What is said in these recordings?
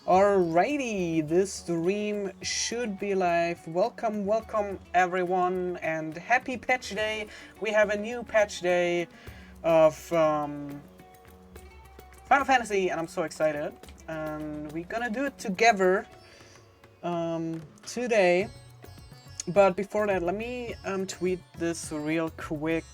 Alrighty, this stream should be live. Welcome everyone, and happy patch day. We have a new patch day of Final Fantasy, and I'm so excited. And we're gonna do it together today. But before that, let me tweet this real quick.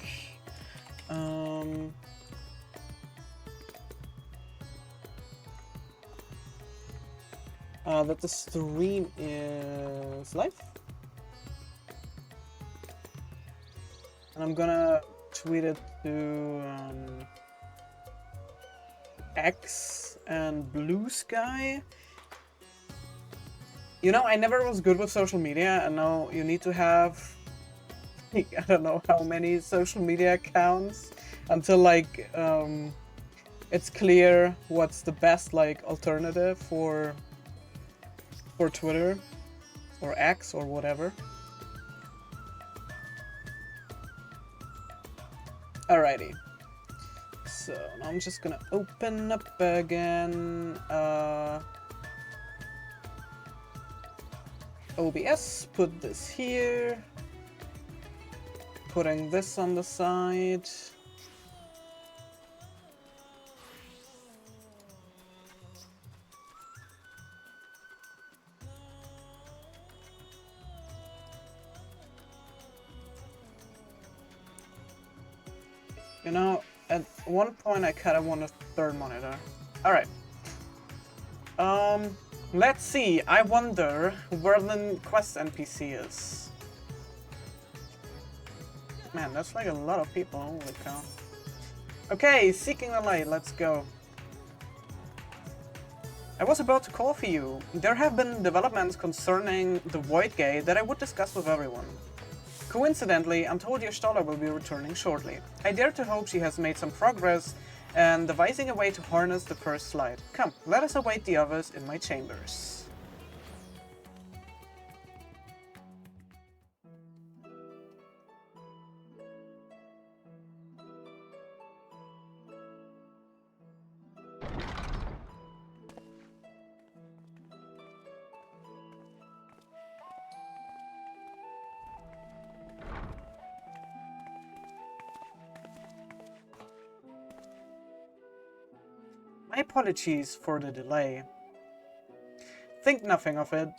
That the stream is live. And I'm gonna tweet it to X and Blue Sky. You know, I never was good with social media, and now you need to have, I don't know how many social media accounts until like it's clear what's the best like alternative for Twitter or X or whatever. Alrighty. So now I'm just gonna open up again OBS, put this here, putting this on the side. You know, at one point I kinda want a third monitor. Alright. Let's see. I wonder where the quest NPC is. Man, that's like a lot of people, holy cow. Okay, Seeking the Light, let's go. I was about to call for you. There have been developments concerning the Void Gate that I would discuss with everyone. Coincidentally, I'm told your Stoller will be returning shortly. I dare to hope she has made some progress and devising a way to harness the first light. Come, let us await the others in my chambers. My apologies for the delay. Think nothing of it.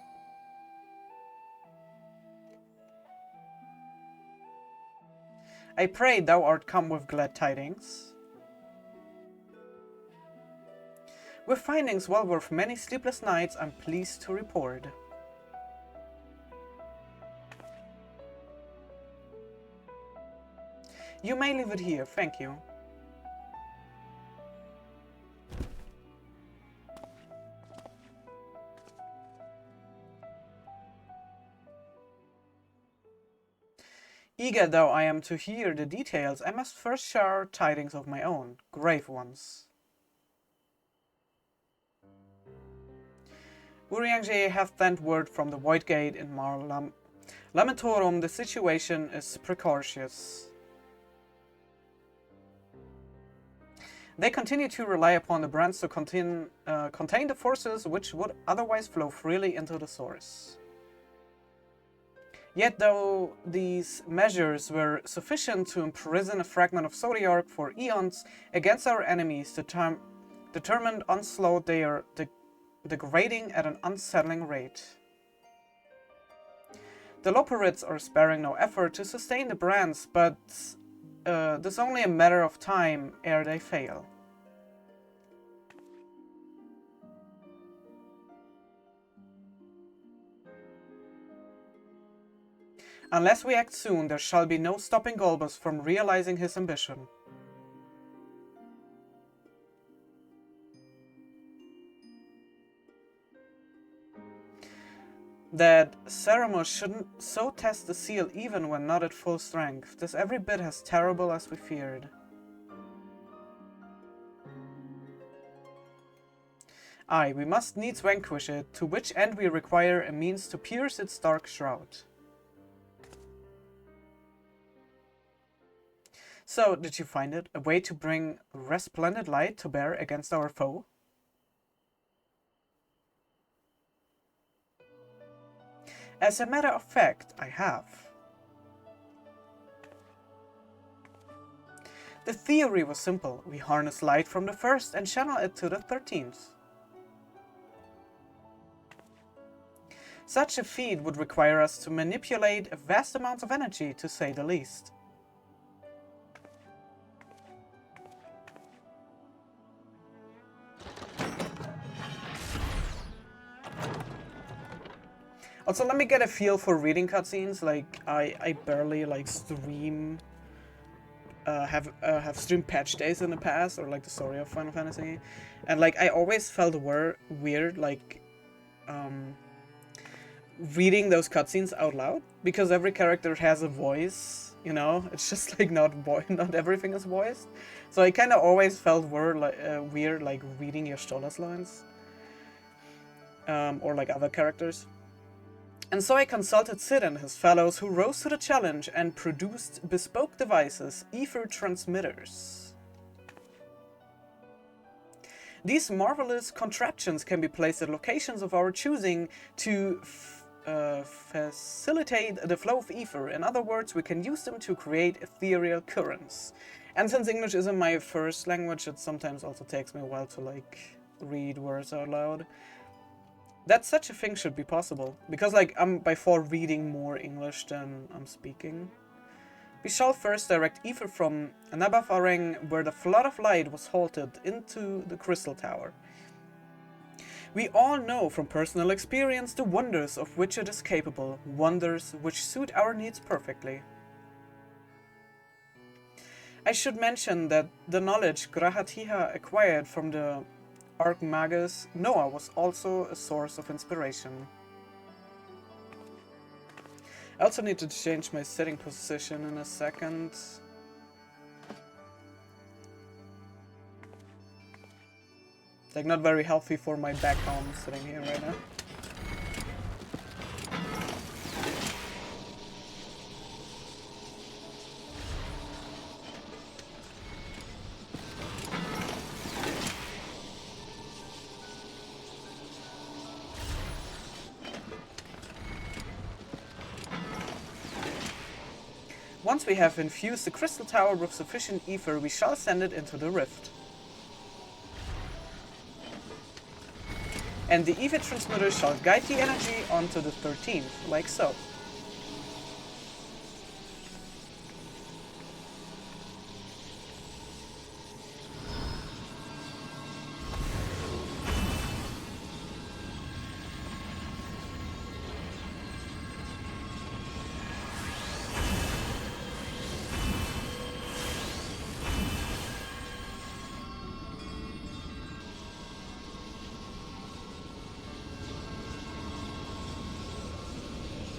I pray thou art come with glad tidings. With findings well worth many sleepless nights, I'm pleased to report. You may leave it here, thank you. Eager though I am to hear the details, I must first share tidings of my own, grave ones. Urianger hath sent word from the Void Gate in Mar Lametorum. The situation is precarious. They continue to rely upon the brands to contain the forces which would otherwise flow freely into the source. Yet though these measures were sufficient to imprison a fragment of Zodiark for eons against our enemies, determined onslaught, they are degrading at an unsettling rate. The Loperids are sparing no effort to sustain the brands, but this only a matter of time ere they fail. Unless we act soon, there shall be no stopping Golbus from realizing his ambition. That Ceramos shouldn't so test the seal even when not at full strength. 'Tis every bit as terrible as we feared. Aye, we must needs vanquish it, to which end we require a means to pierce its dark shroud. So, did you find it? A way to bring resplendent light to bear against our foe? As a matter of fact, I have. The theory was simple. We harness light from the first and channel it to the 13th. Such a feat would require us to manipulate vast amounts of energy, to say the least. Also, let me get a feel for reading cutscenes. Like, I barely like stream, have streamed patch days in the past, or like the story of Final Fantasy, and like I always felt weird, like, reading those cutscenes out loud, because every character has a voice, you know. It's just like not everything is voiced. So I kind of always felt weird, like reading your Stolas lines, or like other characters. And so I consulted Sid and his fellows, who rose to the challenge and produced bespoke devices, ether transmitters. These marvelous contraptions can be placed at locations of our choosing to facilitate the flow of ether. In other words, we can use them to create ethereal currents. And since English isn't my first language, it sometimes also takes me a while to like read words out loud. That such a thing should be possible, because like I'm by far reading more English than I'm speaking. We shall first direct ether from Nabafareng, where the flood of light was halted, into the Crystal Tower. We all know from personal experience the wonders of which it is capable, wonders which suit our needs perfectly. I should mention that the knowledge Grahatiha acquired from the Archmagus Noah was also a source of inspiration. I also need to change my sitting position in a second. Like, not very healthy for my back home sitting here right now. Once we have infused the Crystal Tower with sufficient ether, we shall send it into the rift. And the ether transmitter shall guide the energy onto the 13th, like so.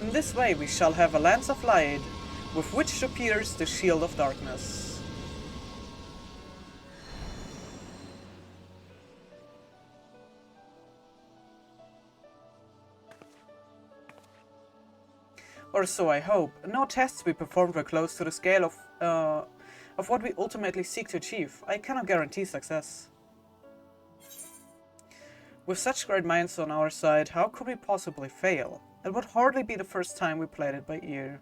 In this way we shall have a lance of light, with which to pierce the shield of darkness. Or so I hope. No tests we performed were close to the scale of what we ultimately seek to achieve. I cannot guarantee success. With such great minds on our side, how could we possibly fail? It would hardly be the first time we played it by ear.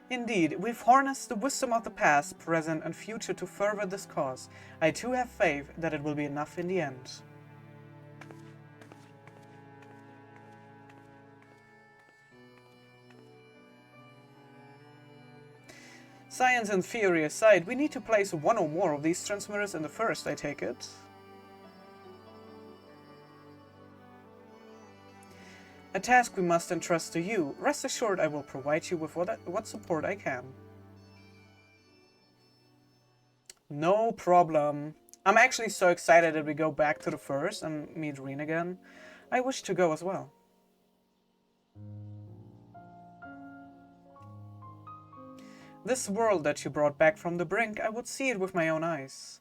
Indeed, we've harnessed the wisdom of the past, present and future to further this cause. I too have faith that it will be enough in the end. Science and theory aside, we need to place one or more of these transmitters in the first, I take it. A task we must entrust to you. Rest assured I will provide you with what support I can. No problem. I'm actually so excited that we go back to the first and meet Reen again. I wish to go as well. This world that you brought back from the brink, I would see it with my own eyes.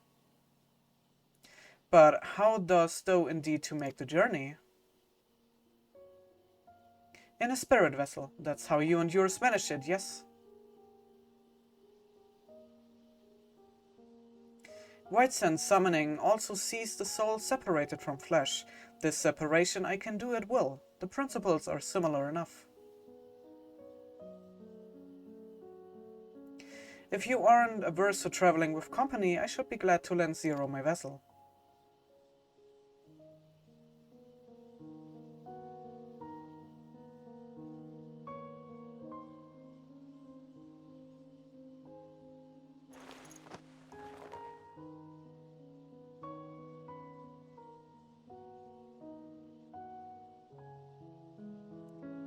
But how dost thou indeed to make the journey? In a spirit vessel. That's how you and yours managed it, yes? White Sand summoning also sees the soul separated from flesh. This separation I can do at will. The principles are similar enough. If you aren't averse to traveling with company, I should be glad to lend Zero my vessel.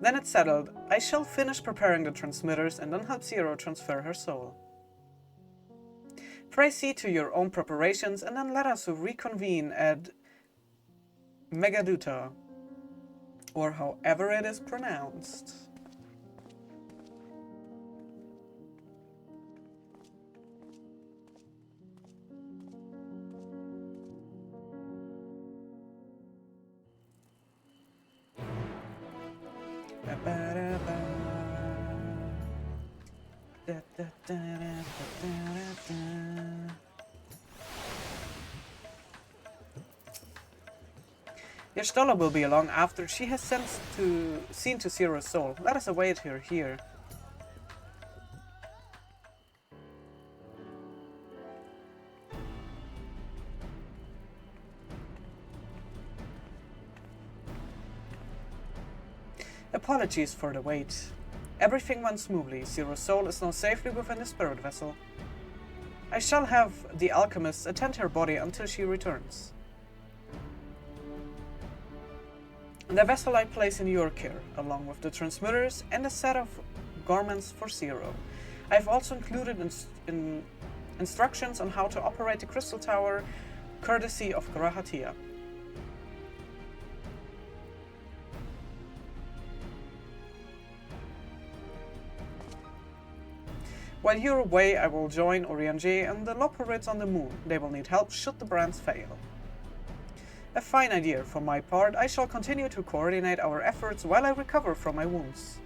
Then it's settled. I shall finish preparing the transmitters and then help Zero transfer her soul. Pray see to your own preparations and then let us reconvene at Megaduta, or however it is pronounced. Y'shtola will be along after she has seen to Zero's soul. Let us await her here. Apologies for the wait. Everything went smoothly. Zero's soul is now safely within the spirit vessel. I shall have the alchemists attend her body until she returns. The vessel I place in your care, along with the transmitters and a set of garments for Zero. I have also included instructions on how to operate the crystal tower, courtesy of Grahatia. While you're away, I will join Oriange and the Loperids on the moon. They will need help should the brands fail. A fine idea. For my part, I shall continue to coordinate our efforts while I recover from my wounds.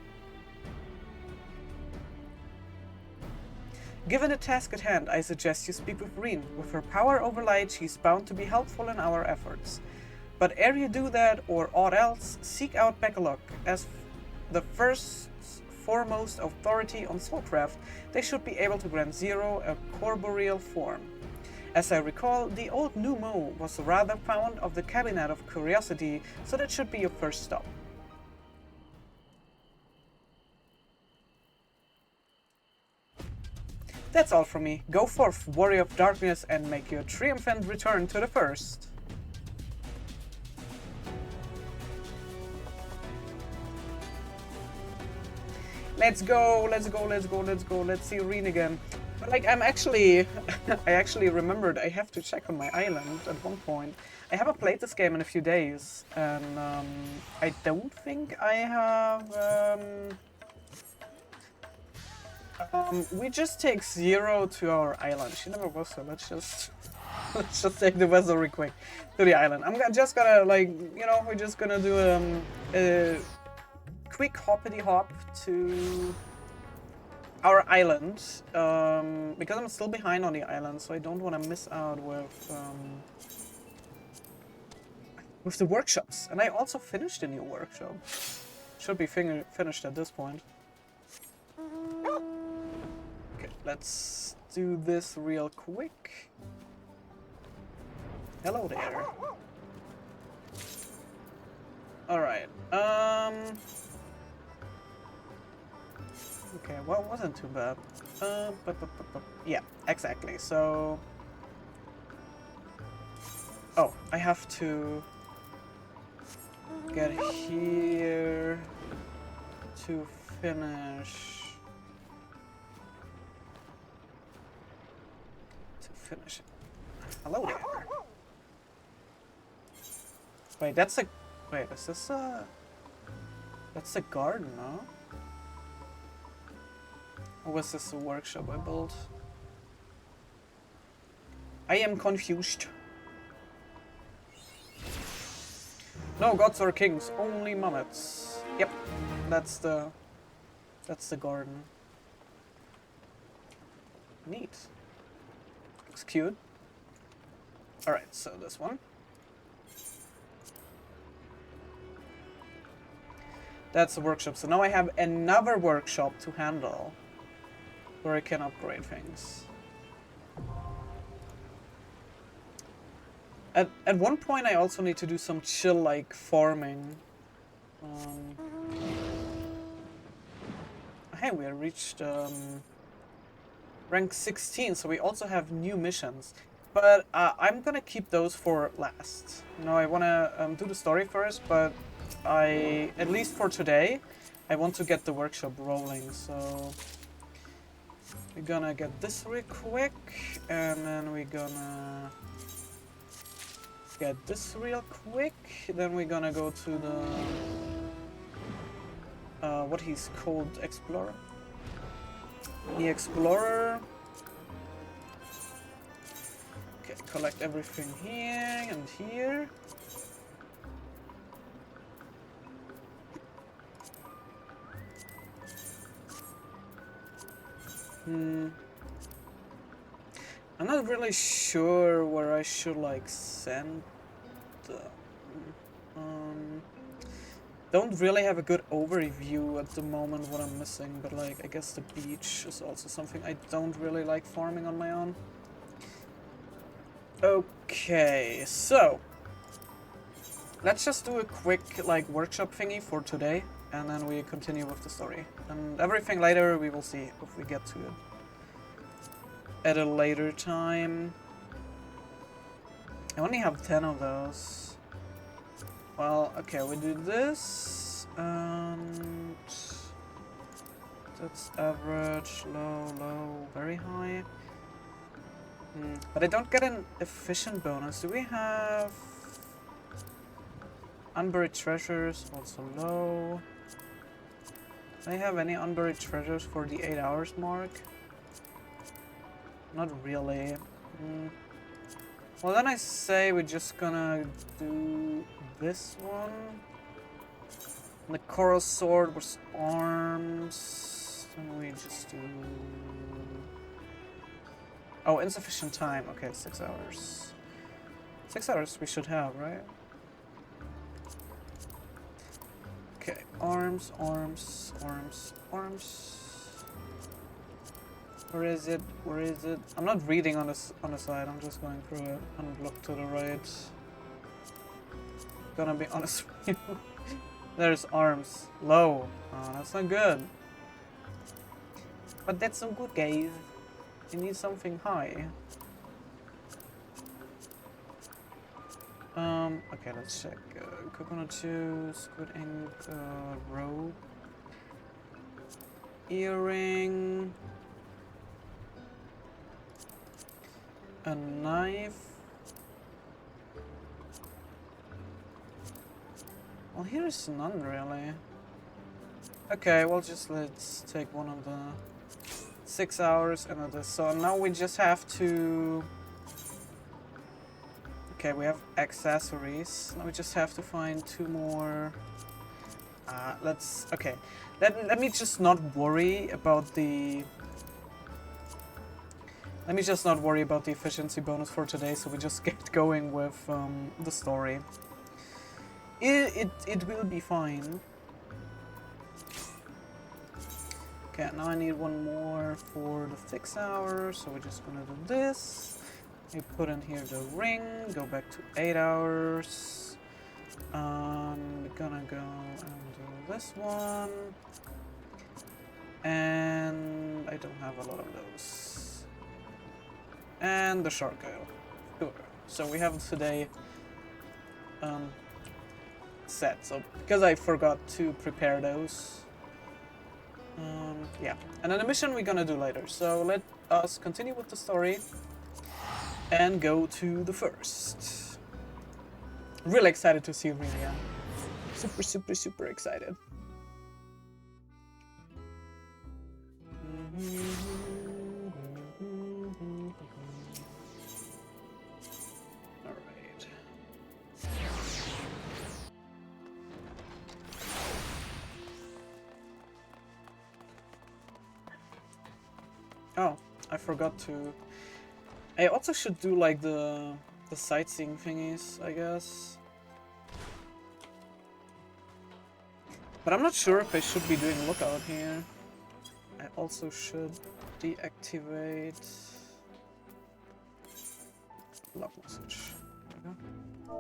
Given the task at hand, I suggest you speak with Reen. With her power over light, she's bound to be helpful in our efforts. But ere you do that, or aught else, seek out Bekalok. As the foremost authority on soulcraft, they should be able to grant Zero a corporeal form. As I recall, the old Numo was rather fond of the Cabinet of Curiosity, so that should be your first stop. That's all from me. Go forth, Warrior of Darkness, and make your triumphant return to the First. Let's go, let's go, let's go, let's go, let's see Reen again. But like, I actually remembered I have to check on my island at one point. I haven't played this game in a few days, and I don't think I have... we just take Zero to our island. She never was, so let's just take the vessel real quick to the island. I'm just gonna, like, you know, we're just gonna do a quick hoppity hop to our island, because I'm still behind on the island, so I don't want to miss out with the workshops. And I also finished a new workshop. Should be finished at this point. Okay, let's do this real quick. Hello there. Alright, okay, well, it wasn't too bad. Yeah, exactly, so... Oh, I have to get here to finish... it. Hello there. Wait, that's a... Wait, is this a... That's a garden, no? Or was this a workshop I built? I am confused. No gods or kings, only mummets. Yep, that's the garden. Neat. Looks cute. Alright, so this one. That's the workshop. So now I have another workshop to handle where I can upgrade things. At one point I also need to do some chill like farming. Hey, we reached rank 16, so we also have new missions. But I'm gonna keep those for last. You know, I wanna do the story first, but at least for today, I want to get the workshop rolling, so we're gonna get this real quick, and then we're gonna get this real quick, then we're gonna go to the what he's called, Explorer. The Explorer. Okay, collect everything here and here. I'm not really sure where I should like send them. Don't really have a good overview at the moment what I'm missing, but like I guess the beach is also something I don't really like farming on my own. Okay, so let's just do a quick like workshop thingy for today, and then we continue with the story. And everything later we will see if we get to it at a later time. I only have 10 of those. Well, okay, we do this, and that's average, low, low, very high. But I don't get an efficient bonus. Do we have unburied treasures? Also low. Do I have any unburied treasures for the 8 hours mark? Not really. Well, then I say we're just gonna do this one. And the coral sword with arms. And we just do... Oh, insufficient time. Okay, 6 hours. 6 hours we should have, right? Okay, arms, arms, arms, arms. Where is it? Where is it? I'm not reading on the side. I'm just going through it and look to the right. Gonna be honest with you. There's arms. Low. Oh, that's not good. But that's so good, guys. You need something high. Okay, let's check. Coconut juice, squid ink, rope, earring, a knife. Well, here's none really. Okay, well, let's take one of the 6 hours and this. So now we just have to... Okay, we have accessories. Now we just have to find 2 more. Okay. Let me just not worry about the... Let me just not worry about the efficiency bonus for today, so we just get going with the story. It will be fine. Okay, now I need 1 more for the 6 hours, so we're just gonna do this. We put in here the ring, go back to 8 hours. We're gonna go and do this one. And I don't have a lot of those. And the shark oil. Sure. So we have today set. So because I forgot to prepare those. Yeah. And then the mission we're gonna do later. So let us continue with the story and go to the first. Really excited to see Aurelia. Super, super, super excited. Alright. Oh, I forgot to... I also should do like the the sightseeing thingies, I guess. But I'm not sure if I should be doing lookout here. I also should deactivate log message. There we go.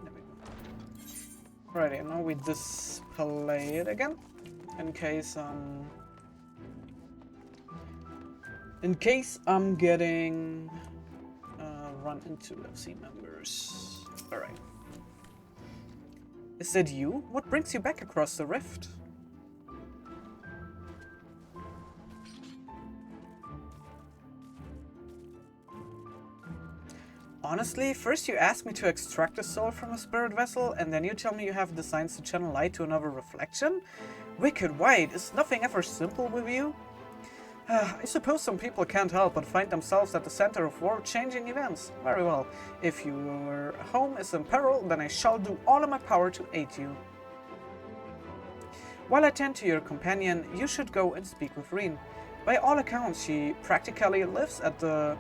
There we go. Alrighty, and now we display it again in case I'm getting run into FC members. Alright. Is that you? What brings you back across the rift? Honestly, first you ask me to extract a soul from a spirit vessel, and then you tell me you have designs to channel light to another reflection? Wicked White, is nothing ever simple with you? I suppose some people can't help but find themselves at the center of world-changing events. Very well. If your home is in peril, then I shall do all in my power to aid you. While I tend to your companion, you should go and speak with Reen. By all accounts, she practically lives at the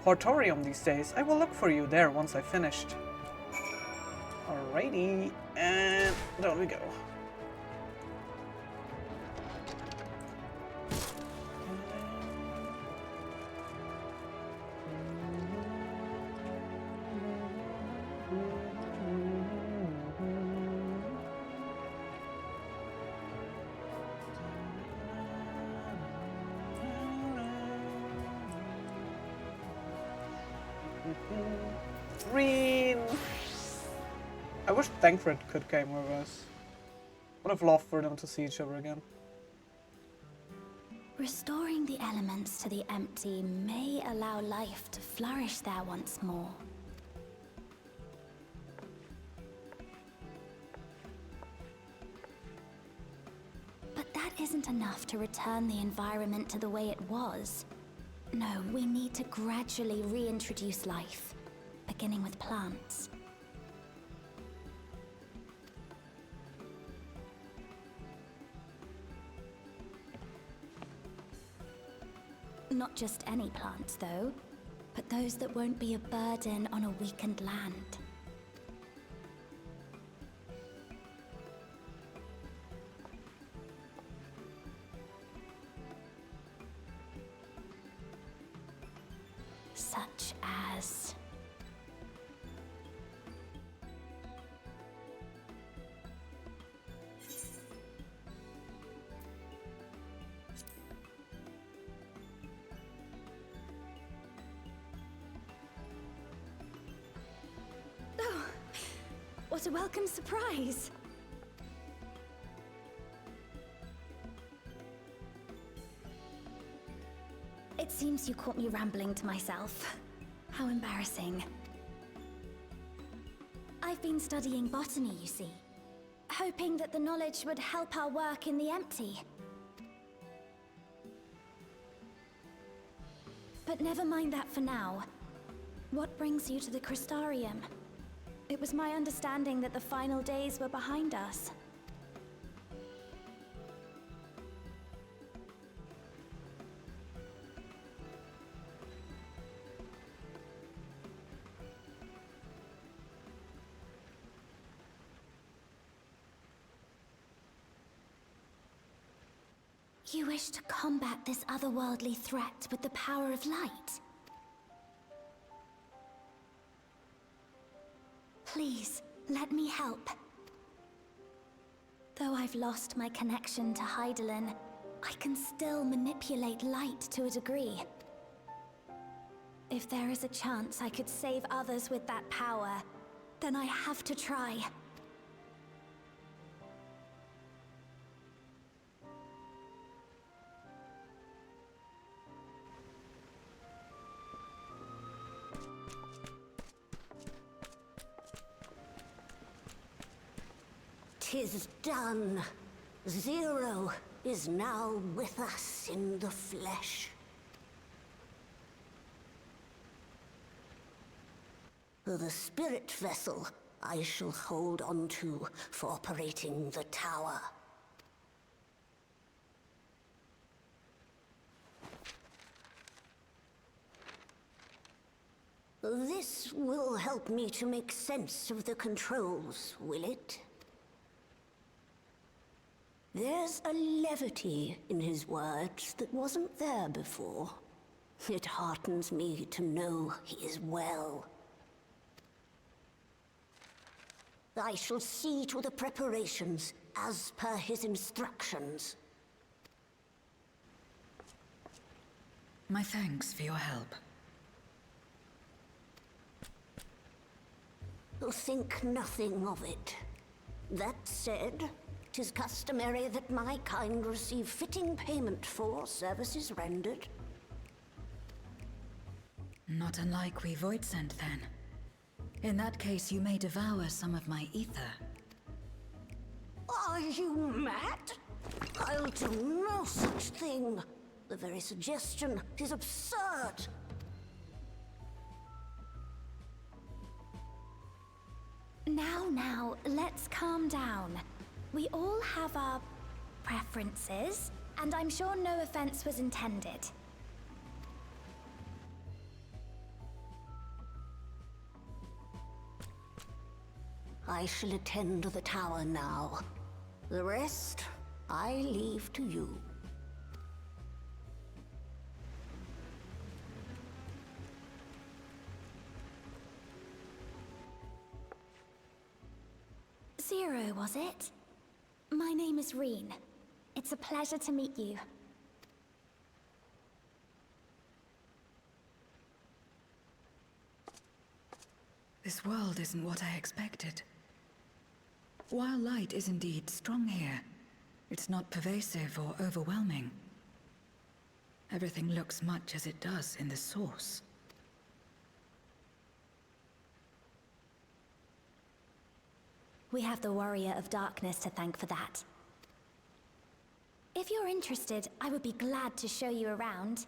Hortorium these days. I will look for you there once I've finished. Alrighty, and down we go. Reen! I wish Thancred could come with us. Would have loved for them to see each other again. Restoring the elements to the empty may allow life to flourish there once more. But that isn't enough to return the environment to the way it was. No, we need to gradually reintroduce life, beginning with plants. Not just any plants, though, but those that won't be a burden on a weakened land. Such as... Oh, what a welcome surprise! It seems you caught me rambling to myself. How embarrassing. I've been studying botany, you see. Hoping that the knowledge would help our work in the empty. But never mind that for now. What brings you to the Crystarium? It was my understanding that the final days were behind us. You wish to combat this otherworldly threat with the power of light? Please, let me help. Though I've lost my connection to Hydaelyn, I can still manipulate light to a degree. If there is a chance I could save others with that power, then I have to try. "'Tis done. Zero is now with us in the flesh. The spirit vessel I shall hold on to for operating the tower. This will help me to make sense of the controls, will it? There's a levity in his words that wasn't there before. It heartens me to know he is well. I shall see to the preparations as per his instructions. My thanks for your help. Think nothing of it. That said, 'tis customary that my kind receive fitting payment for services rendered. Not unlike we void sent, then. In that case, you may devour some of my ether. Are you mad? I'll do no such thing. The very suggestion is absurd. Now, let's calm down. We all have our preferences, and I'm sure no offense was intended. I shall attend to the tower now. The rest, I leave to you. Zero, was it? My name is Reen. It's a pleasure to meet you. This world isn't what I expected. While light is indeed strong here, it's not pervasive or overwhelming. Everything looks much as it does in the source. We have the Warrior of Darkness to thank for that. If you're interested, I would be glad to show you around.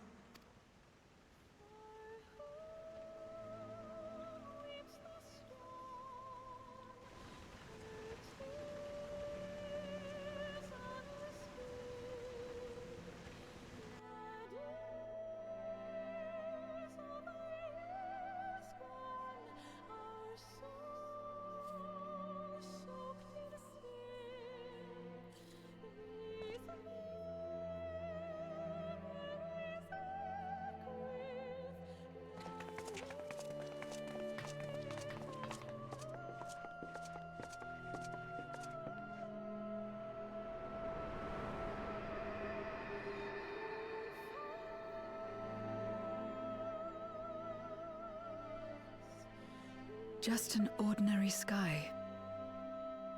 Just an ordinary sky.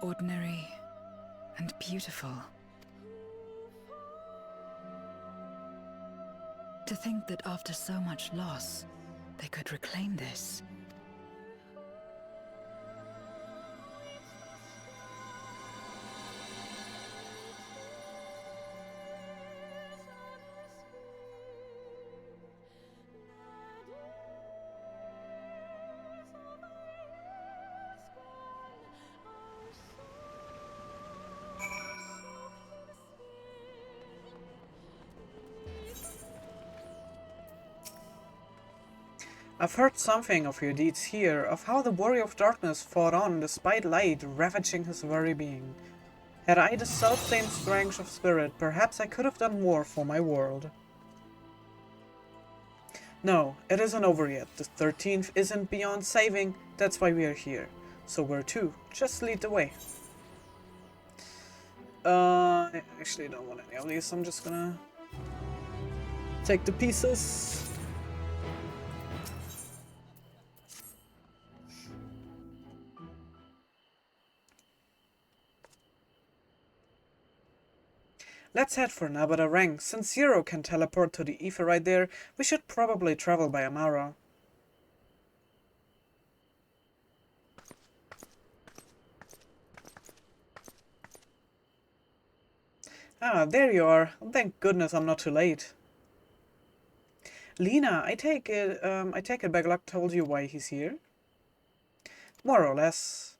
Ordinary and beautiful. To think that after so much loss, they could reclaim this. I've heard something of your deeds here, of how the Warrior of Darkness fought on despite light ravaging his very being. Had I the self-same strength of spirit, perhaps I could have done more for my world. No, it isn't over yet. The 13th isn't beyond saving, that's why we are here. So where to? Just lead the way. I actually don't want any of these, I'm just gonna take the pieces. Let's head for Nabada Rank. Since Zero can teleport to the ether right there, we should probably travel by Amara. Ah, there you are. Thank goodness I'm not too late. Lena, I take it Bagluck told you why he's here? More or less.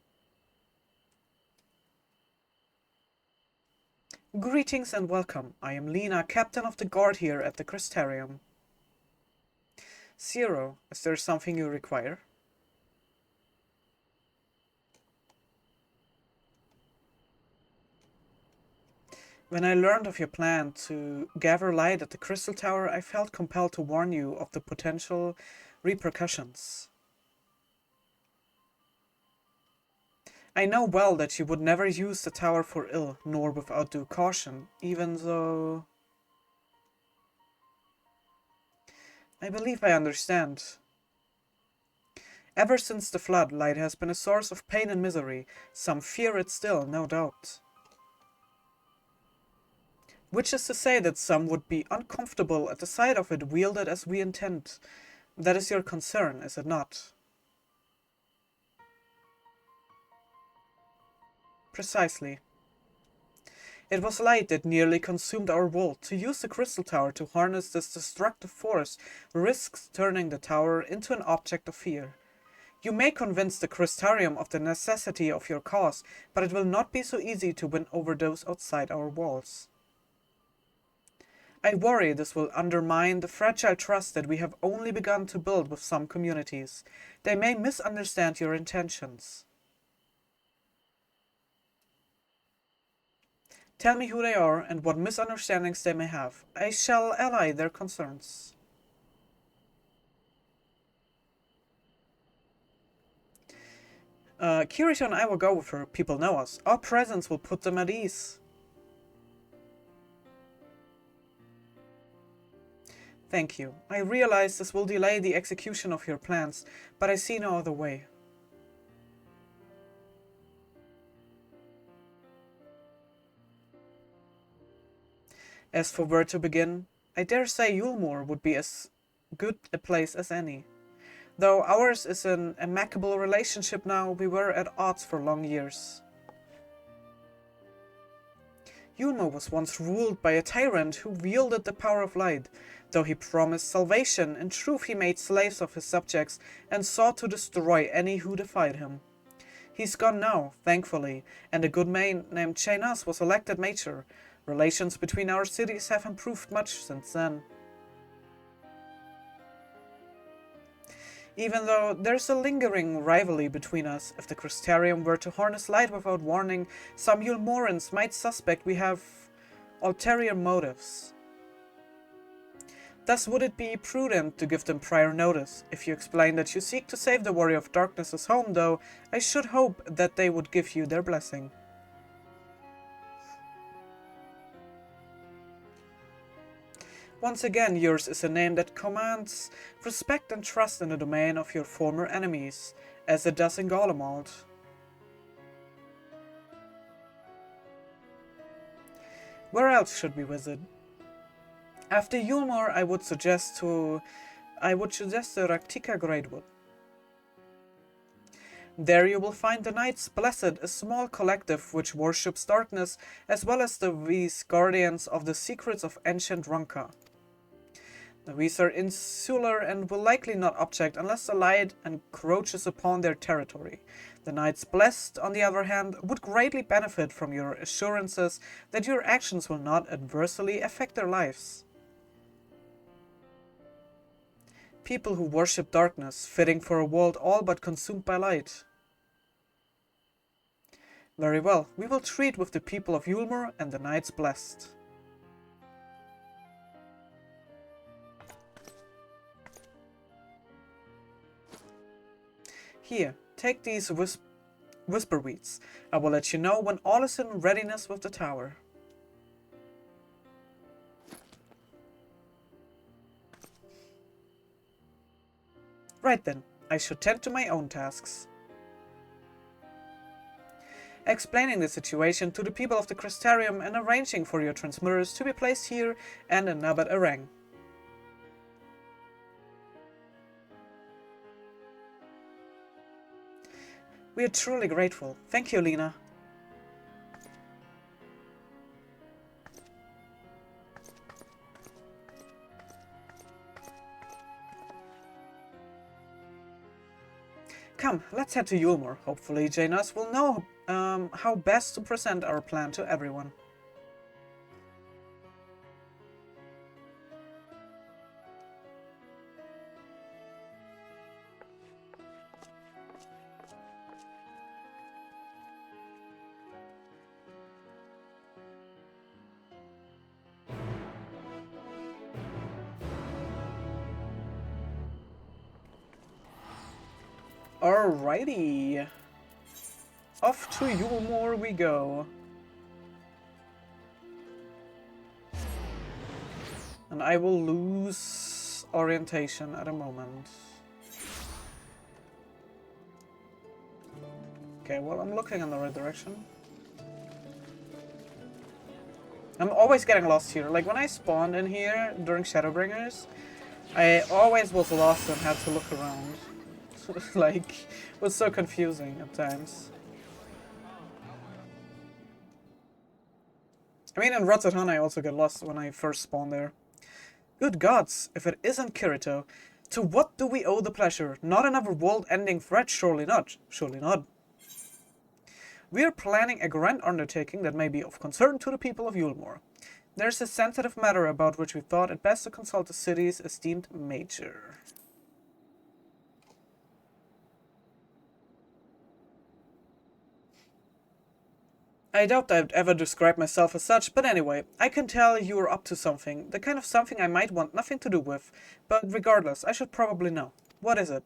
Greetings and welcome. I am Lena, captain of the guard here at the Crystarium. 0. Is there something you require? When I learned of your plan to gather light at the Crystal Tower, I felt compelled to warn you of the potential repercussions. I know well that you would never use the tower for ill, nor without due caution, even though... I believe I understand. Ever since the flood, light has been a source of pain and misery. Some fear it still, no doubt. Which is to say that some would be uncomfortable at the sight of it wielded as we intend. That is your concern, is it not? Precisely. It was light that nearly consumed our world. To use the Crystal Tower to harness this destructive force risks turning the tower into an object of fear. You may convince the Crystarium of the necessity of your cause, but it will not be so easy to win over those outside our walls. I worry this will undermine the fragile trust that we have only begun to build with some communities. They may misunderstand your intentions. Tell me who they are and what misunderstandings they may have. I shall allay their concerns. Kirito and I will go with her. People know us. Our presence will put them at ease. Thank you. I realize this will delay the execution of your plans, but I see no other way. As for where to begin, I dare say Yulmore would be as good a place as any. Though ours is an amicable relationship now, we were at odds for long years. Yulmore was once ruled by a tyrant who wielded the power of light. Though he promised salvation, in truth he made slaves of his subjects and sought to destroy any who defied him. He's gone now, thankfully, and a good man named Chainas was elected mayor. Relations between our cities have improved much since then. Even though there's a lingering rivalry between us, if the Crystarium were to harness light without warning, some Yulmorans might suspect we have ulterior motives. Thus would it be prudent to give them prior notice. If you explain that you seek to save the Warrior of Darkness's home, though, I should hope that they would give you their blessing. Once again, yours is a name that commands respect and trust in the domain of your former enemies, as it does in Garlemald. Where else should we visit? After Yulmore, I would suggest the Raktika Greatwood. There you will find the Knights Blessed, a small collective which worships darkness, as well as the V's guardians of the secrets of ancient Runka. The V's are insular and will likely not object unless the light encroaches upon their territory. The Knights Blessed, on the other hand, would greatly benefit from your assurances that your actions will not adversely affect their lives. People who worship darkness, fitting for a world all but consumed by light. Very well, we will treat with the people of Yulmore and the Knights Blessed. Here, take these whisper weeds. I will let you know when all is in readiness with the tower. Right then, I should tend to my own tasks. Explaining the situation to the people of the Crystarium and arranging for your transmitters to be placed here and in Nabat Arang. We are truly grateful. Thank you, Lena. Come, let's head to Yulmore. Hopefully Janus will know how best to present our plan to everyone. Alrighty. Off to Yulmore we go. And I will lose orientation at a moment. Okay, well, I'm looking in the right direction. I'm always getting lost here. Like, when I spawned in here during Shadowbringers, I always was lost and had to look around. Like, it was so confusing at times. I mean, in Rotterdam I also get lost when I first spawned there. Good gods, if it isn't Kirito. To what do we owe the pleasure? Not another world-ending threat, surely not. Surely not. We are planning a grand undertaking that may be of concern to the people of Yulmore. There's a sensitive matter about which we thought it best to consult the city's esteemed mayor. I doubt I'd ever describe myself as such, but anyway, I can tell you are up to something, the kind of something I might want nothing to do with, but regardless, I should probably know. What is it?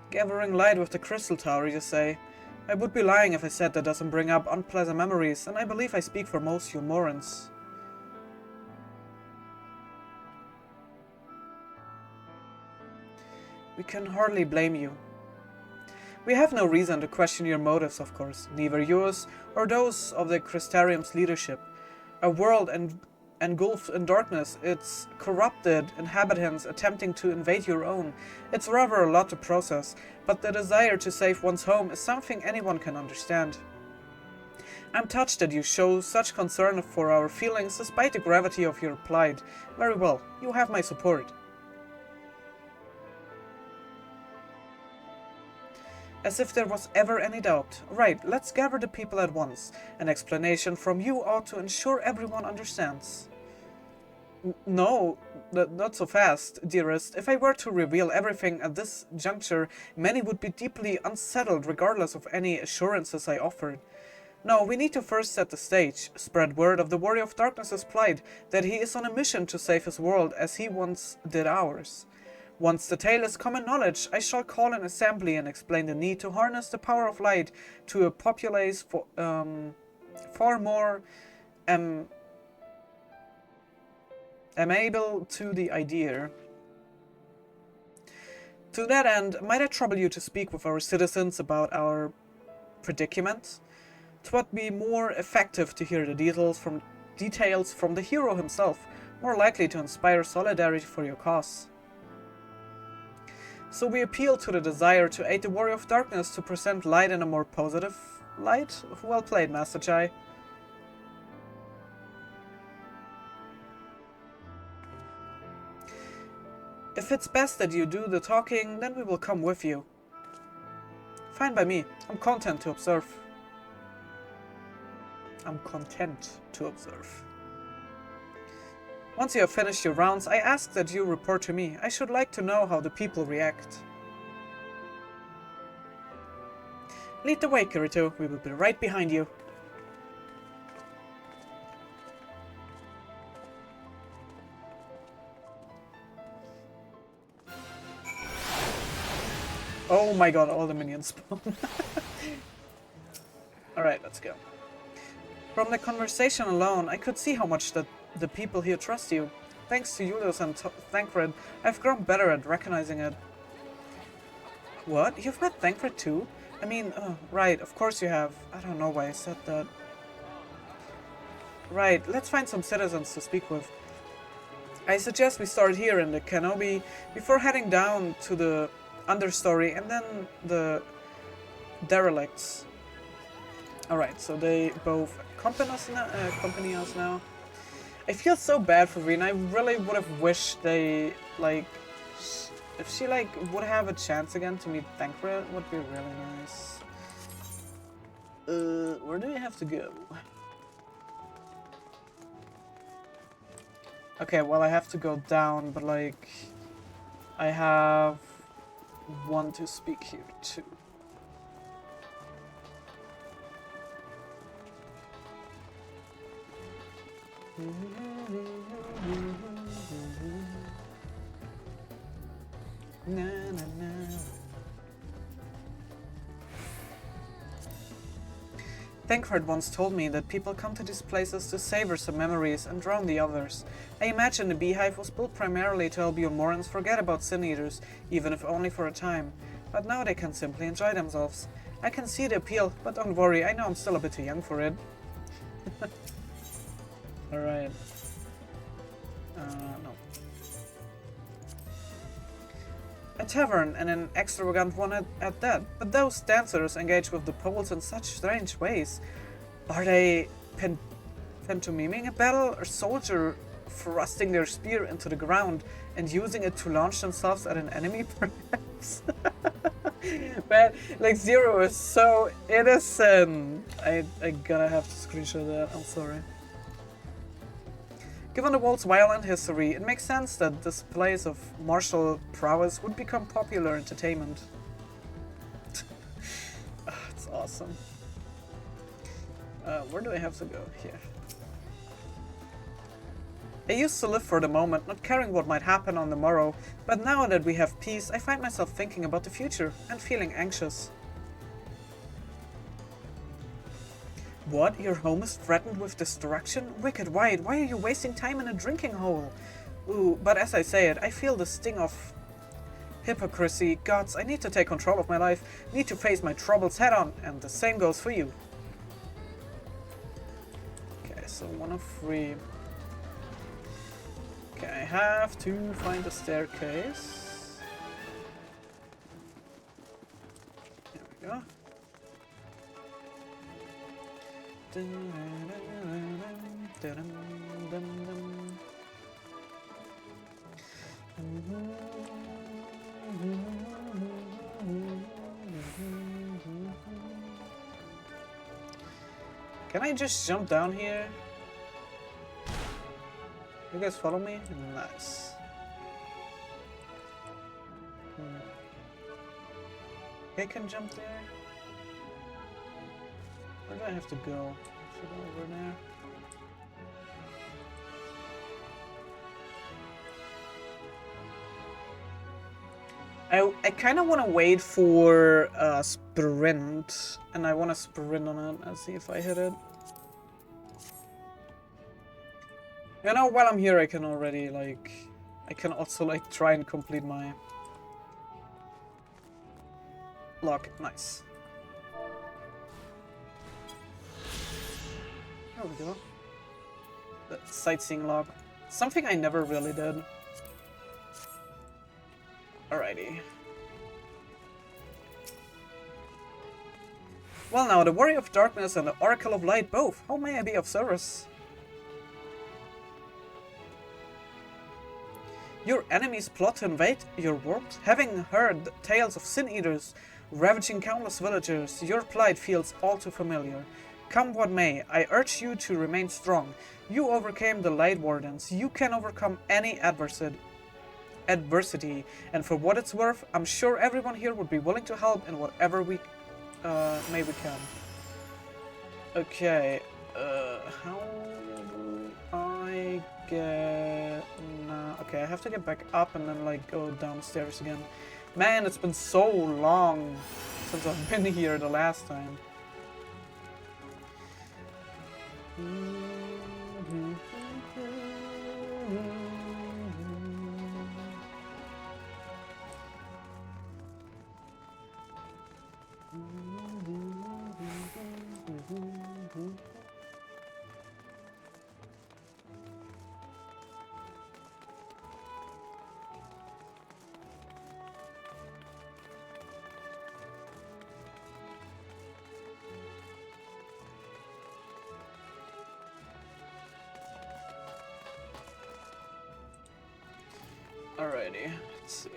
Gathering light with the crystal tower, you say? I would be lying if I said that doesn't bring up unpleasant memories, and I believe I speak for most Yulmorans. We can hardly blame you. We have no reason to question your motives, of course, neither yours or those of the Crystarium's leadership. A world engulfed in darkness, its corrupted inhabitants attempting to invade your own. It's rather a lot to process, but the desire to save one's home is something anyone can understand. I'm touched that you show such concern for our feelings despite the gravity of your plight. Very well, you have my support. As if there was ever any doubt. Right, let's gather the people at once. An explanation from you ought to ensure everyone understands. No, not so fast, dearest. If I were to reveal everything at this juncture, many would be deeply unsettled regardless of any assurances I offered. No, we need to first set the stage, spread word of the Warrior of Darkness's plight, that he is on a mission to save his world as he once did ours. Once the tale is common knowledge, I shall call an assembly and explain the need to harness the power of light to a populace far more amenable to the idea. To that end, might I trouble you to speak with our citizens about our predicament? 'Twould be more effective to hear the details from the hero himself, more likely to inspire solidarity for your cause. So we appeal to the desire to aid the Warrior of Darkness to present light in a more positive light? Well played, Master Chai. If it's best that you do the talking, then we will come with you. Fine by me. I'm content to observe. Once you have finished your rounds, I ask that you report to me. I should like to know how the people react. Lead the way, Kirito. We will be right behind you. Oh my god, all the minions spawn. Alright, let's go. From the conversation alone, I could see how much the people here trust you. Thanks to Julius and Thancred, I've grown better at recognizing it. What? You've met Thancred too? I mean, right, of course you have. I don't know why I said that. Right, let's find some citizens to speak with. I suggest we start here in the Kenobi before heading down to the understory and then the derelicts. Alright, so they both accompany us now. I feel so bad for Rena. I really would have wished they, like, if she, like, would have a chance again to meet Thancred, it would be really nice. Where do we have to go? Okay, well, I have to go down, but, like, I have want to speak here too. Na, na, na. Thankford once told me that people come to these places to savor some memories and drown the others. I imagine the beehive was built primarily to help Morans forget about Sin Eaters, even if only for a time. But now they can simply enjoy themselves. I can see the appeal, but don't worry, I know I'm still a bit too young for it. Alright. No. A tavern, and an extravagant one at that. But those dancers engage with the poles in such strange ways. Are they pantomiming a battle? A soldier thrusting their spear into the ground and using it to launch themselves at an enemy, perhaps? Man, like Zero is so innocent. I gotta have to screenshot that, I'm sorry. Given the world's violent history, it makes sense that displays of martial prowess would become popular entertainment. It's awesome. Where do I have to go? Here. I used to live for the moment, not caring what might happen on the morrow, but now that we have peace, I find myself thinking about the future and feeling anxious. What? Your home is threatened with destruction? Wicked White, why are you wasting time in a drinking hole? Ooh, but as I say it, I feel the sting of hypocrisy. Gods, I need to take control of my life, need to face my troubles head on, and the same goes for you. Okay, so 1 of 3. Okay, I have to find the staircase. There we go. Can I just jump down here? You guys follow me? Nice. I can jump there. Where do I have to go? Should I go over there? I kind of want to wait for a sprint, and I want to sprint on it and see if I hit it. You know, while I'm here, I can already, like, I can also, like, try and complete my lock. Nice. There we go. The sightseeing log. Something I never really did. Alrighty. Well now, the Warrior of Darkness and the Oracle of Light both. How may I be of service? Your enemies plot to invade your world? Having heard tales of Sin Eaters ravaging countless villagers, your plight feels all too familiar. Come what may, I urge you to remain strong. You overcame the Light Wardens. You can overcome any adversity. And for what it's worth, I'm sure everyone here would be willing to help in whatever we can. Okay, how do I get... Nah, okay, I have to get back up and then, like, go downstairs again. Man, it's been so long since I've been here the last time. Alrighty, let's see.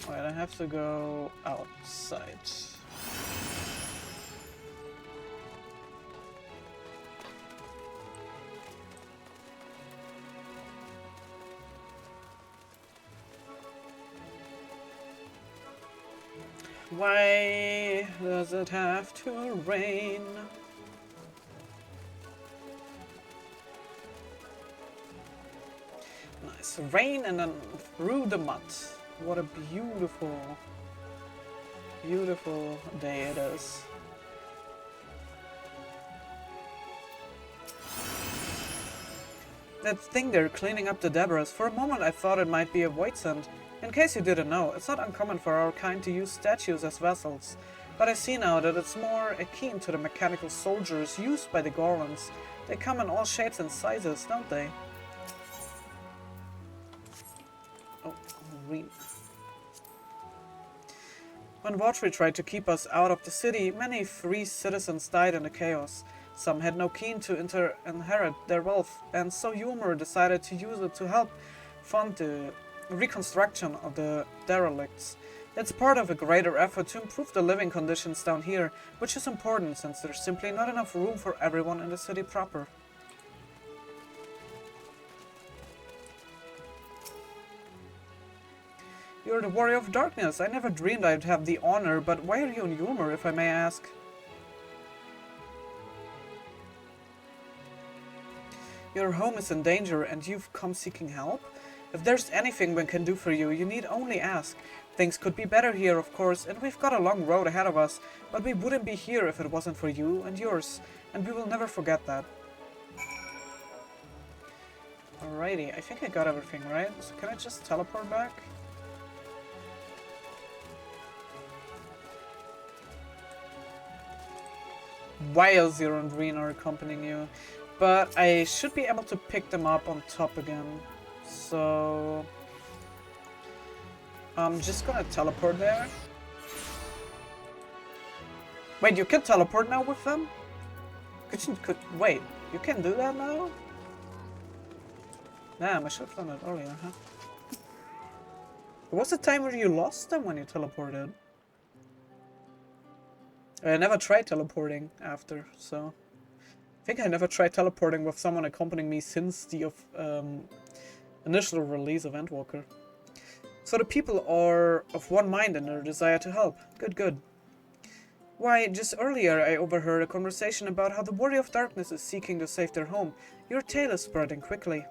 Alright, I have to go outside. Why does it have to rain? Nice. Rain and then through the mud. What a beautiful, beautiful day it is. That thing there cleaning up the debris, for a moment I thought it might be a void sand. In case you didn't know, it's not uncommon for our kind to use statues as vessels. But I see now that it's more akin to the mechanical soldiers used by the Gorlons. They come in all shapes and sizes, don't they? Oh, read. When Vatri tried to keep us out of the city, many free citizens died in the chaos. Some had no keen to inherit their wealth, and so Humor decided to use it to help fund the reconstruction of the derelicts. It's part of a greater effort to improve the living conditions down here, which is important since there's simply not enough room for everyone in the city proper. You're the Warrior of Darkness. I never dreamed I'd have the honor, but why are you in Humor, if I may ask? Your home is in danger and you've come seeking help? If there's anything we can do for you, you need only ask. Things could be better here, of course, and we've got a long road ahead of us, but we wouldn't be here if it wasn't for you and yours, and we will never forget that. Alrighty, I think I got everything, right? So can I just teleport back? While Zero and Green are accompanying you. But I should be able to pick them up on top again. So I'm just gonna teleport there. Wait, you can teleport now with them? Wait, you can do that now? Damn, I should have done it earlier, huh? What's the time where you lost them when you teleported? I never tried teleporting after, so... I think I never tried teleporting with someone accompanying me since the initial release of Endwalker. So the people are of one mind in their desire to help. Good, good. Why, just earlier I overheard a conversation about how the Warrior of Darkness is seeking to save their home. Your tale is spreading quickly.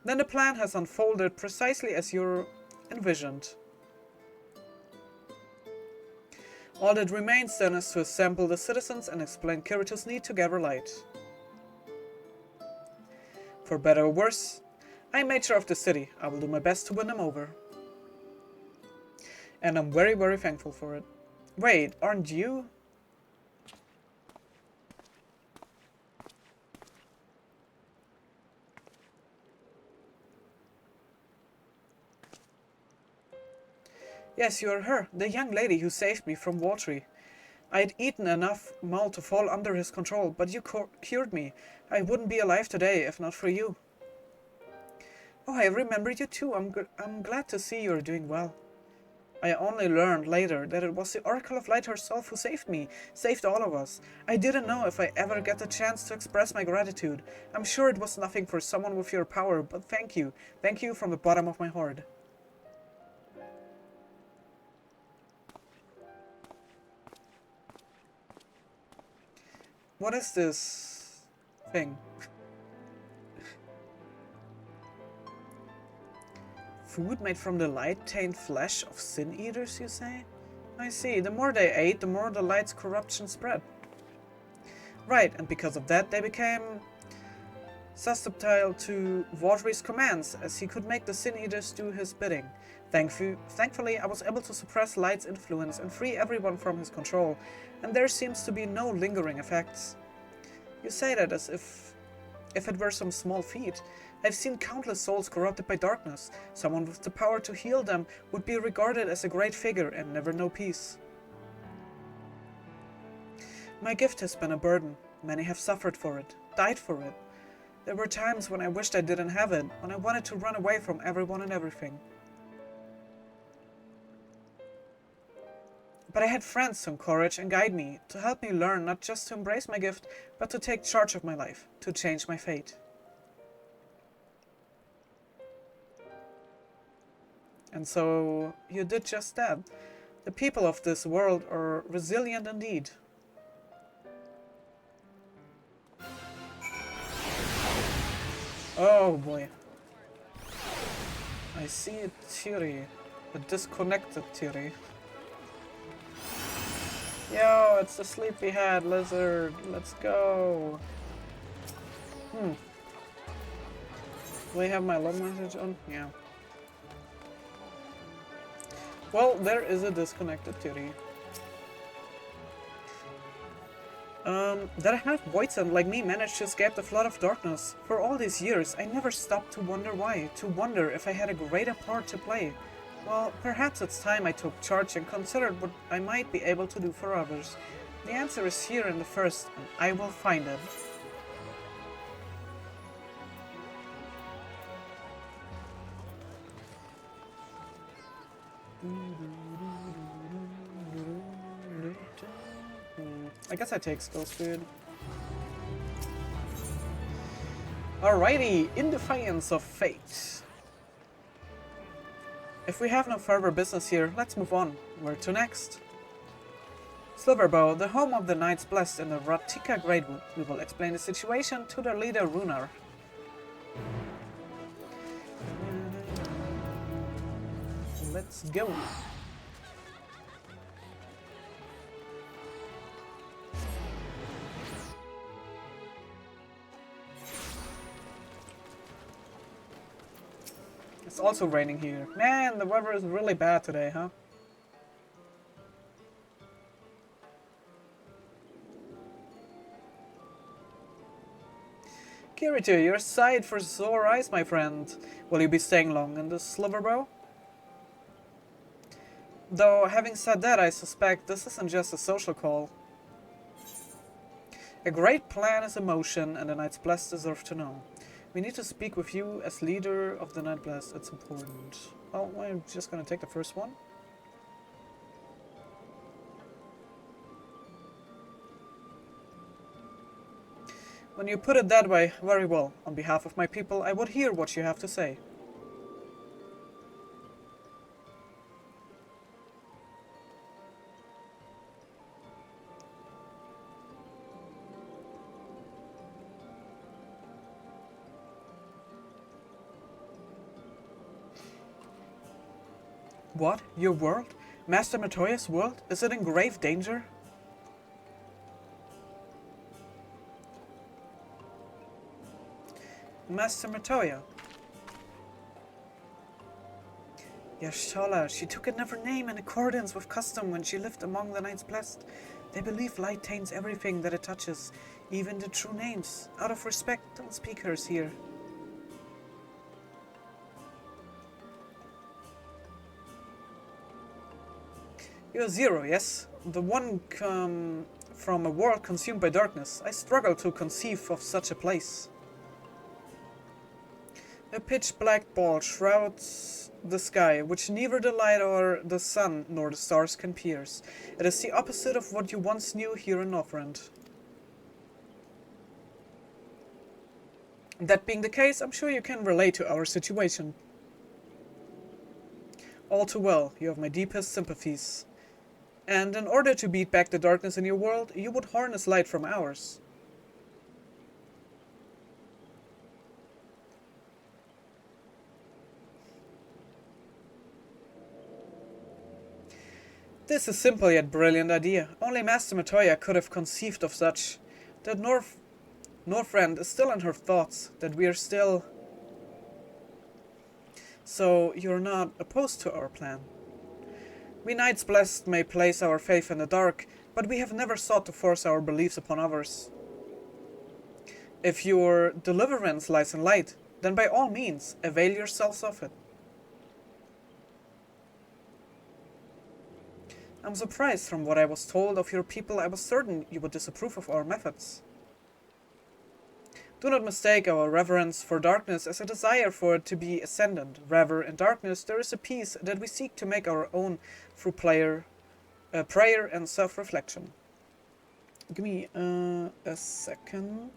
Then the plan has unfolded precisely as you envisioned. All that remains then is to assemble the citizens and explain Kirito's need to gather light. For better or worse, I am Mayor of the city. I will do my best to win them over. And I'm very, very thankful for it. Wait, aren't you? Yes, you are her, the young lady who saved me from Vatri. I had eaten enough mal to fall under his control, but you cured me. I wouldn't be alive today if not for you. Oh, I remember you too. I'm glad to see you're doing well. I only learned later that it was the Oracle of Light herself who saved me, saved all of us. I didn't know if I ever get the chance to express my gratitude. I'm sure it was nothing for someone with your power, but thank you. Thank you from the bottom of my heart. What is this thing? Food made from the light-tainted flesh of sin-eaters, you say? I see. The more they ate, the more the light's corruption spread. Right, and because of that, they became susceptible to Vatri's commands, as he could make the sin-eaters do his bidding. Thankfully, I was able to suppress Light's influence and free everyone from his control, and there seems to be no lingering effects. You say that as if it were some small feat. I've seen countless souls corrupted by darkness. Someone with the power to heal them would be regarded as a great figure and never know peace. My gift has been a burden. Many have suffered for it, died for it. There were times when I wished I didn't have it, when I wanted to run away from everyone and everything. But I had friends to encourage and guide me, to help me learn not just to embrace my gift, but to take charge of my life, to change my fate. And so you did just that. The people of this world are resilient indeed. Oh boy. I see a Tiri. A disconnected Tiri. Yo, it's the sleepyhead lizard. Let's go. Do I have my log message on? Yeah. Well, there is a disconnected Tiri. That half Voidson like me managed to escape the flood of darkness. For all these years, I never stopped to wonder why, to wonder if I had a greater part to play. Well, perhaps it's time I took charge and considered what I might be able to do for others. The answer is here in the first, and I will find it. I guess I take skill speed. Alrighty, in defiance of fate. If we have no further business here, let's move on. Where to next? Sliverbow, the home of the Knights Blessed in the Ratika Greatwood. We will explain the situation to their leader Runar. Let's go. It's also raining here. Man, the weather is really bad today, huh? Kirito, your sight for sore eyes, my friend. Will you be staying long in the Sliverbow? Though, having said that, I suspect this isn't just a social call. A great plan is in motion, and the Knights Blessed deserve to know. We need to speak with you as leader of the Knights Blessed. It's important. Oh, I'm just gonna take the first one. When you put it that way, very well. On behalf of my people, I would hear what you have to say. What? Your world? Master Matoya's world? Is it in grave danger? Master Matoya. Yashala, she took another name in accordance with custom when she lived among the Knights Blessed. They believe light taints everything that it touches, even the true names. Out of respect, don't speak hers here. You're Zero, yes? The one from a world consumed by darkness. I struggle to conceive of such a place. A pitch-black ball shrouds the sky, which neither the light or the sun nor the stars can pierce. It is the opposite of what you once knew here in Northrend. That being the case, I'm sure you can relate to our situation. All too well, you have my deepest sympathies. And in order to beat back the darkness in your world, you would harness light from ours. This is simple yet brilliant idea. Only Master Matoya could have conceived of such. That Northrend is still in her thoughts, that we are still... So, you're not opposed to our plan? We Knights Blessed may place our faith in the dark, but we have never sought to force our beliefs upon others. If your deliverance lies in light, then by all means, avail yourselves of it. I'm surprised. From what I was told of your people, I was certain you would disapprove of our methods. Do not mistake our reverence for darkness as a desire for it to be ascendant. Rather, in darkness there is a peace that we seek to make our own through prayer and self-reflection. Give me a second.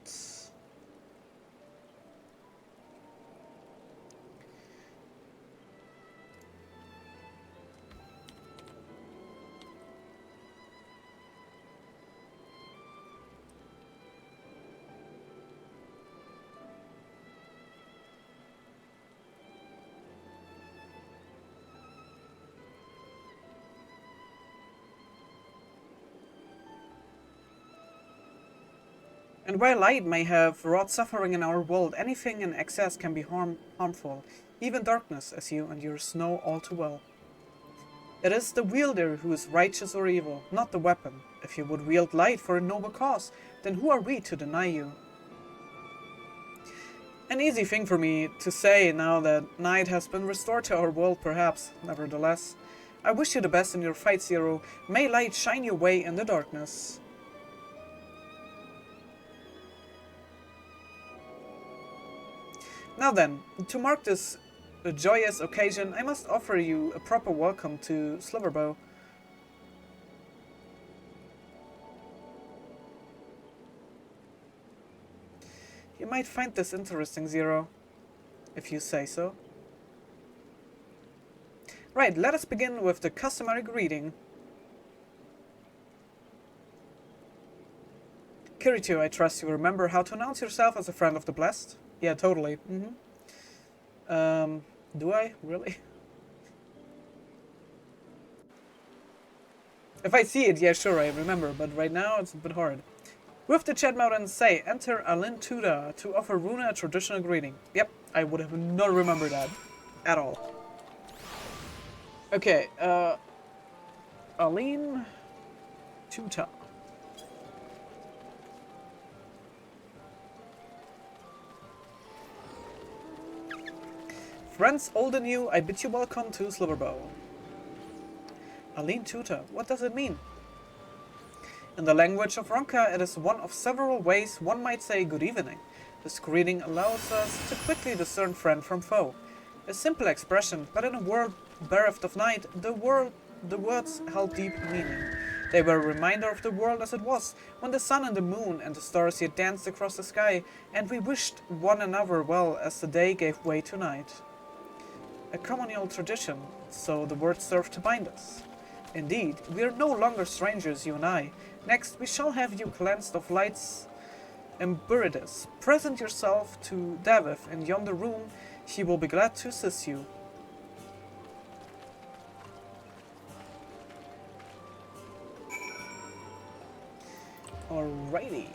And while light may have wrought suffering in our world, anything in excess can be harmful, even darkness, as you and yours know all too well. It is the wielder who is righteous or evil, not the weapon. If you would wield light for a noble cause, then who are we to deny you? An easy thing for me to say now that night has been restored to our world, perhaps. Nevertheless, I wish you the best in your fight, Zero. May light shine your way in the darkness. Now then, to mark this joyous occasion, I must offer you a proper welcome to Sliverbow. You might find this interesting, Zero, if you say so. Right, let us begin with the customary greeting. Kirito, I trust you remember how to announce yourself as a friend of the blessed? Yeah, totally. Do I? Really? If I see it, yeah, sure, I remember, but right now it's a bit hard. With the chat mode and say, enter Alin Tuda to offer Runa a traditional greeting. Yep, I would have not remembered that. At all. Okay, Alin Tuda. Friends old and new, I bid you welcome to Sliverbow. Alin Tuta, what does it mean? In the language of Ronka, it is one of several ways one might say good evening. This greeting allows us to quickly discern friend from foe. A simple expression, but in a world bereft of night, the words held deep meaning. They were a reminder of the world as it was, when the sun and the moon and the stars yet danced across the sky, and we wished one another well as the day gave way to night. A communal tradition, so the words serve to bind us. Indeed, we are no longer strangers, you and I. Next, we shall have you cleansed of lights Emburides. Present yourself to Davith in yonder room. He will be glad to assist you. Alrighty.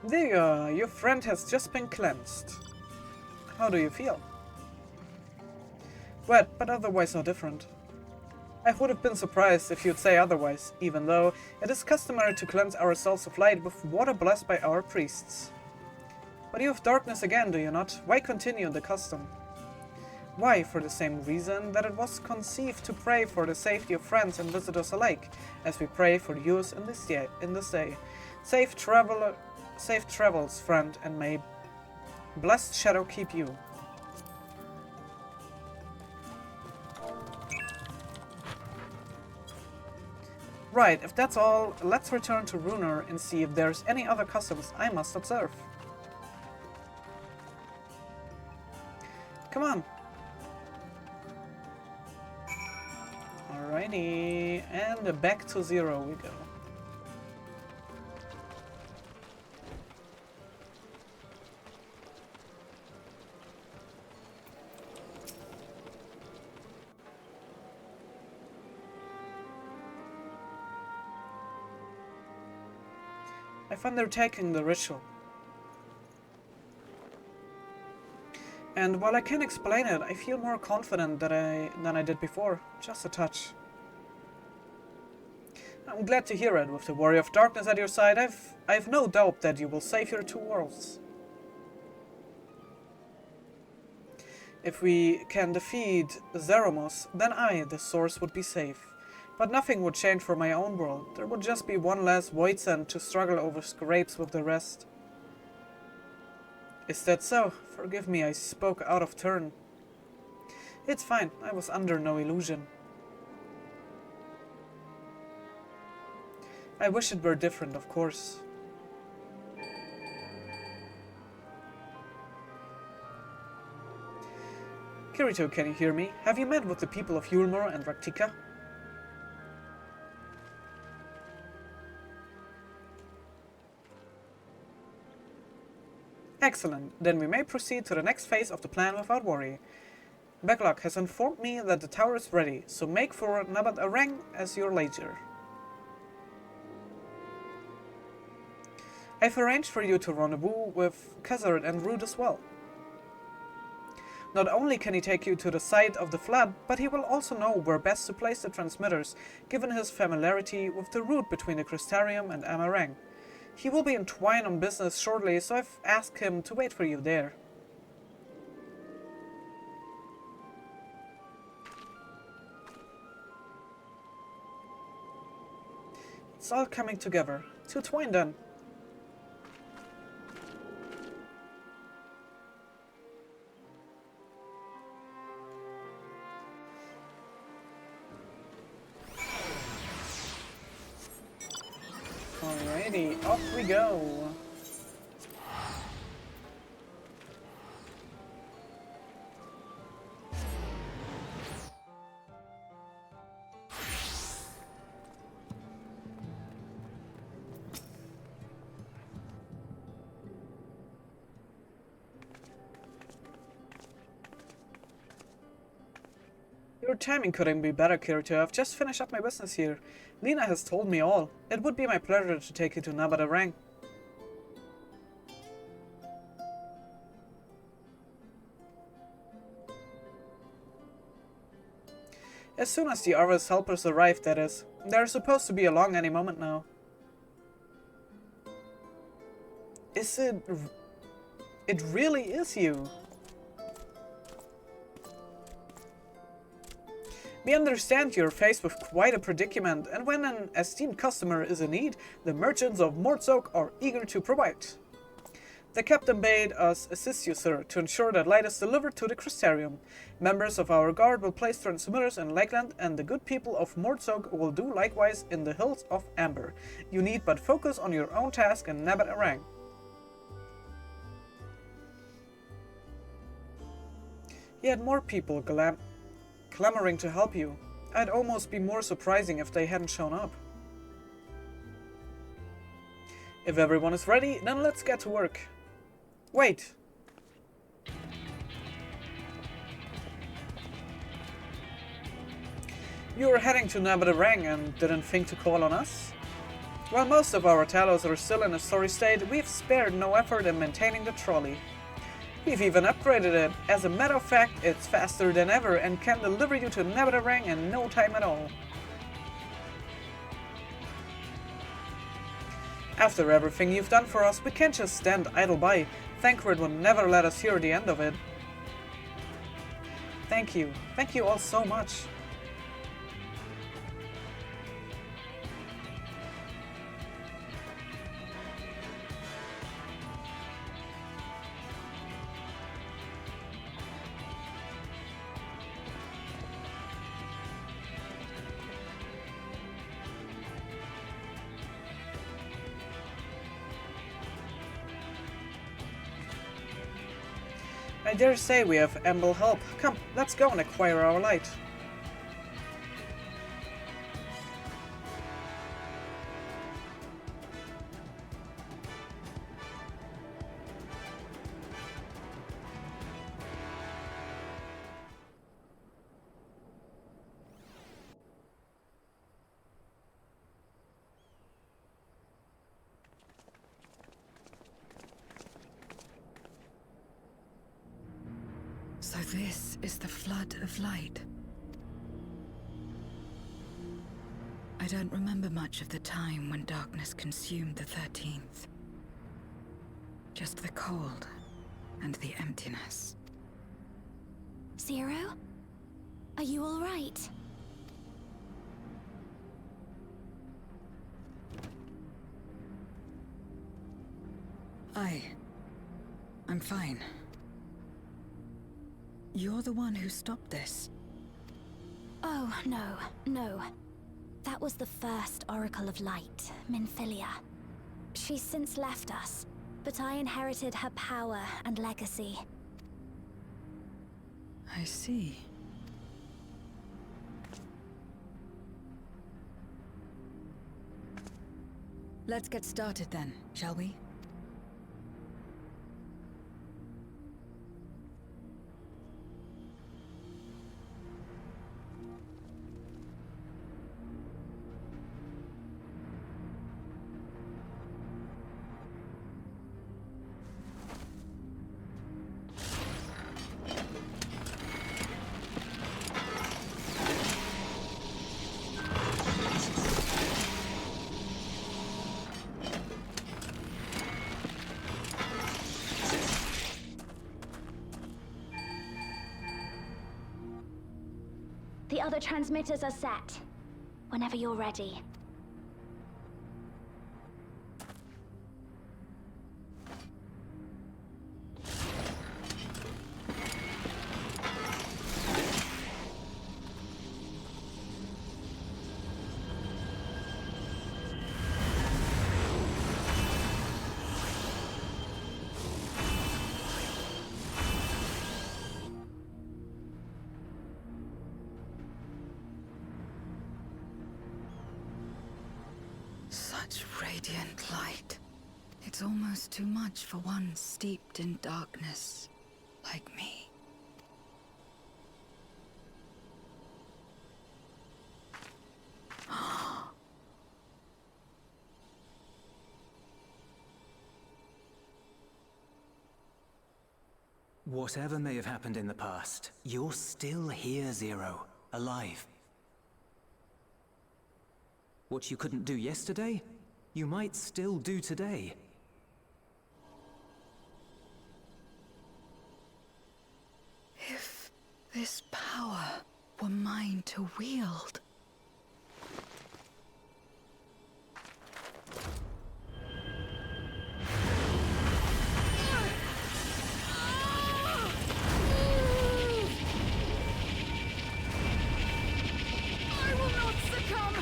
There you are. Your friend has just been cleansed. How do you feel? Wet, but otherwise not different. I would have been surprised if you'd say otherwise, even though it is customary to cleanse ourselves of light with water blessed by our priests. But you have darkness again, do you not? Why continue the custom? Why, for the same reason that it was conceived to pray for the safety of friends and visitors alike, as we pray for yours in this day. Safe travels, friend, and may blessed shadow keep you. Right, if that's all, let's return to Runar and see if there's any other customs I must observe. Come on. Alrighty, and back to 0 we go. I've undertaken the ritual. And while I can't explain it, I feel more confident than I did before. Just a touch. I'm glad to hear it. With the Warrior of Darkness at your side, I've no doubt that you will save your two worlds. If we can defeat Zeromos, then I, the source, would be safe. But nothing would change for my own world. There would just be one less void sent to struggle over scrapes with the rest. Is that so? Forgive me, I spoke out of turn. It's fine, I was under no illusion. I wish it were different, of course. Kirito, can you hear me? Have you met with the people of Yulmur and Raktika? Excellent. Then we may proceed to the next phase of the plan without worry. Backlog has informed me that the tower is ready, so make for Nabat Arang as your leisure. I've arranged for you to rendezvous with Khazard and Root as well. Not only can he take you to the site of the flood, but he will also know where best to place the transmitters, given his familiarity with the route between the Crystarium and Amarang. He will be entwined on business shortly, so I've asked him to wait for you there. It's all coming together. To twine then. Alrighty, off we go. Your timing couldn't be better, Kirito. I've just finished up my business here. Lena has told me all. It would be my pleasure to take you to Nabat Arang. As soon as the Arva's helpers arrive, that is. They're supposed to be along any moment now. Is it... It really is you. We understand you're faced with quite a predicament, and when an esteemed customer is in need, the merchants of Mortsoak are eager to provide. The captain bade us assist you, sir, to ensure that light is delivered to the Crystarium. Members of our guard will place transmitters in Lakeland, and the good people of Mortsoak will do likewise in the Hills of Amber. You need but focus on your own task in Nabat Arang. He had more people clamoring to help you. I'd almost be more surprising if they hadn't shown up. If everyone is ready, then let's get to work. Wait! You were heading to Nabat Arang and didn't think to call on us? While most of our Talos are still in a sorry state, we've spared no effort in maintaining the trolley. We've even upgraded it. As a matter of fact, it's faster than ever and can deliver you to Nabat Arang in no time at all. After everything you've done for us, we can't just stand idle by. Thancred will never let us hear the end of it. Thank you. Thank you all so much. I dare say we have ample help. Come, let's go and acquire our light. So this is the flood of light. I don't remember much of the time when darkness consumed the 13th. Just the cold and the emptiness. Zero? Are you all right? I'm fine. You're the one who stopped this. Oh, no. That was the first Oracle of Light, Minfilia. She's since left us, but I inherited her power and legacy. I see. Let's get started then, shall we? The other transmitters are set. Whenever you're ready. Such radiant light. It's almost too much for one steeped in darkness like me. Whatever may have happened in the past, you're still here, Zero. Alive. What you couldn't do yesterday, you might still do today. If this power were mine to wield. I will not succumb!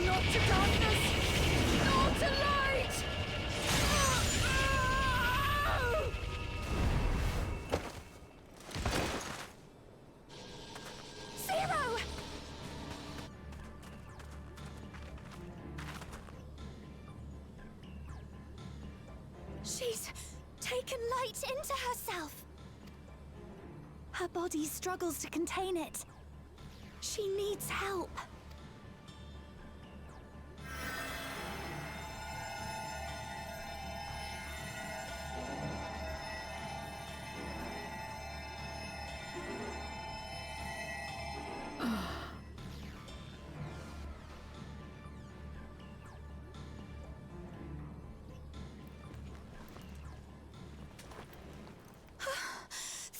Not to darkness! Not to light! Zero! She's taken light into herself. Her body struggles to contain it. She needs help.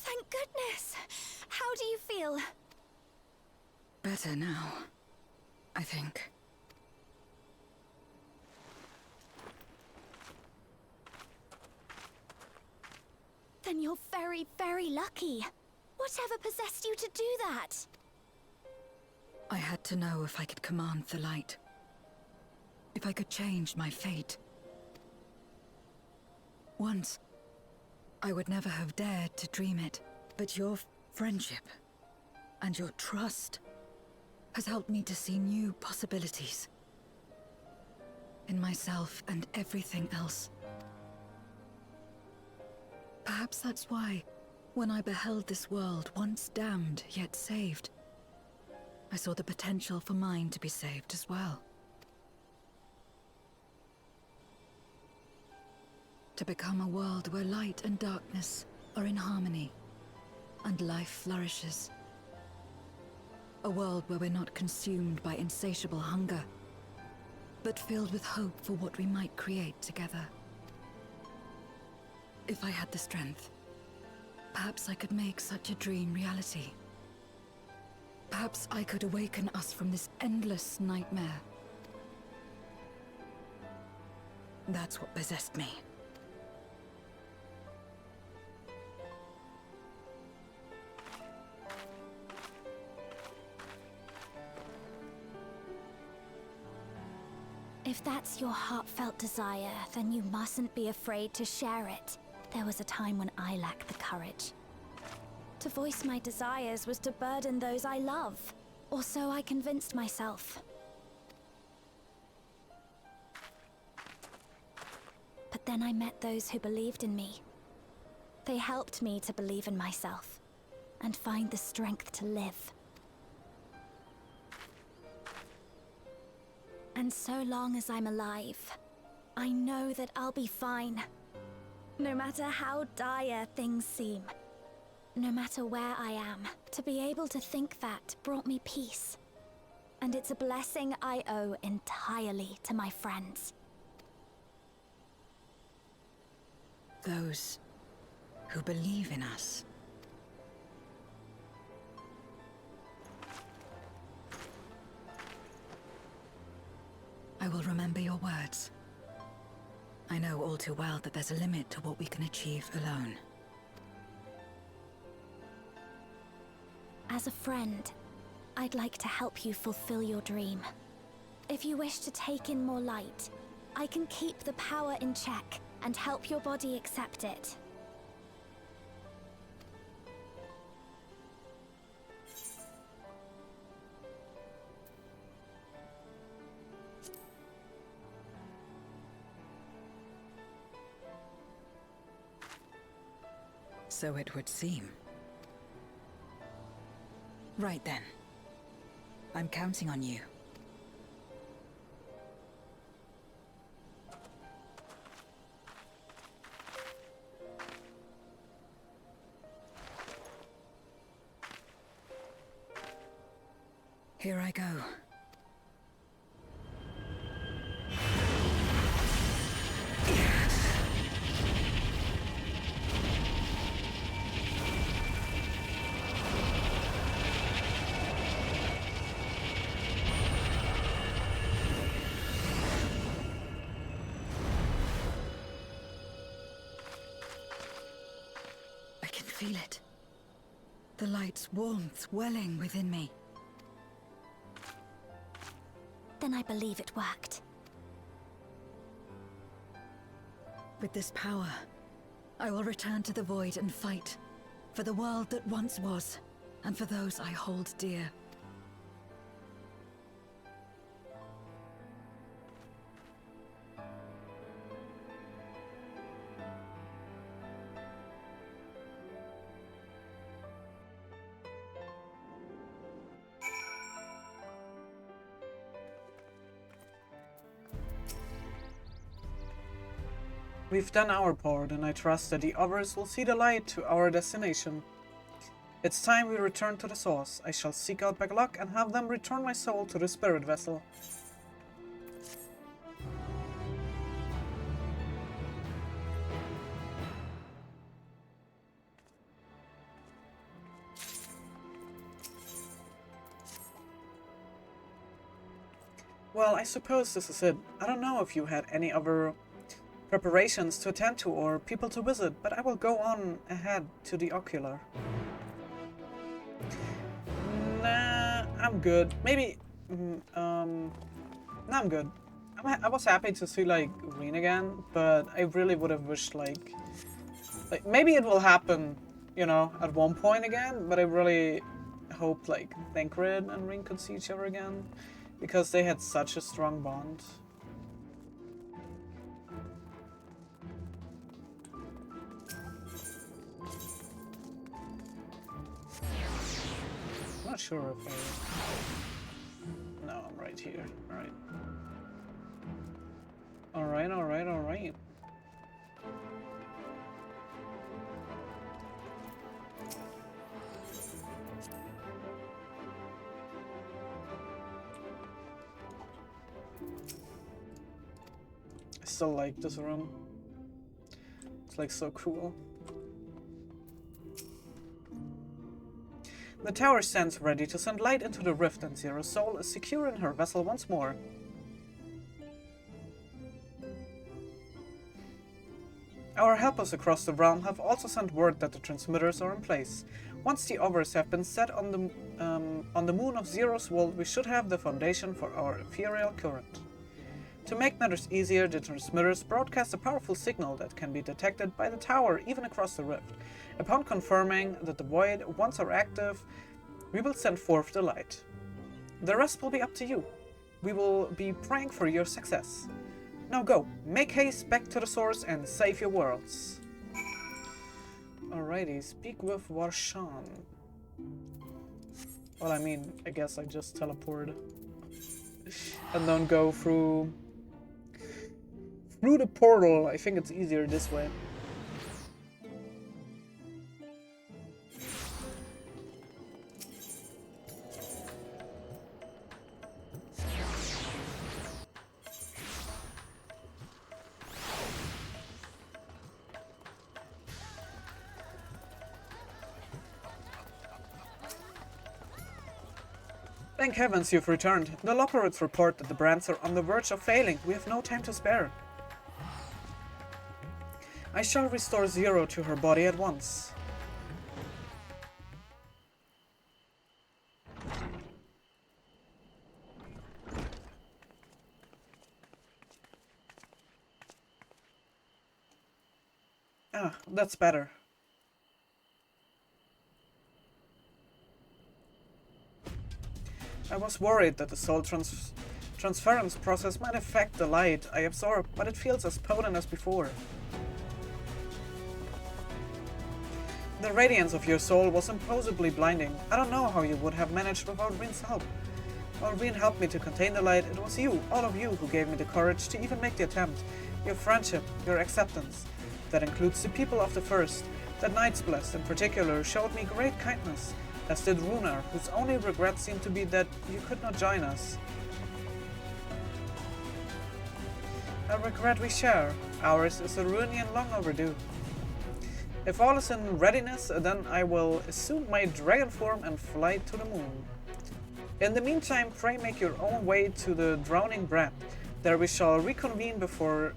Thank goodness. How do you feel? Better now, I think. Then you're very, very lucky. Whatever possessed you to do that? I had to know if I could command the light. If I could change my fate. Once, I would never have dared to dream it, but your friendship and your trust has helped me to see new possibilities. In myself and everything else. Perhaps that's why, when I beheld this world once damned yet saved, I saw the potential for mine to be saved as well. To become a world where light and darkness are in harmony, and life flourishes. A world where we're not consumed by insatiable hunger, but filled with hope for what we might create together. If I had the strength, perhaps I could make such a dream reality. Perhaps I could awaken us from this endless nightmare. That's what possessed me. If that's your heartfelt desire, then you mustn't be afraid to share it. There was a time when I lacked the courage. To voice my desires was to burden those I love, or so I convinced myself. But then I met those who believed in me. They helped me to believe in myself, and find the strength to live. And so long as I'm alive, I know that I'll be fine. No matter how dire things seem. No matter where I am, to be able to think that brought me peace. And it's a blessing I owe entirely to my friends. Those who believe in us. I will remember your words. I know all too well that there's a limit to what we can achieve alone. As a friend, I'd like to help you fulfill your dream. If you wish to take in more light, I can keep the power in check and help your body accept it. So it would seem. Right then. I'm counting on you. Here I go. I can feel it. The light's warmth welling within me. Then I believe it worked. With this power, I will return to the Void and fight for the world that once was, and for those I hold dear. We've done our part, and I trust that the others will see the light to our destination. It's time we return to the source. I shall seek out Baglok and have them return my soul to the spirit vessel. Well, I suppose this is it. I don't know if you had any other preparations to attend to or people to visit, but I will go on ahead to the ocular. Nah, I'm good. Maybe, no, I'm good. I was happy to see, like, Green again, but I really would have wished, like, maybe it will happen, you know, at one point again, but I really hope, like, Thancred and Ring could see each other again, because they had such a strong bond. I'm not sure if I... No, I'm right here. Alright. Alright, alright, alright. I still like this room. It's like so cool. The tower stands ready to send light into the rift, and Zero's soul is secure in her vessel once more. Our helpers across the realm have also sent word that the transmitters are in place. Once the others have been set on the moon of Zero's world, we should have the foundation for our ethereal current. To make matters easier, the transmitters broadcast a powerful signal that can be detected by the tower even across the rift. Upon confirming that the Void once are active, we will send forth the light. The rest will be up to you. We will be praying for your success. Now go, make haste back to the source and save your worlds. Alrighty, speak with Warshan. Well, I mean, I guess I just teleport and then go through the portal. I think it's easier this way. Thank heavens you've returned. The Lockerites report that the brands are on the verge of failing. We have no time to spare. I shall restore Zero to her body at once. Ah, that's better. I was worried that the soul transference process might affect the light I absorb, but it feels as potent as before. The radiance of your soul was impossibly blinding. I don't know how you would have managed without Rin's help. While Rin helped me to contain the light, it was you, all of you, who gave me the courage to even make the attempt. Your friendship, your acceptance. That includes the people of the First. That Knight's Blessed in particular showed me great kindness, as did Runar, whose only regret seemed to be that you could not join us. A regret we share. Ours is a reunion long overdue. If all is in readiness, then I will assume my dragon form and fly to the moon. In the meantime, pray make your own way to the drowning brand. There we shall reconvene before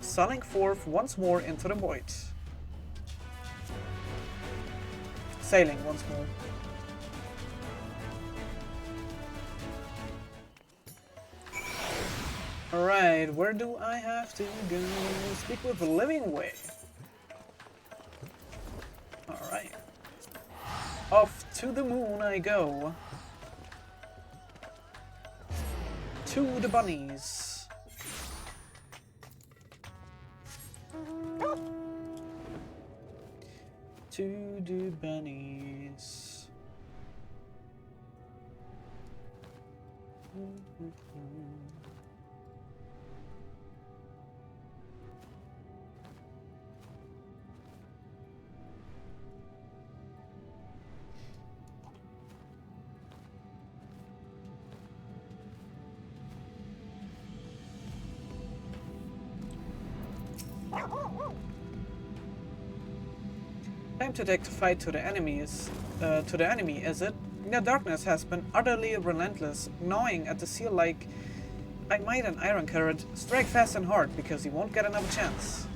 sailing forth once more into the void. Sailing once more. Alright, where do I have to go? Speak with a living way. Alright. Off to the moon I go. To the bunnies. To the bunnies. Time to take the fight to the enemy, is it? The darkness has been utterly relentless, gnawing at the seal like I might an iron carrot. Strike fast and hard, because you won't get another chance.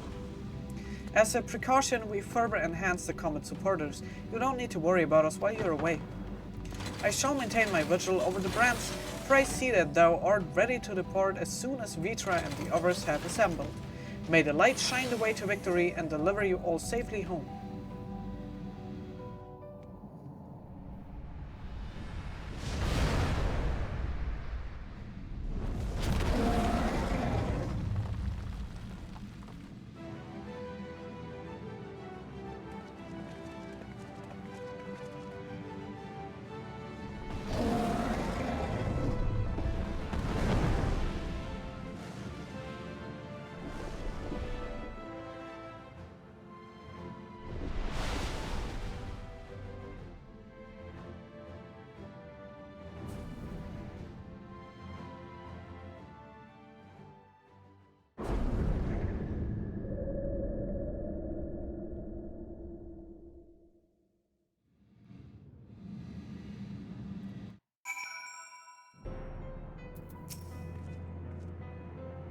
As a precaution, we further enhance the combat supporters. You don't need to worry about us while you're away. I shall maintain my vigil over the brands. Pray see that thou art ready to depart as soon as Vitra and the others have assembled. May the light shine the way to victory and deliver you all safely home.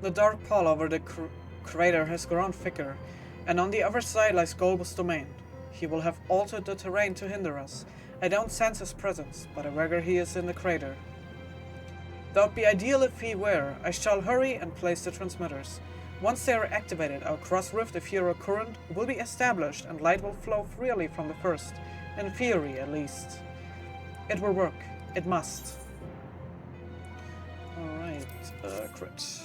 The dark pall over the crater has grown thicker, and on the other side lies Golbus' domain. He will have altered the terrain to hinder us. I don't sense his presence, but I wager he is in the crater. That would be ideal if he were. I shall hurry and place the transmitters. Once they are activated, our cross-rift ethereal current will be established and light will flow freely from the First, in theory at least. It will work. It must. Alright, crit.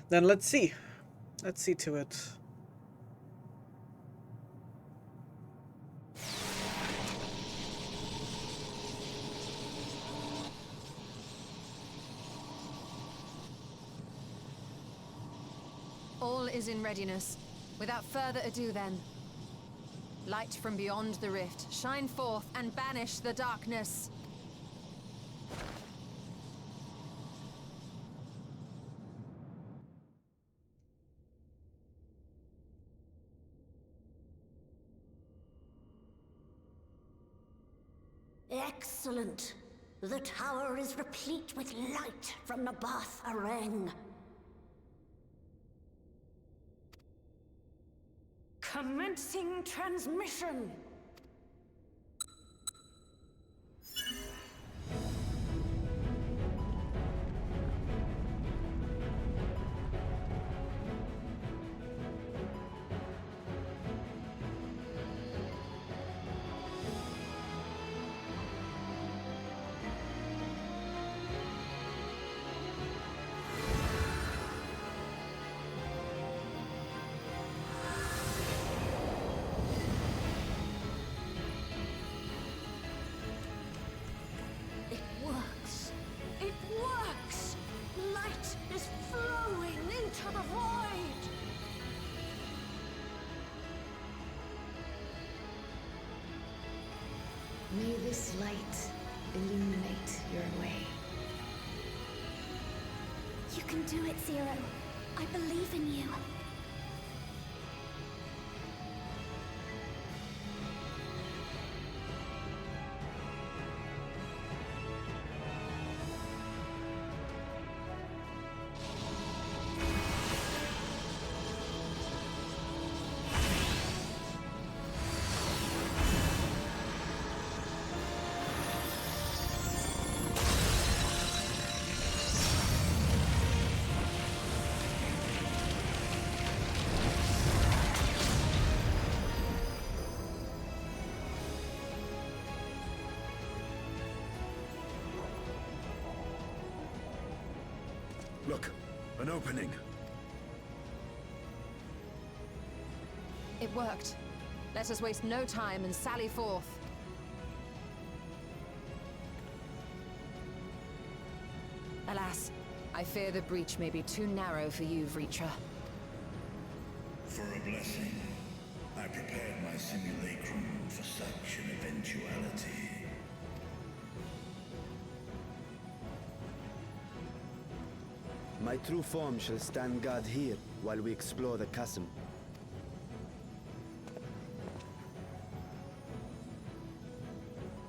Then let's see. Let's see to it. All is in readiness. Without further ado then. Light from beyond the rift, shine forth and banish the darkness. excellent. The tower is replete with light from the Bath Areng. Commencing transmission! It works! Light is flowing into the void! May this light illuminate your way. You can do it, Zero. I believe in you. Look, an opening. It worked. Let us waste no time and sally forth. Alas, I fear the breach may be too narrow for you, Vritra. For a blessing, I prepared my simulacrum for such an eventuality. My true form shall stand guard here while we explore the chasm.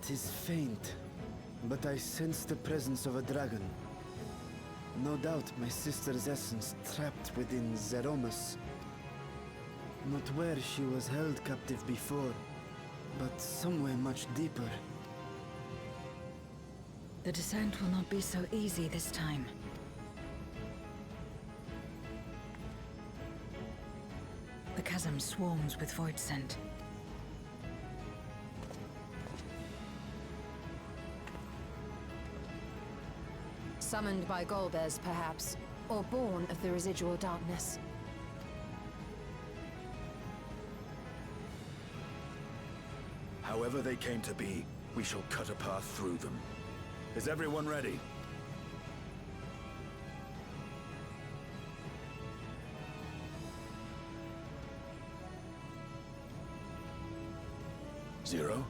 Tis faint, but I sense the presence of a dragon. No doubt my sister's essence trapped within Zeromus. Not where she was held captive before, but somewhere much deeper. The descent will not be so easy this time. The chasm swarms with void scent. Summoned by Golbez, perhaps, or born of the residual darkness. However they came to be, we shall cut a path through them. Is everyone ready? Zero?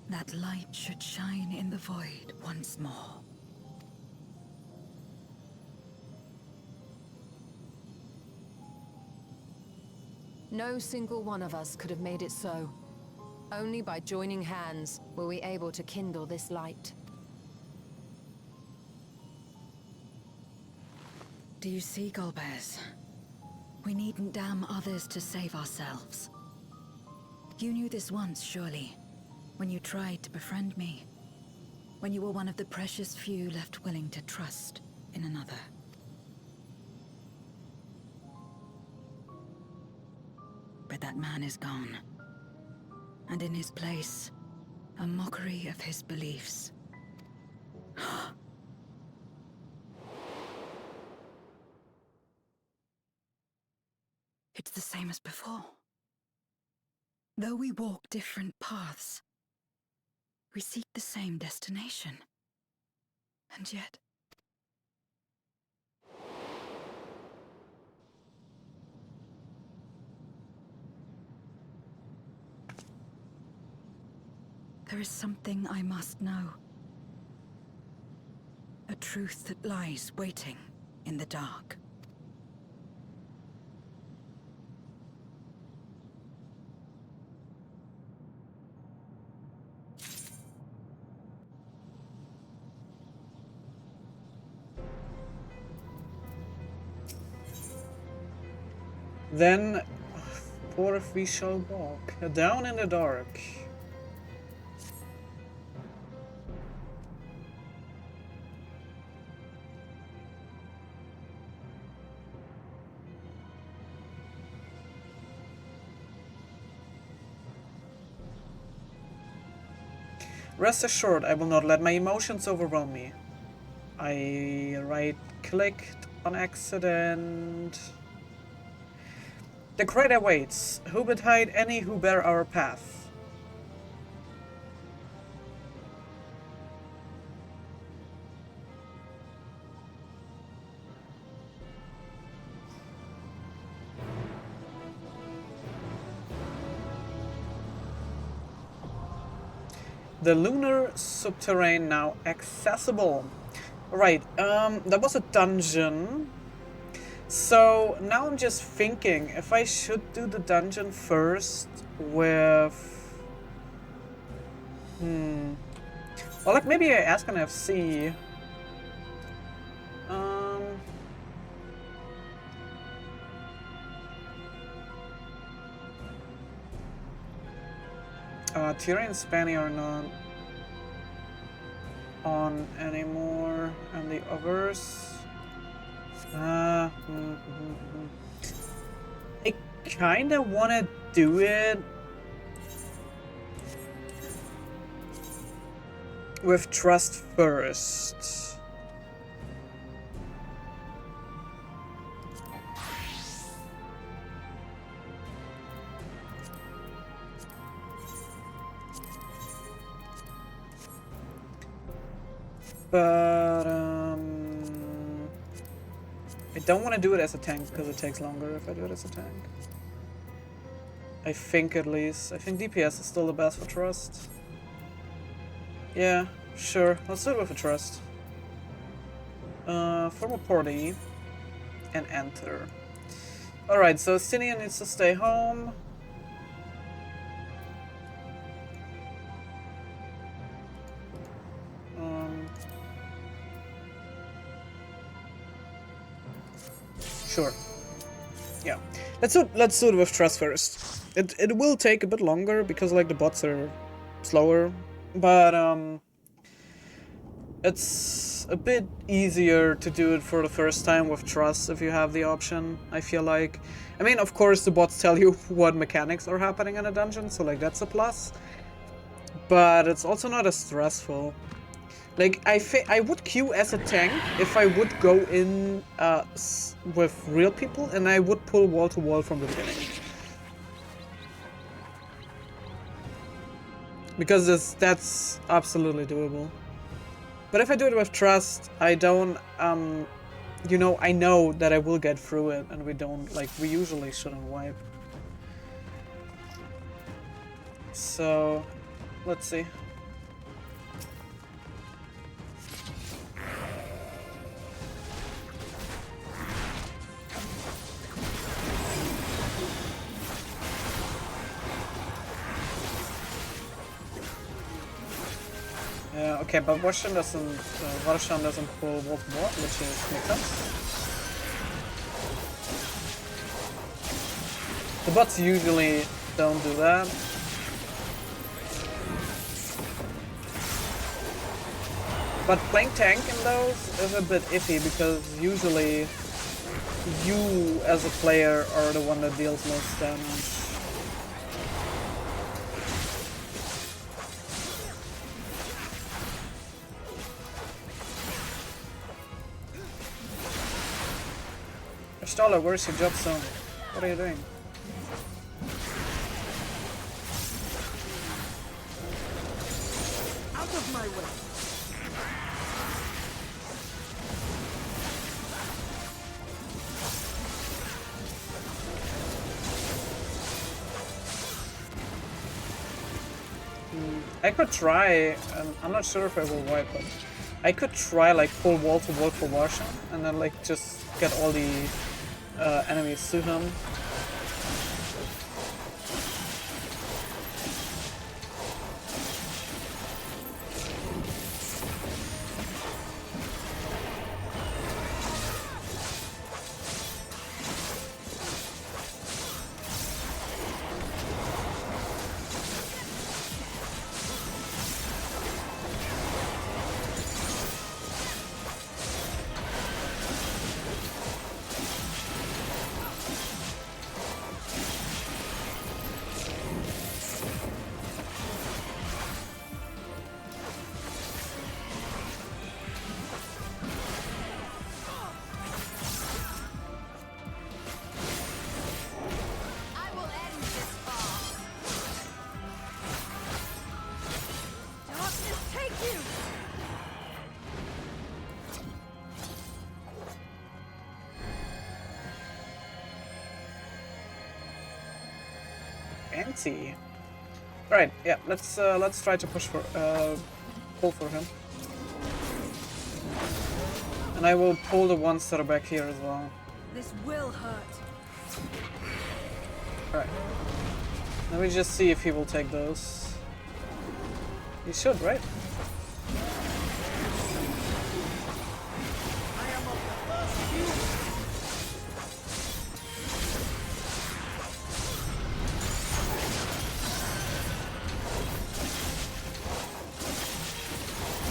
That light should shine in the void once more. No single one of us could have made it so. Only by joining hands were we able to kindle this light. Do you see, Golbez? We needn't damn others to save ourselves. You knew this once, surely, when you tried to befriend me. When you were one of the precious few left willing to trust in another. But that man is gone. And in his place, a mockery of his beliefs. It's the same as before. Though we walk different paths, we seek the same destination. And yet... There is something I must know. A truth that lies waiting in the dark. Then, forth we shall walk, down in the dark. Rest assured, I will not let my emotions overwhelm me. I right-clicked on accident. The crate awaits. Who betide any who bear our path? The lunar subterranean now accessible. Right, that was a dungeon. So now I'm just thinking if I should do the dungeon first with... Well, like maybe I ask an FC. Tyrion and Spanny are not on anymore, and the others. I kinda wanna do it with trust first. But I don't want to do it as a tank because it takes longer if I do it as a tank. I think at least. I think DPS is still the best for trust. Yeah, sure. Let's do it with a trust. Form a party and enter. Alright, so Stinian needs to stay home. Sure. Yeah. Let's do it with trust first. It will take a bit longer because like the bots are slower, but it's a bit easier to do it for the first time with trust if you have the option, I feel like. I mean, of course the bots tell you what mechanics are happening in a dungeon, so like that's a plus. But it's also not as stressful. Like, I would queue as a tank if I would go in with real people, and I would pull wall to wall from the beginning. Because that's absolutely doable. But if I do it with trust, I don't, you know, I know that I will get through it, and we usually shouldn't wipe. So, let's see. Yeah, okay, but Warshan doesn't pull Wolf more, which makes sense. The bots usually don't do that. But playing tank in those is a bit iffy because usually you as a player are the one that deals most damage. Staller, where's your job zone? What are you doing? Out of my way! I could try, I'm not sure if I will wipe, but I could try like full wall to wall for Warshan and then like just get all the enemies to him. Fancy. Right, yeah, let's try to push for pull for him. And I will pull the ones that are back here as well. This will hurt. Alright. Let me just see if he will take those. He should, right?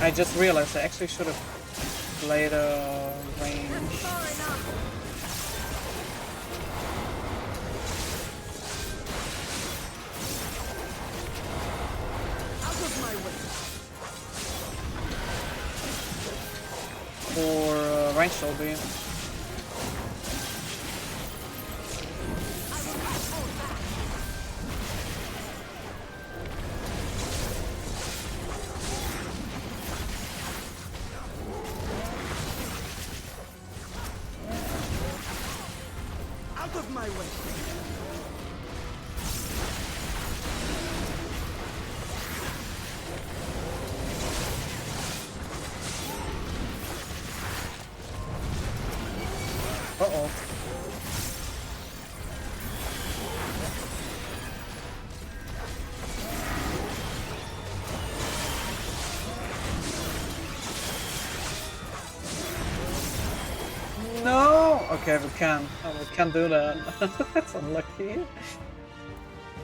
I just realized I actually should have played a range. For range will be. Out of my way! Uh-oh. No! Okay, we can. Oh, we can't do that. That's unlucky.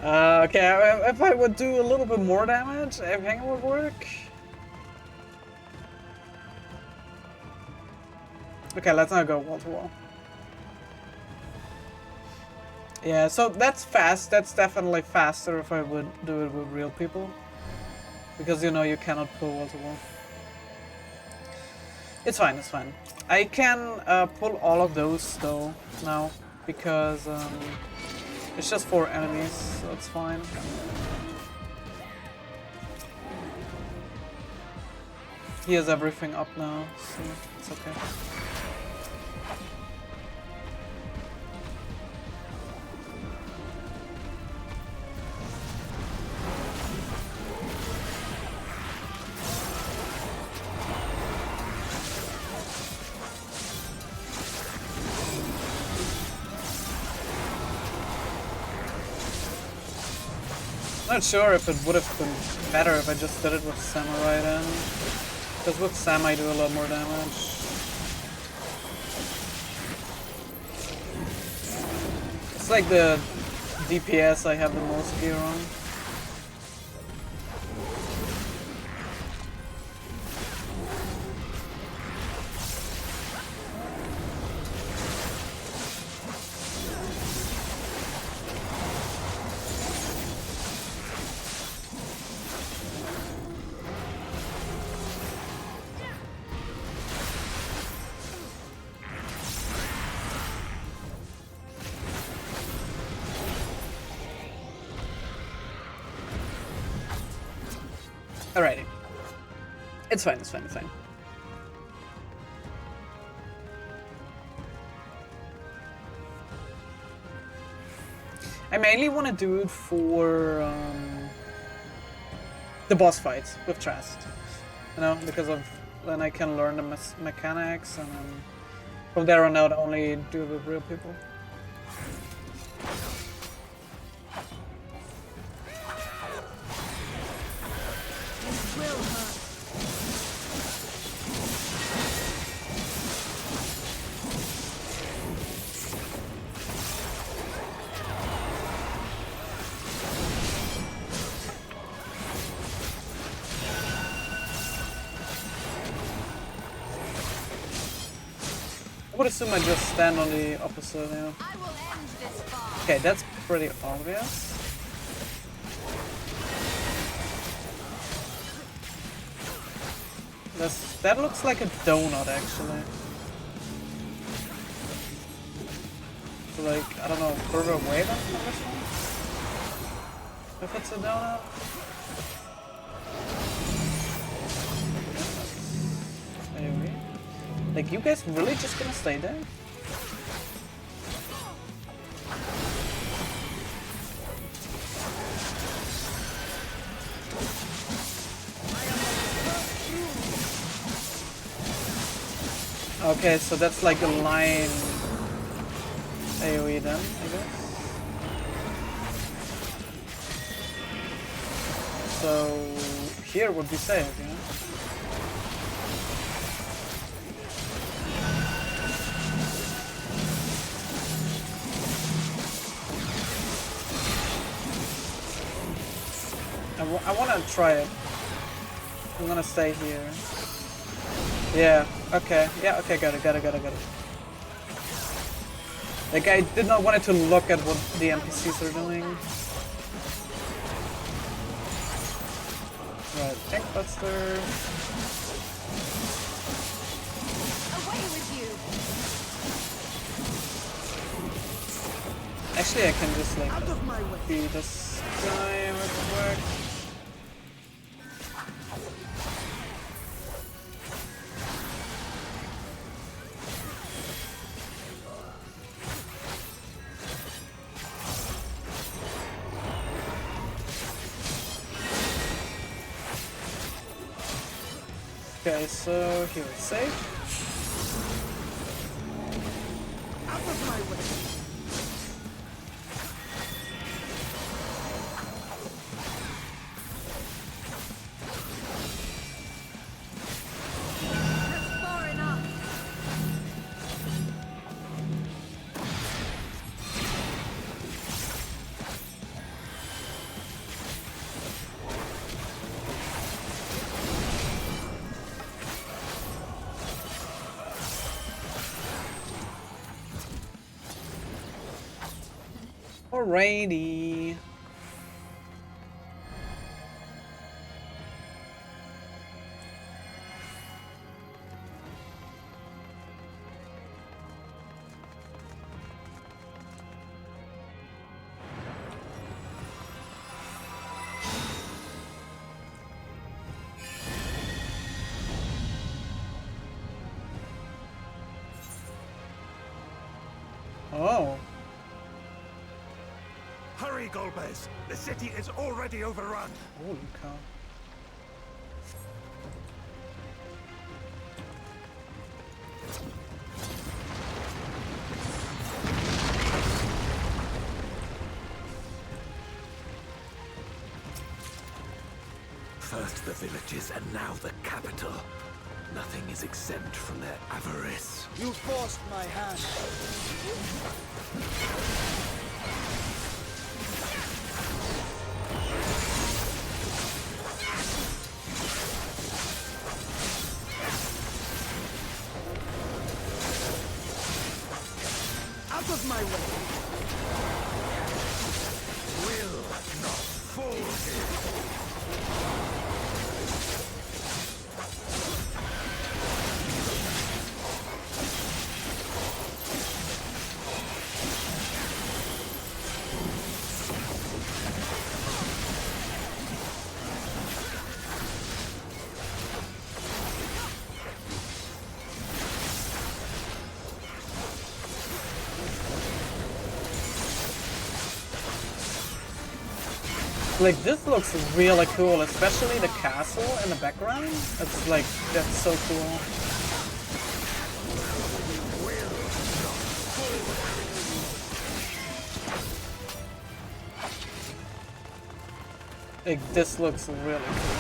Okay, if I would do a little bit more damage, everything would work. Okay, let's not go wall to wall. Yeah, so that's fast. That's definitely faster if I would do it with real people. Because, you know, you cannot pull wall to wall. It's fine, it's fine. I can pull all of those, though, now. Because it's just 4 enemies, so it's fine. He has everything up now, so it's okay. Not sure if it would have been better if I just did it with Samurai then. Because with Sam I do a lot more damage. It's like the DPS I have the most gear on. Alrighty. It's fine, it's fine, it's fine. I mainly want to do it for the boss fights with Trust. You know, because of then I can learn the mechanics, and then from there on out only do it with real people. I would assume I just stand on the opposite, you know. Okay, that's pretty obvious. That looks like a donut, actually. So, like, I don't know, further away than this one? If it's a donut? Maybe. Like, you guys really just gonna stay there? Okay, so that's like a line AoE then, I guess. So here would be safe, you know? I want to try it. I'm gonna stay here. Yeah, okay. Yeah, okay, got it. Like, I did not want it to look at what the NPCs are doing. Right, Tank Buster. Away with you. Actually, I can just, like, be this guy real quick. Okay, so here it's safe. Out of my way! That's far enough. Alrighty. Oh. Hurry, Golbez! The city is already overrun! Holy cow. First the villages and now the capital. Nothing is exempt from their avarice. You forced my hand. Out of my way! Will not fall here. Like, this looks really cool, especially the castle in the background. It's like, that's so cool. Like, this looks really cool.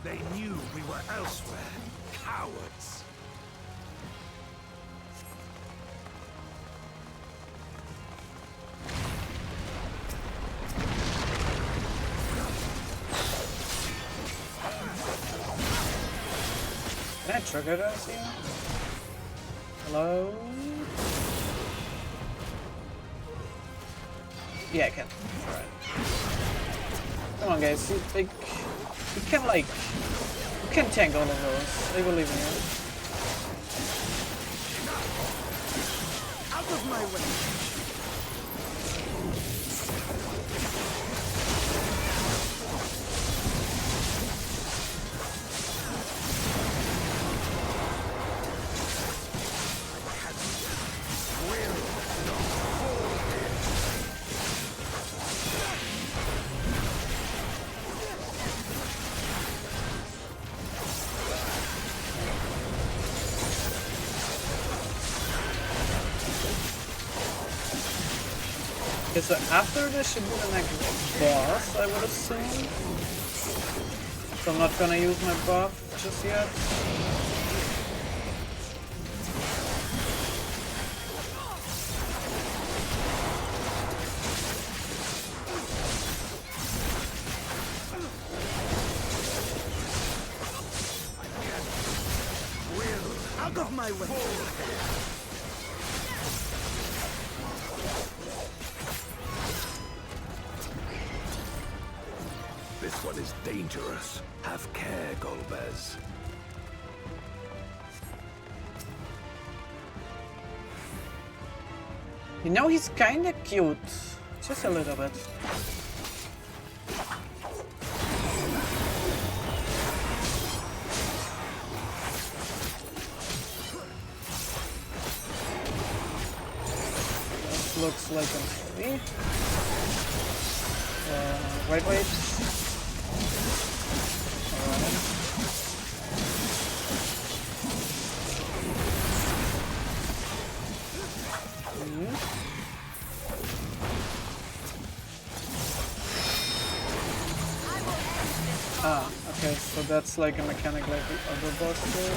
They knew we were elsewhere. Cowards! Can I trigger those here? Hello? Yeah, I can. Alright. Come on, guys. You can, like... You can tank all of those. I believe in you. Out of my way! Okay, so after this should be the next boss, I would assume. So I'm not gonna use my buff just yet. Out of my way! This one is dangerous. Have care, Golbez. You know, he's kinda cute. Just a little bit. This looks like a movie. Right, wait. Ah, okay, so that's like a mechanic like the other boss did.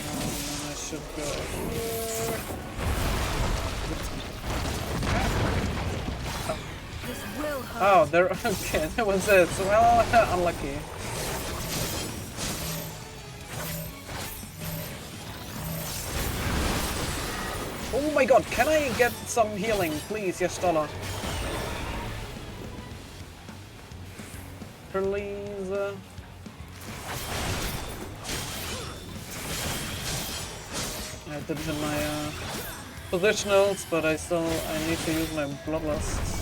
And I should go here. This will hurt. Oh, there. Okay, that was it. Well, unlucky. Oh my god, can I get some healing, please? Yes, dollar. Please. I did hit my positionals, but I need to use my bloodlust.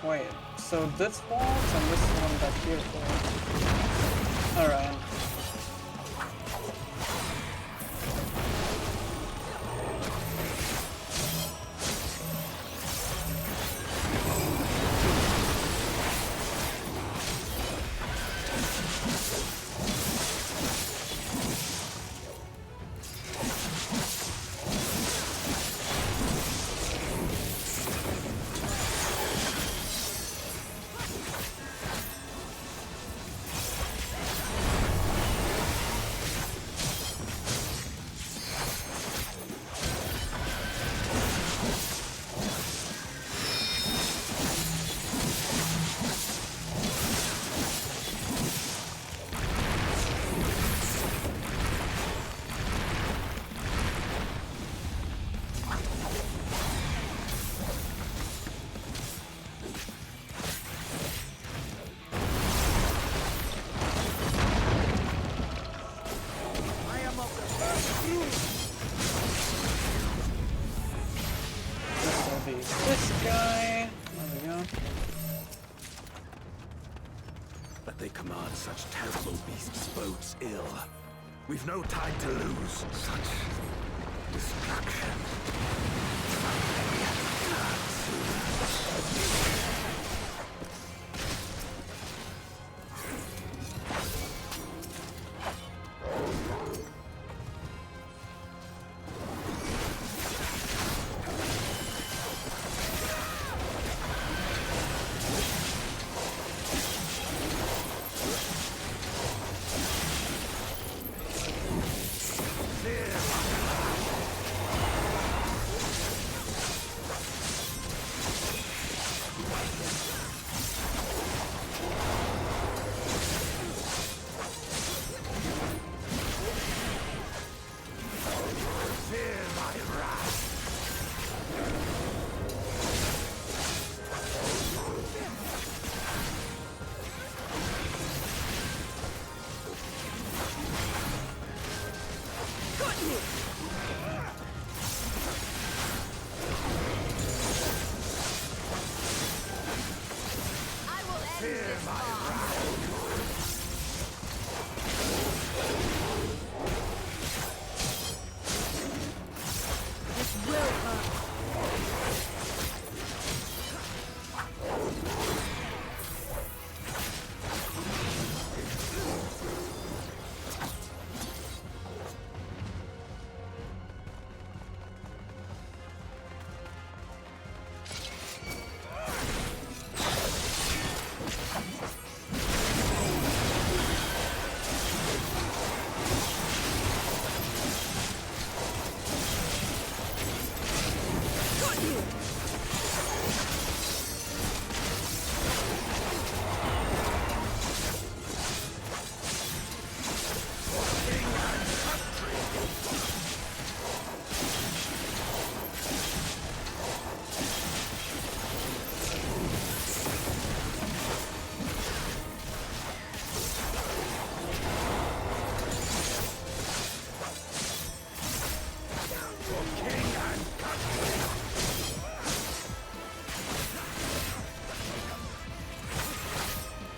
Wait, so this falls and this one back here falls. Alright. This guy. There we go. That they command such terrible beasts bodes ill. We've no time to lose. Such destruction.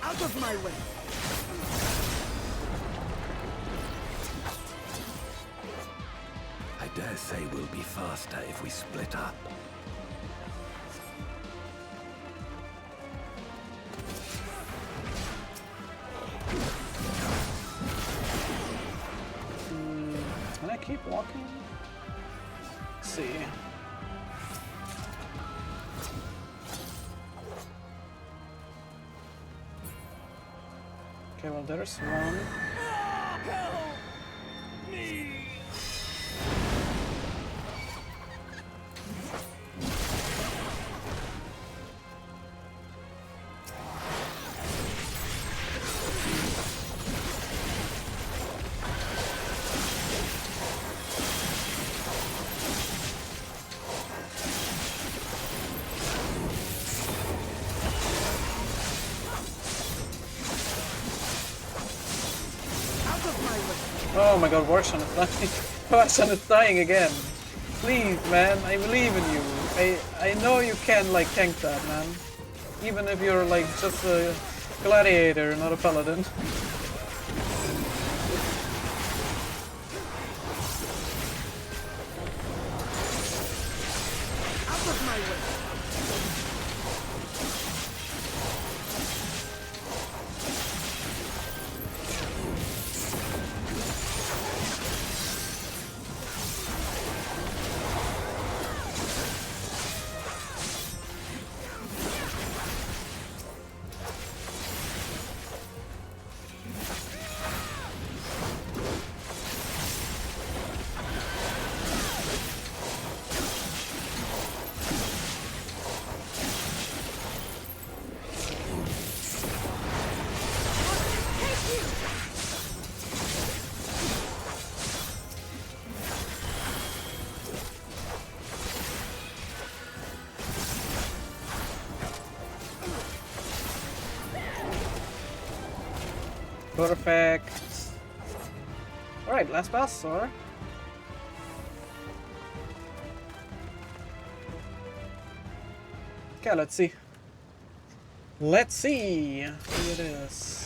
Out of my way! I dare say we'll be faster if we split up. Can I keep walking? Let's see. Okay, well there's one. Help me! Oh my god, Warshan is dying. Warshan is dying again. Please, man, I believe in you. I know you can, like, tank that, man. Even if you're, like, just a gladiator, not a paladin. Perfect. Alright, last boss, or? Okay, let's see. Let's see who it is.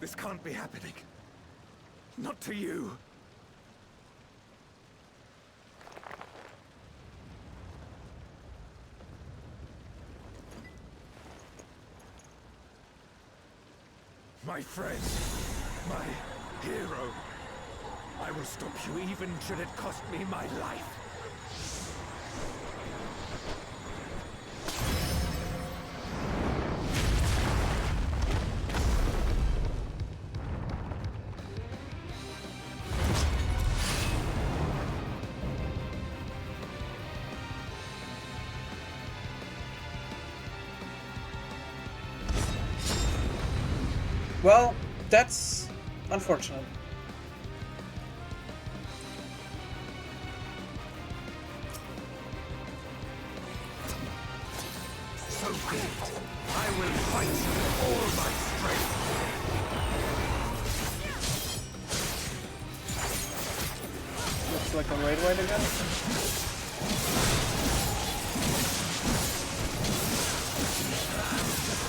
This can't be happening. Not to you. My friend, my hero. I will stop you even should it cost me my life. Well, that's unfortunate. So be it. I will fight with all my strength. Looks like a raid raid again.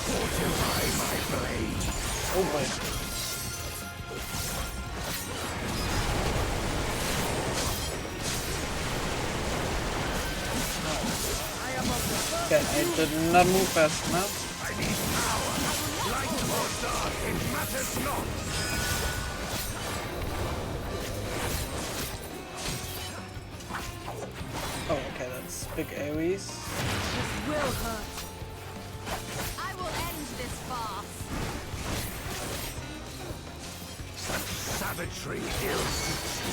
Fortify my blade. Oh boy. Okay, I did not move fast enough. I need power. Light or dark, it matters not. Oh, okay, that's big AoEs. This will hurt. I will end this farce. Such savagery ill suits me.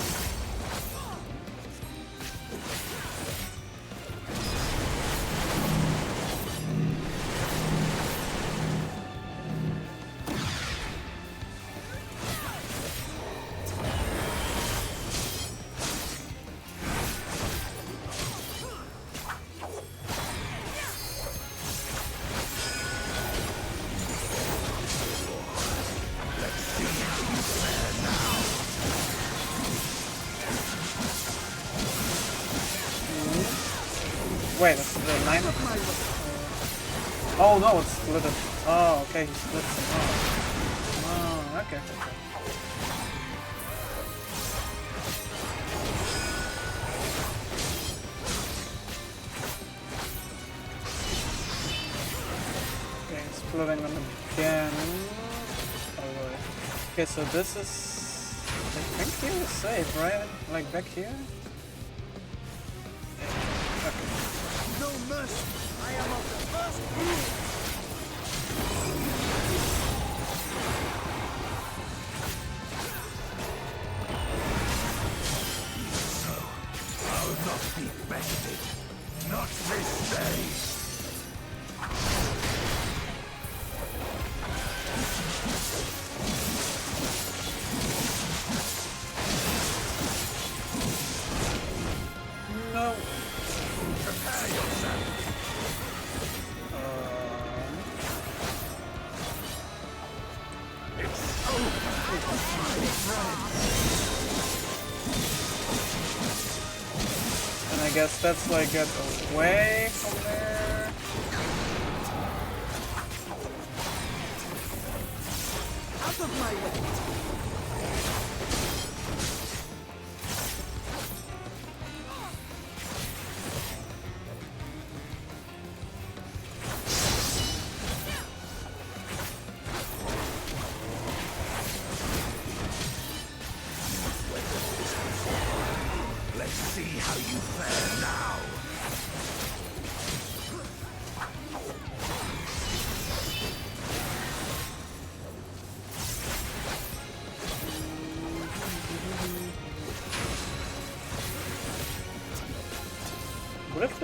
Wait, that's the line of oh no, it's split it. Oh, okay, he splits it. Oh, okay, okay. Okay, splitting them again. Alright. Okay, so this is... I think he was safe, right? Like back here? No mercy. I am of the first rule. So, I'll not be bested. Not this day. No. Prepare yourself. It's over. And I guess that's like get away from there. Out of my way.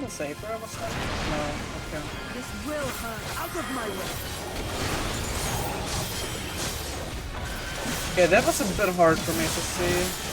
a saber, was that? No, okay. This will hurt. Out of my way. Yeah, that was a bit hard for me to see.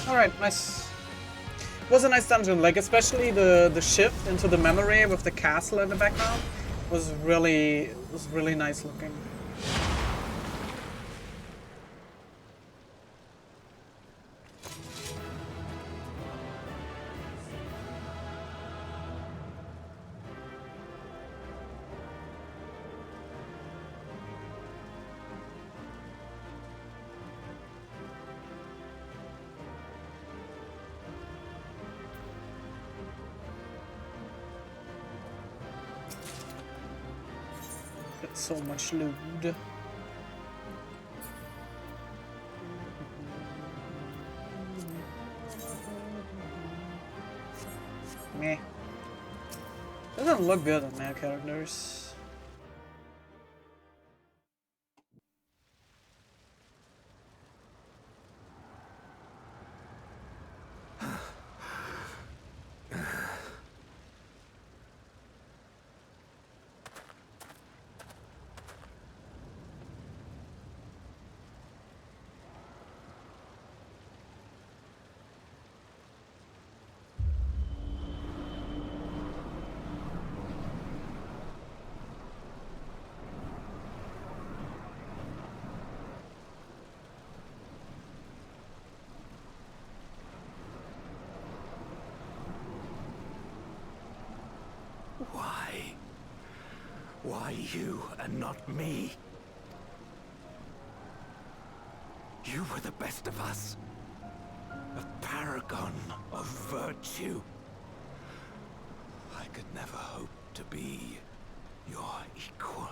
Alright, nice. It was a nice dungeon, like especially the shift into the memory with the castle in the background was really nice looking. So much loot. Meh. Doesn't look good on male characters. Why you and not me? You were the best of us. A paragon of virtue. I could never hope to be your equal.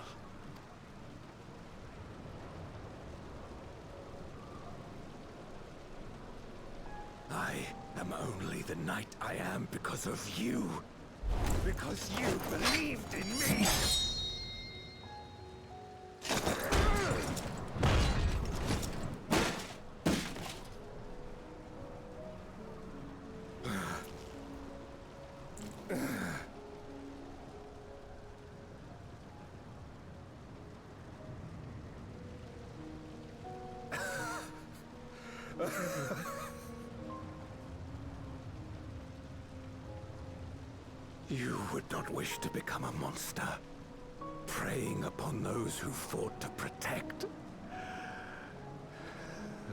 I am only the knight I am because of you. Because you believed in me. You would not wish to become a monster, preying upon those who fought to protect.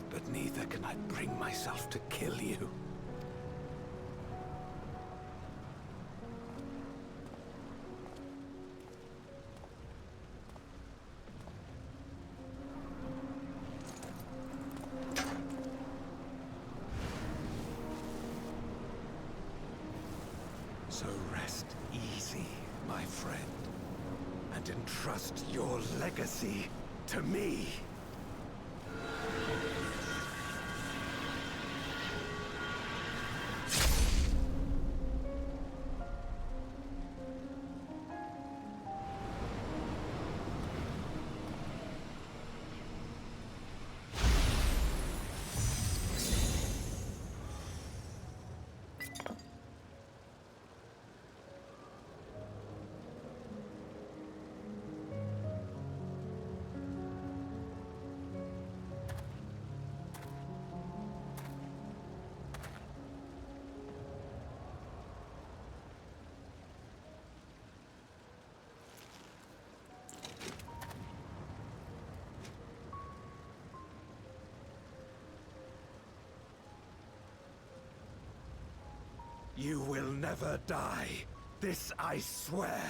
But neither can I bring myself to kill you. So rest easy, my friend, and entrust your legacy to me. You will never die. This I swear.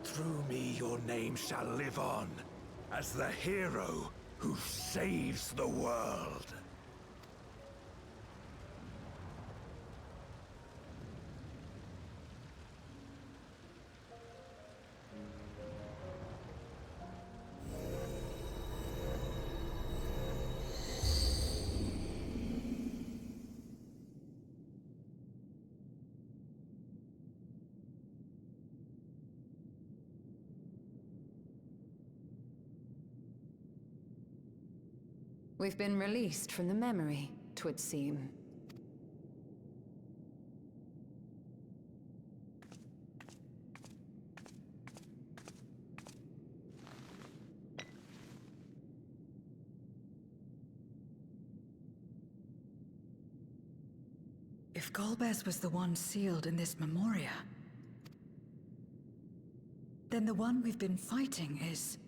Through me, your name shall live on as the hero who saves the world. We've been released from the memory, 'twould seem. If Golbez was the one sealed in this memoria, then the one we've been fighting is...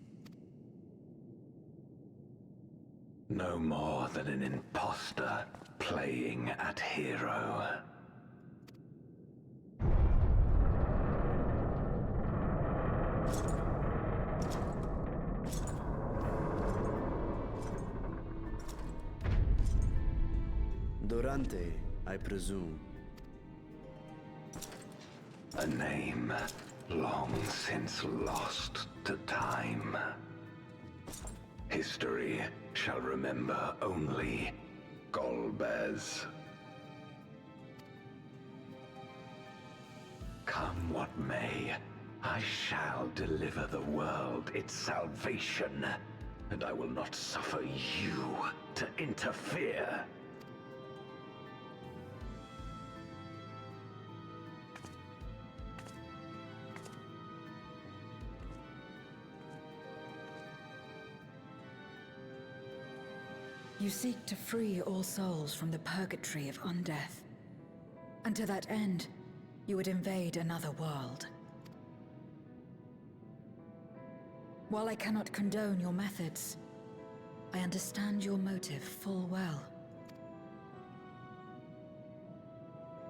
no more than an imposter playing at hero. Durante, I presume. A name long since lost to time. History shall remember only Golbez. Come what may, I shall deliver the world its salvation, and I will not suffer you to interfere. You seek to free all souls from the purgatory of undeath. And to that end, you would invade another world. While I cannot condone your methods, I understand your motive full well.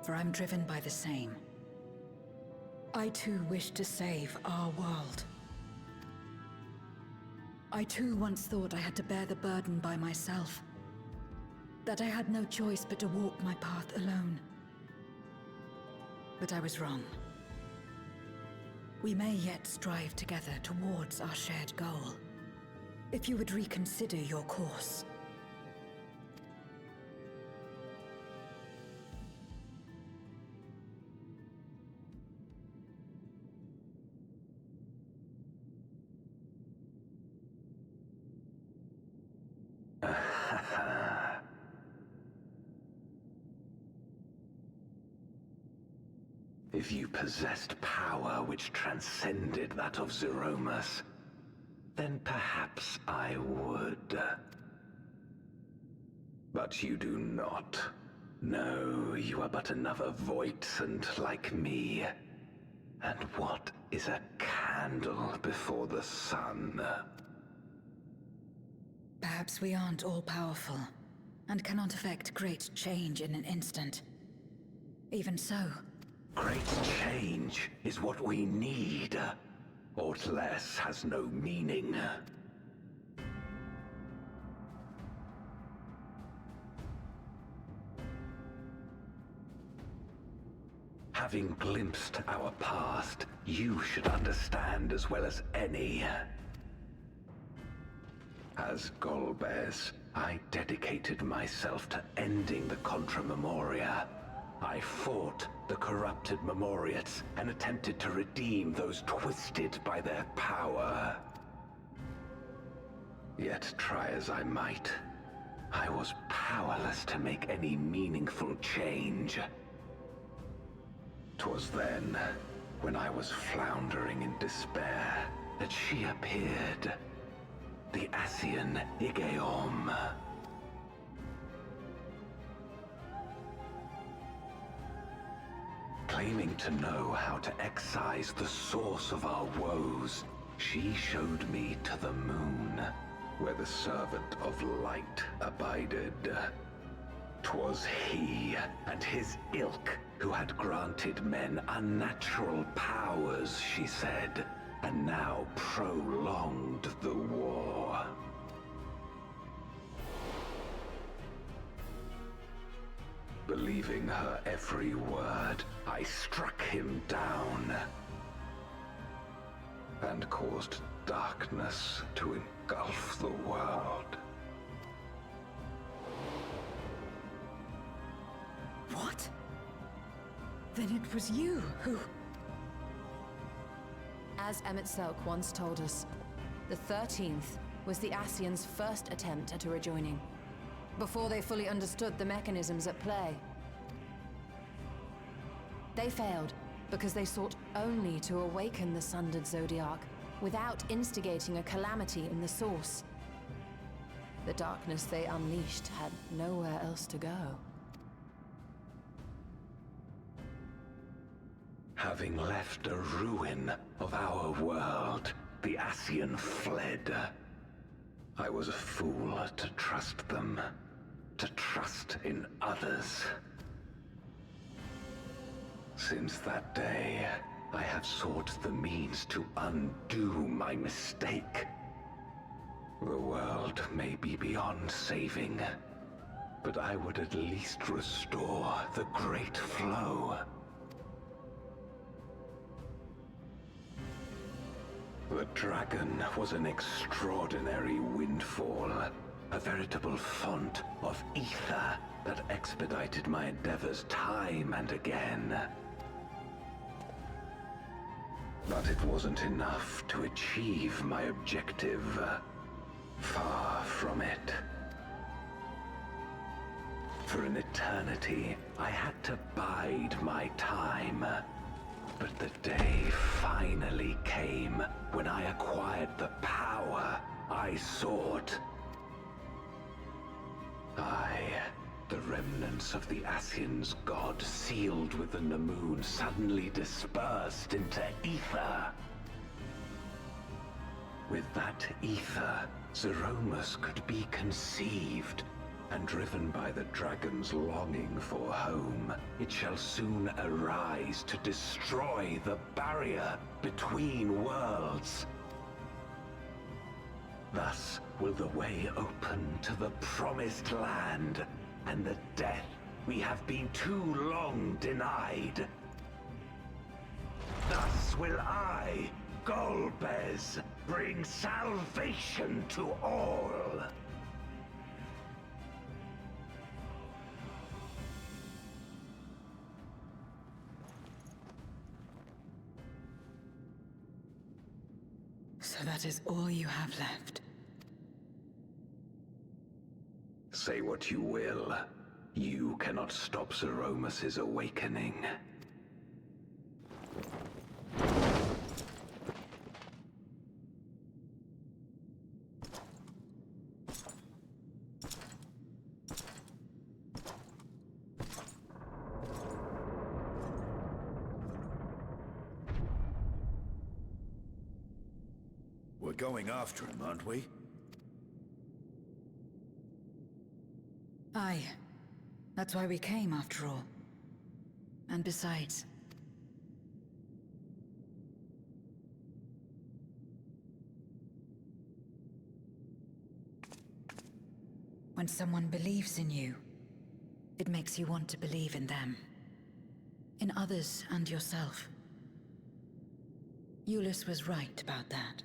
For I'm driven by the same. I too wish to save our world. I too once thought I had to bear the burden by myself. That I had no choice but to walk my path alone. But I was wrong. We may yet strive together towards our shared goal. If you would reconsider your course. If you possessed power which transcended that of Zeromus, then perhaps I would. But you do not. No, you are but another Voidsent like me. And what is a candle before the sun? Perhaps we aren't all-powerful, and cannot effect great change in an instant. Even so... great change is what we need. Aught less has no meaning. Having glimpsed our past, you should understand as well as any. As Golbez, I dedicated myself to ending the Contra Memoria. I fought the corrupted Memoriates and attempted to redeem those twisted by their power. Yet try as I might, I was powerless to make any meaningful change. 'Twas then, when I was floundering in despair, that she appeared. The Ascian Igeom. Claiming to know how to excise the source of our woes, she showed me to the moon, where the servant of light abided. 'Twas he and his ilk who had granted men unnatural powers, she said, and now prolonged the war. Believing her every word, I struck him down and caused darkness to engulf the world. What? Then it was you who... As Emmett Selk once told us, the 13th was the Ascians' first attempt at a rejoining, before they fully understood the mechanisms at play. They failed because they sought only to awaken the Sundered Zodiac without instigating a calamity in the source. The darkness they unleashed had nowhere else to go. Having left a ruin of our world, the Ascian fled. I was a fool to trust them, to trust in others. Since that day, I have sought the means to undo my mistake. The world may be beyond saving, but I would at least restore the Great Flow. The dragon was an extraordinary windfall, a veritable font of ether that expedited my endeavors time and again. But it wasn't enough to achieve my objective. Far from it. For an eternity, I had to bide my time. But the day finally came when I acquired the power I sought. The remnants of the Ascians' god sealed within the moon suddenly dispersed into ether. With that ether, Zeromus could be conceived, and driven by the dragon's longing for home, it shall soon arise to destroy the barrier between worlds. Thus will the way open to the promised land, and the death we have been too long denied. Thus will I, Golbez, bring salvation to all. So that is all you have left. Say what you will. You cannot stop Zeromus' awakening. We're going after him, aren't we? Aye. That's why we came, after all. And besides... when someone believes in you, it makes you want to believe in them. In others and yourself. Euless was right about that.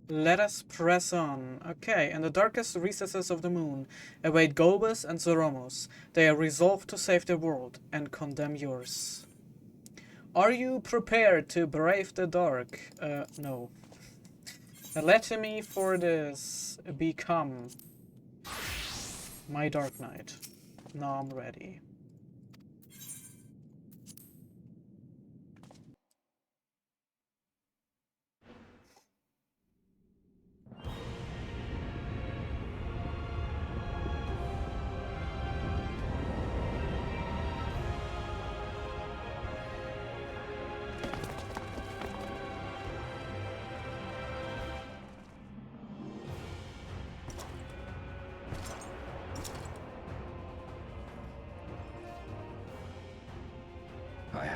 Let us press on. Okay, in the darkest recesses of the moon await Golbez and Zeromus. They are resolved to save the world and condemn yours. Are you prepared to brave the dark? No. Let me for this become my Dark Knight. Now I'm ready.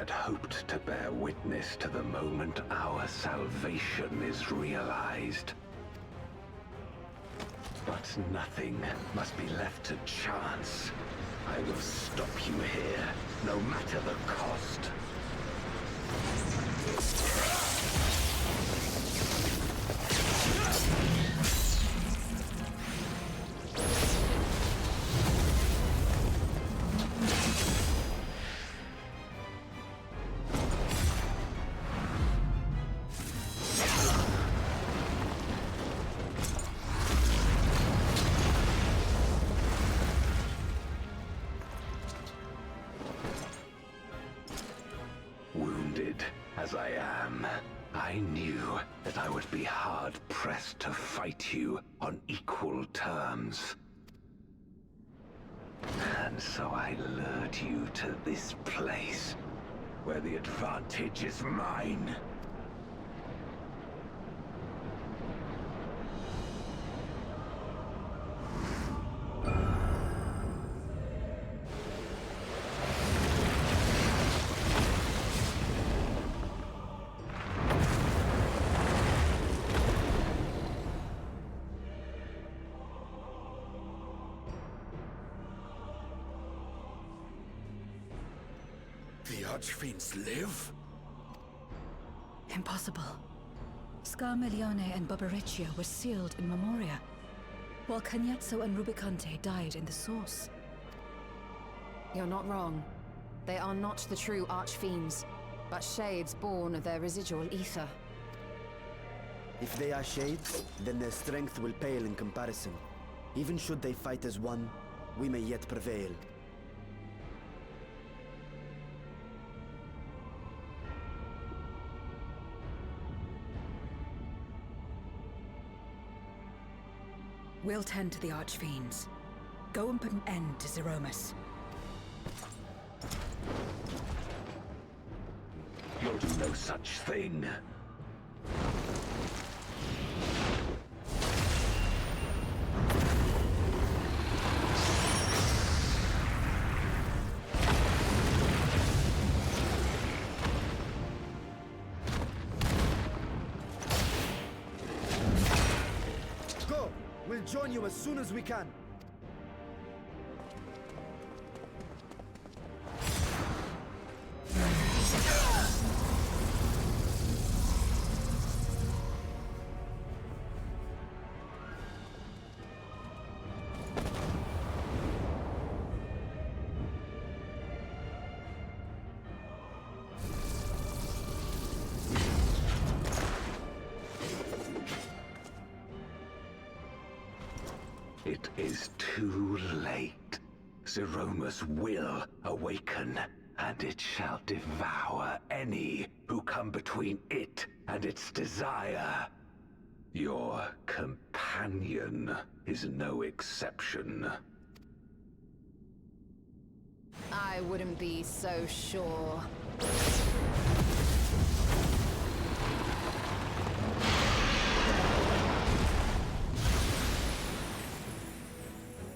had hoped to bear witness to the moment our salvation is realized. But nothing must be left to chance. I will stop you here, no matter the cost. Wounded as I am, I knew that I would be hard-pressed to fight you on equal terms. And so I lured you to this place, where the advantage is mine. The Archfiends live? Impossible. Scarmiglione and Barbariccia were sealed in Memoria, while Cagnezzo and Rubicante died in the Source. You're not wrong. They are not the true Archfiends, but shades born of their residual ether. If they are shades, then their strength will pale in comparison. Even should they fight as one, we may yet prevail. We'll tend to the Archfiends. Go and put an end to Zeromus. You'll do no such thing. We'll join you as soon as we can. It is too late. Zeromus will awaken, and it shall devour any who come between it and its desire. Your companion is no exception. I wouldn't be so sure.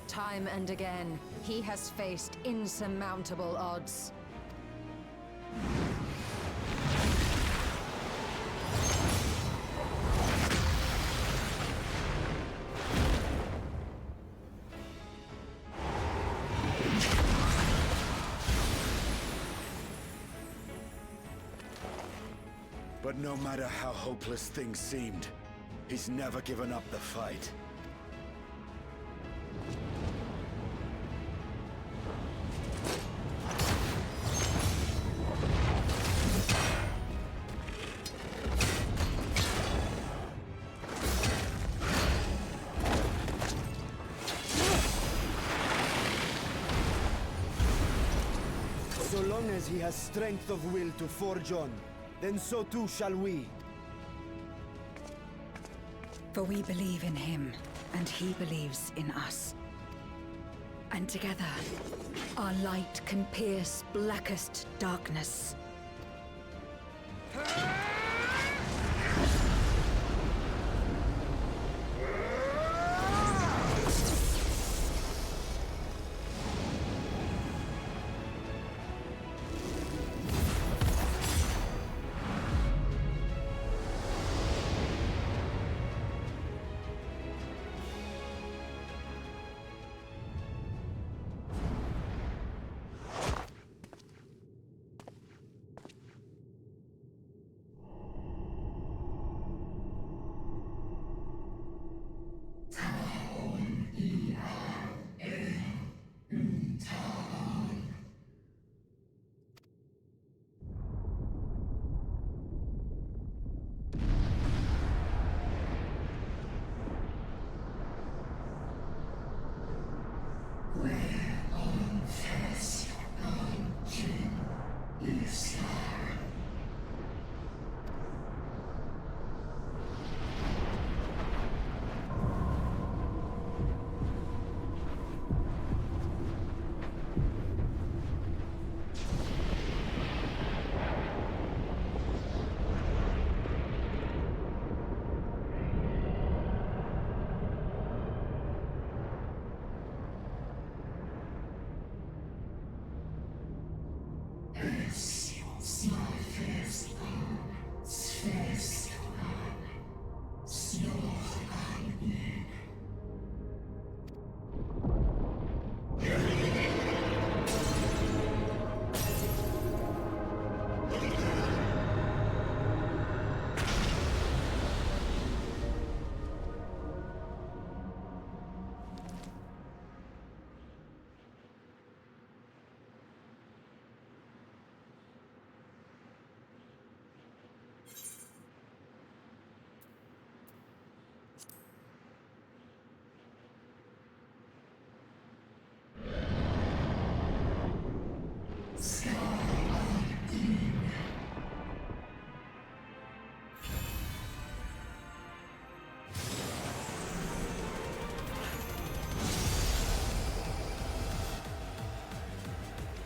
Time and again, he has faced insurmountable odds. But no matter how hopeless things seemed, he's never given up the fight. So long as he has strength of will to forge on, then so too shall we. For we believe in him, and he believes in us. And together, our light can pierce blackest darkness.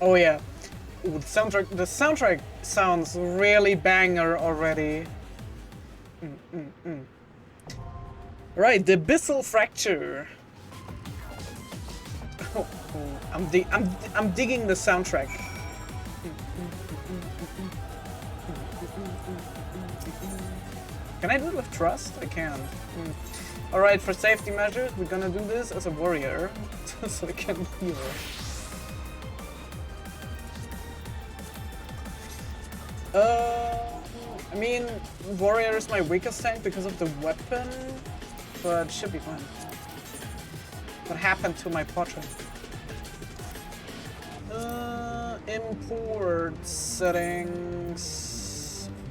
Oh yeah. Ooh, the soundtrack sounds really banger already. Right, the Abyssal Fracture. Oh, I'm digging the soundtrack. Can I do it with trust? I can. Alright, for safety measures, we're gonna do this as a warrior, so I can heal. I mean, warrior is my weakest tank because of the weapon, but should be fine. What happened to my portrait? Import settings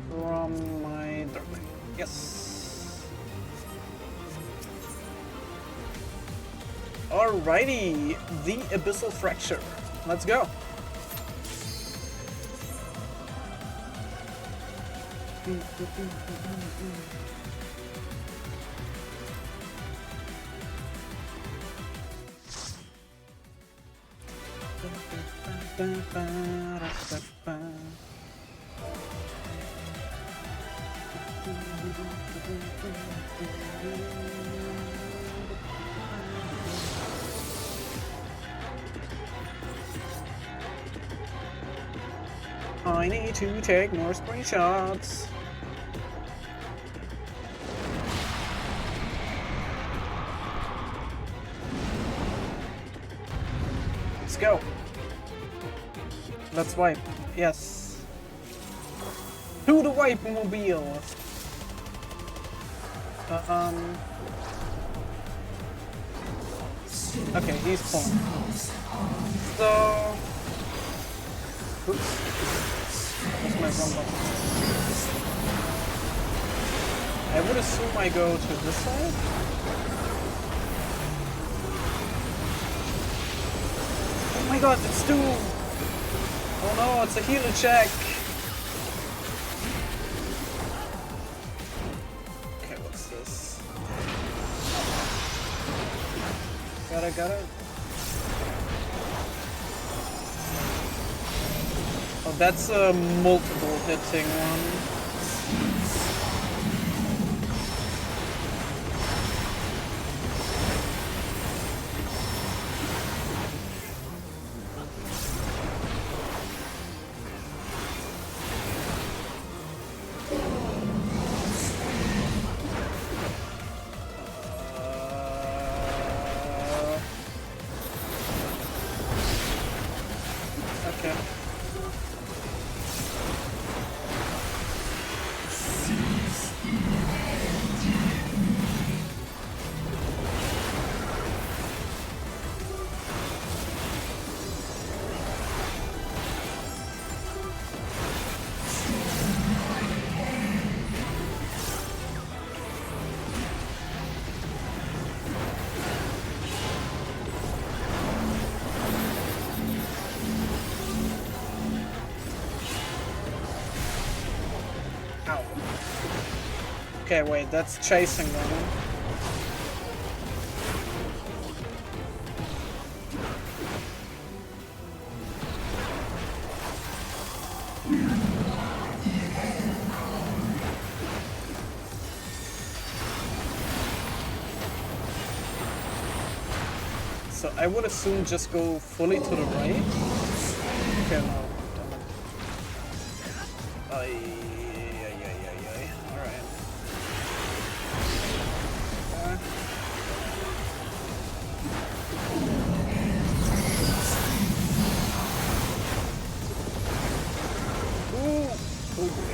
from my darkling. Yes. Alrighty, the Abyssal Fracture. Let's go. I need to take more screenshots. Let's go. Let's wipe. Yes. To the wipe mobile. Okay, he's pulling. So. Oops. That's my wrong button. I would assume I go to this side. Oh my god, it's two! Oh no, it's a healer check! Okay, what's this? Got it. Oh, that's a multiple hitting one. Okay, wait, that's chasing them. So I would assume just go fully to the right. Okay, no. Alright. Oh boy.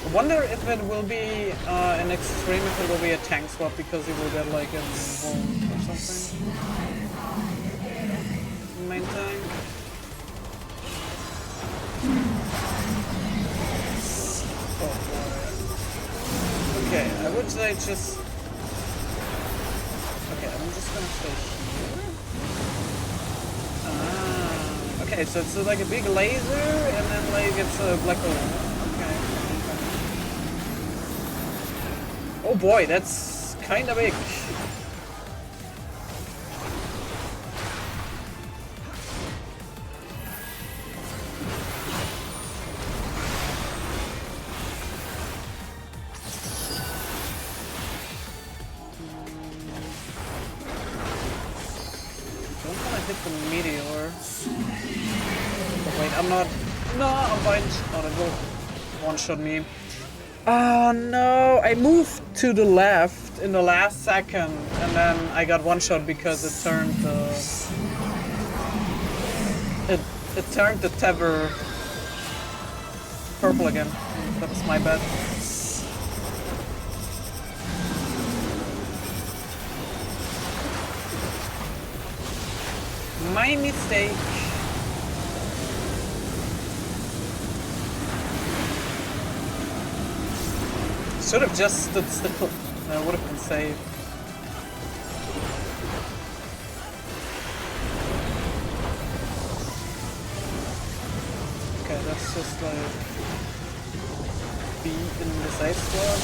I wonder if it will be an extreme, if it will be a tank swap, because he will get like a wound or something. Main tank. Oh boy. Okay, I would say just... Okay, I'm just gonna stay here. Ah, okay, so it's like a big laser, and then like it's a black hole. Oh boy, that's kind of big. Don't want to hit the meteor. Oh wait, I'm not. No, I'm fine. Oh, that will one-shot me. Oh no, I moved to the left in the last second and then I got one shot because it turned it turned the tether purple again. That was my bad. My mistake. Should have just stood still. That would have been safe. Okay, that's just like be in the safe squad.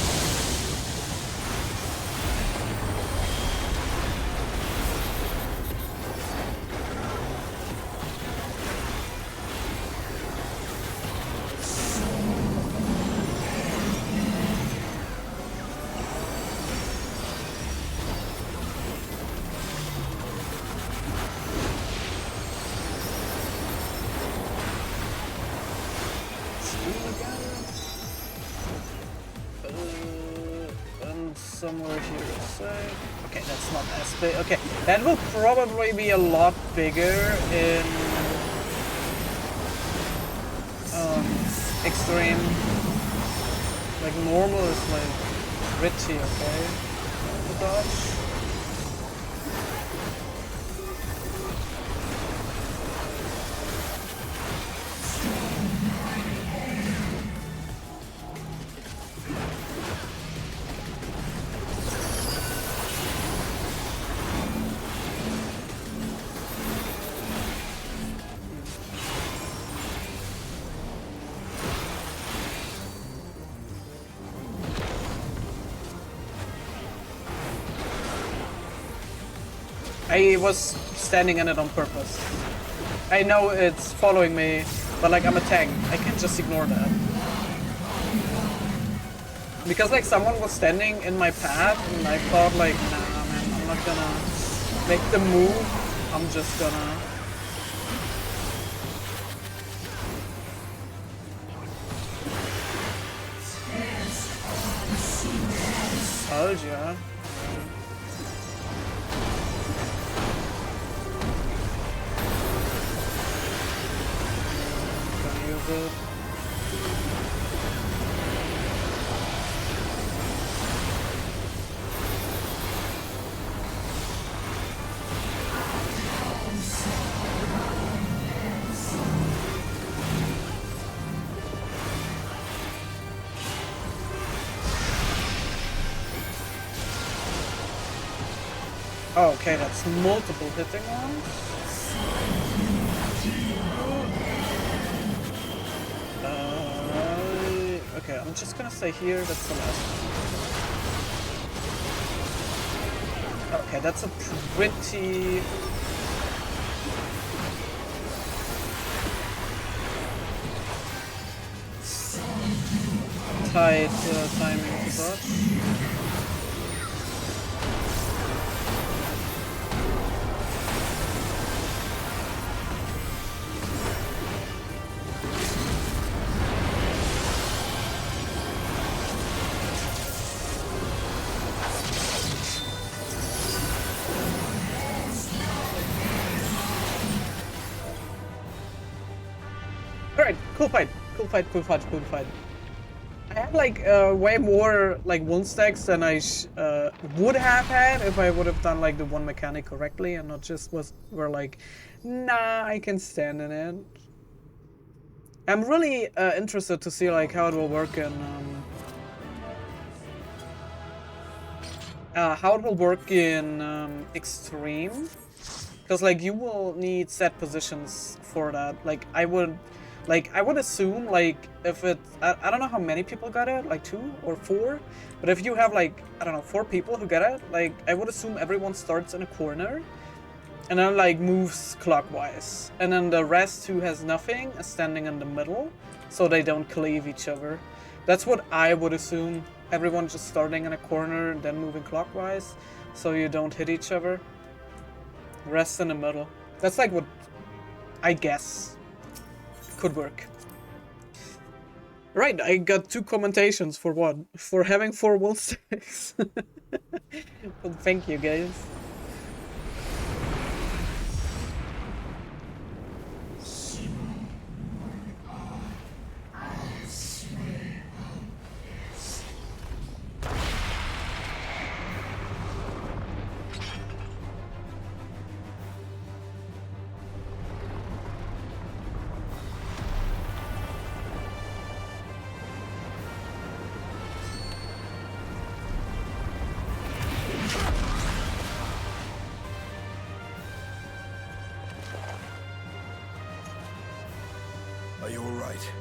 Somewhere here is safe. Okay, that's not as big. Okay, that will probably be a lot bigger in extreme. Like normal is like pretty okay to dodge. I was standing in it on purpose. I know it's following me, but like I'm a tank. I can just ignore that. Because like someone was standing in my path and I thought like, nah man, I'm not gonna make the move. I'm just gonna... Nostalgia. Gonna use it. Oh, okay, that's multiple hitting ones. Okay, I'm just gonna stay here. That's the last one. Okay, that's a pretty... tight timing to dodge. Cool fight, cool fight, cool fight, cool fight. I had like way more like wound stacks than I would have had if I would have done like the one mechanic correctly and not just were like, nah, I can stand in it. I'm really interested to see like how it will work in Extreme, because like you will need set positions for that. Like I would assume like if it I don't know how many people got it, like 2 or 4, but if you have like I don't know 4 people who get it, like I would assume everyone starts in a corner and then like moves clockwise, and then the rest who has nothing is standing in the middle so they don't cleave each other. That's what I would assume. Everyone just starting in a corner and then moving clockwise so you don't hit each other. Rest in the middle. That's like what I guess could work. Right, I got 2 commentations for what? For having 4 wolf sticks. Well, thank you guys. Are you all right?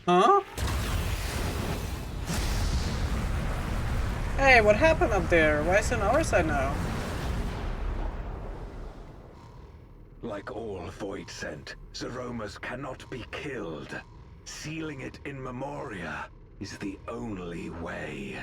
Huh? Hey, what happened up there? Why is it on our side now? Like all Void Sent, Zeromus cannot be killed. Sealing it in Memoria is the only way.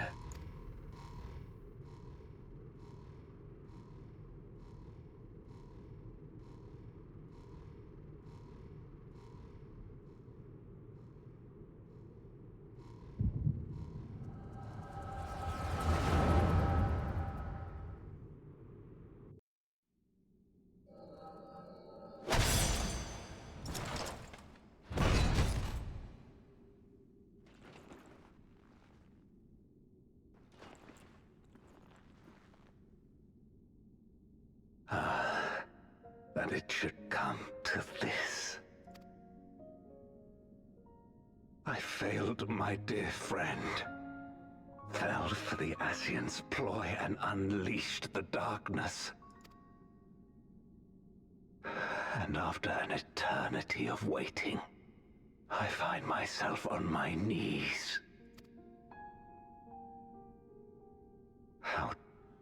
that it should come to this. I failed my dear friend, fell for the Ascians' ploy and unleashed the darkness. And after an eternity of waiting, I find myself on my knees. How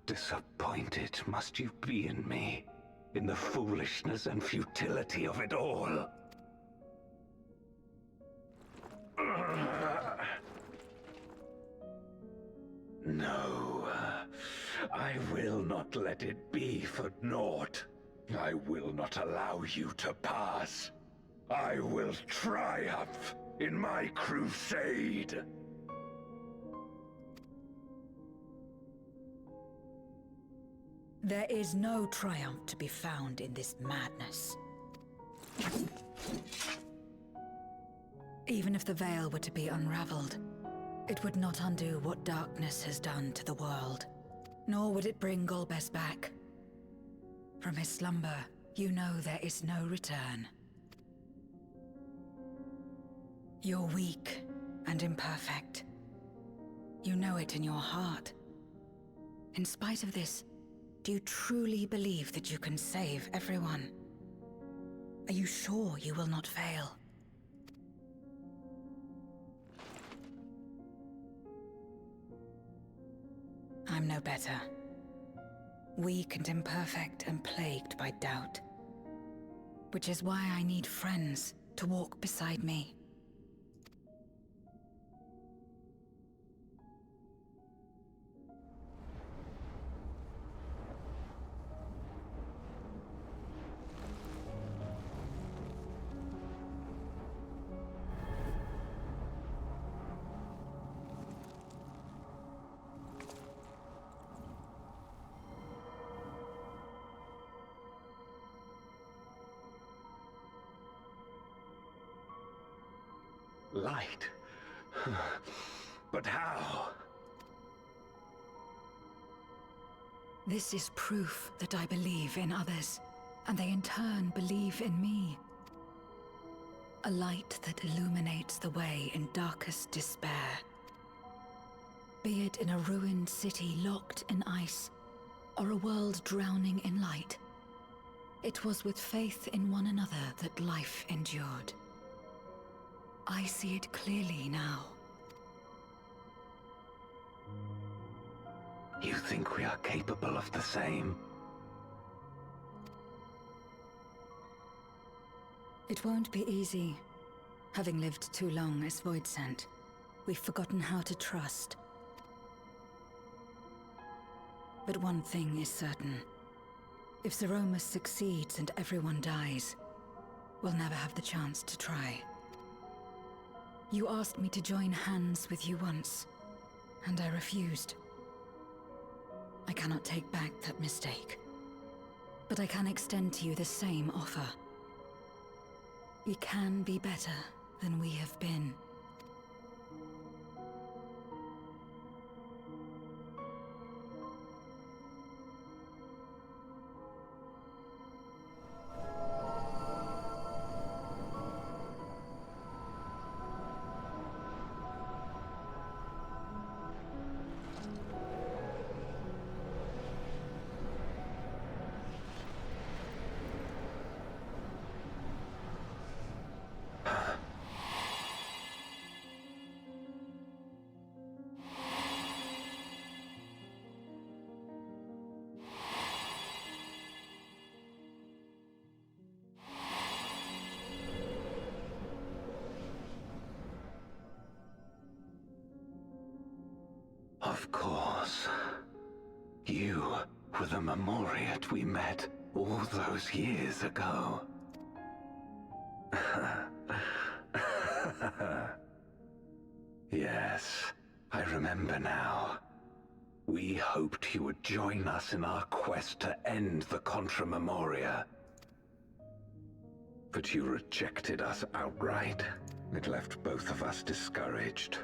disappointed must you be in me, in the foolishness and futility of it all. No, I will not let it be for naught. I will not allow you to pass. I will triumph in my crusade. There is no triumph to be found in this madness. Even if the veil were to be unraveled, it would not undo what darkness has done to the world, nor would it bring Golbez back. From his slumber, you know there is no return. You're weak and imperfect. You know it in your heart. In spite of this, do you truly believe that you can save everyone? Are you sure you will not fail? I'm no better. Weak and imperfect and plagued by doubt. Which is why I need friends to walk beside me. Light? But how? This is proof that I believe in others, and they in turn believe in me. A light that illuminates the way in darkest despair. Be it in a ruined city locked in ice, or a world drowning in light, it was with faith in one another that life endured. I see it clearly now. You think we are capable of the same? It won't be easy. Having lived too long as Void Sent, we've forgotten how to trust. But one thing is certain. If Zeromus succeeds and everyone dies, we'll never have the chance to try. You asked me to join hands with you once, and I refused. I cannot take back that mistake, but I can extend to you the same offer. We can be better than we have been. Of course. You were the Memoriat we met all those years ago. Yes, I remember now. We hoped you would join us in our quest to end the Contra Memoria. But you rejected us outright. It left both of us discouraged.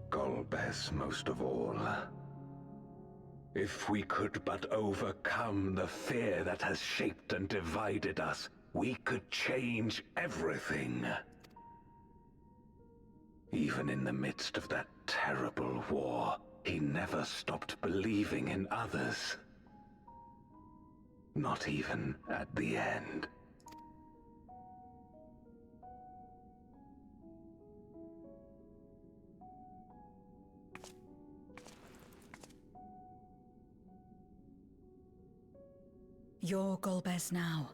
Golbez most of all. If we could but overcome the fear that has shaped and divided us, we could change everything. Even in the midst of that terrible war, he never stopped believing in others. Not even at the end. You're Golbez now.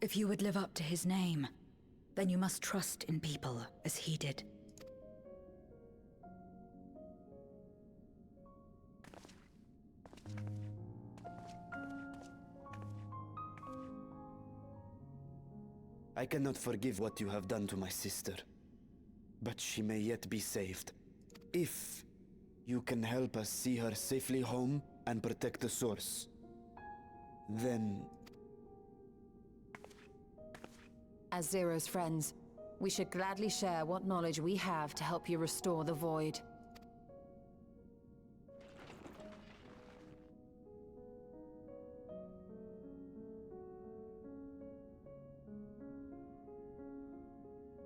If you would live up to his name, then you must trust in people as he did. I cannot forgive what you have done to my sister, but she may yet be saved. If you can help us see her safely home and protect the source, then... As Zero's friends, we should gladly share what knowledge we have to help you restore the Void.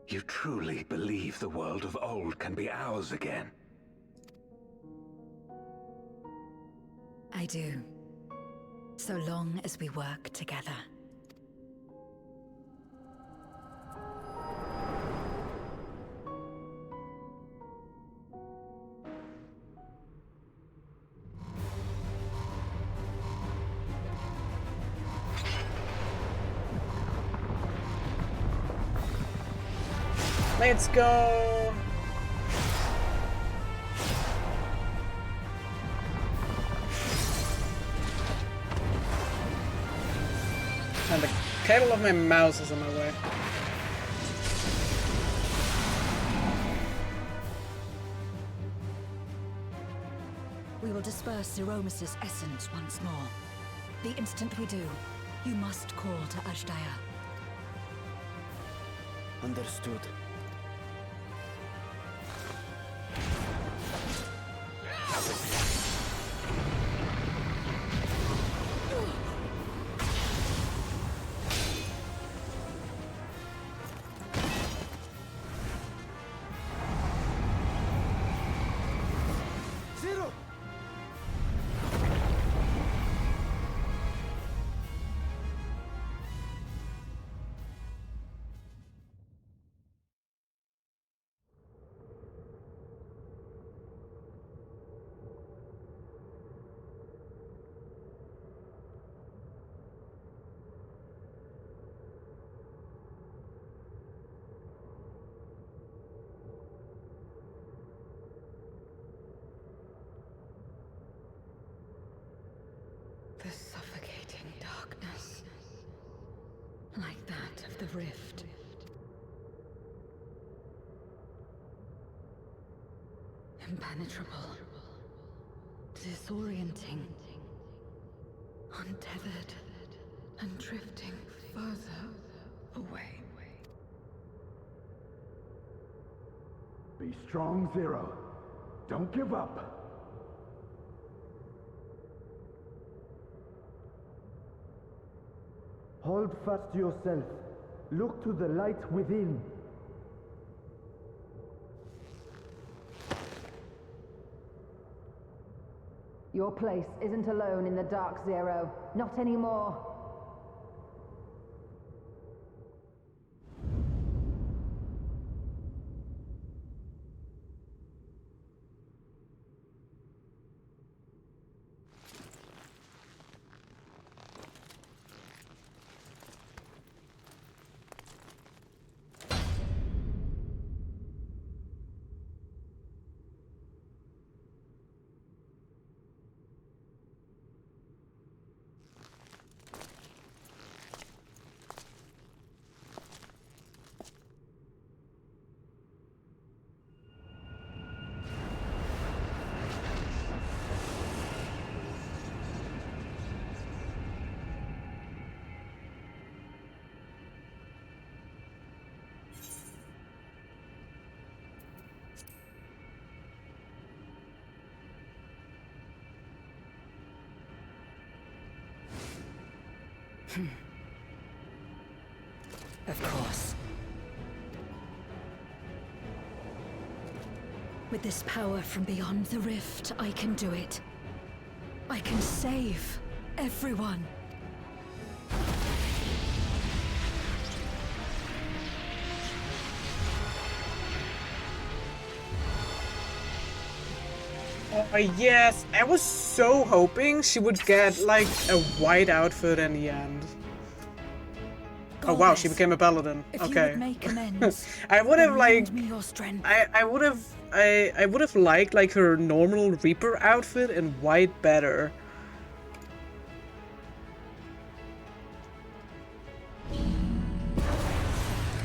You truly believe the world of old can be ours again? I do. So long as we work together. Let's go! And the cable of my mouse is in my way. We will disperse Zeromus's essence once more. The instant we do, you must call to Ajdaya. Understood. Zero! The suffocating darkness, like that of the rift. Impenetrable, disorienting, untethered, and drifting further away. Be strong, Zero. Don't give up. Hold fast to yourself. Look to the light within. Your place isn't alone in the dark, Zero. Not anymore. Of course. With this power from beyond the rift, I can do it. I can save everyone. Oh, yes, I was so hoping she would get like a white outfit in the end. Oh wow, she became a paladin. Okay. Make amends, I would have like me your strength. I would have liked like her normal Reaper outfit in white better.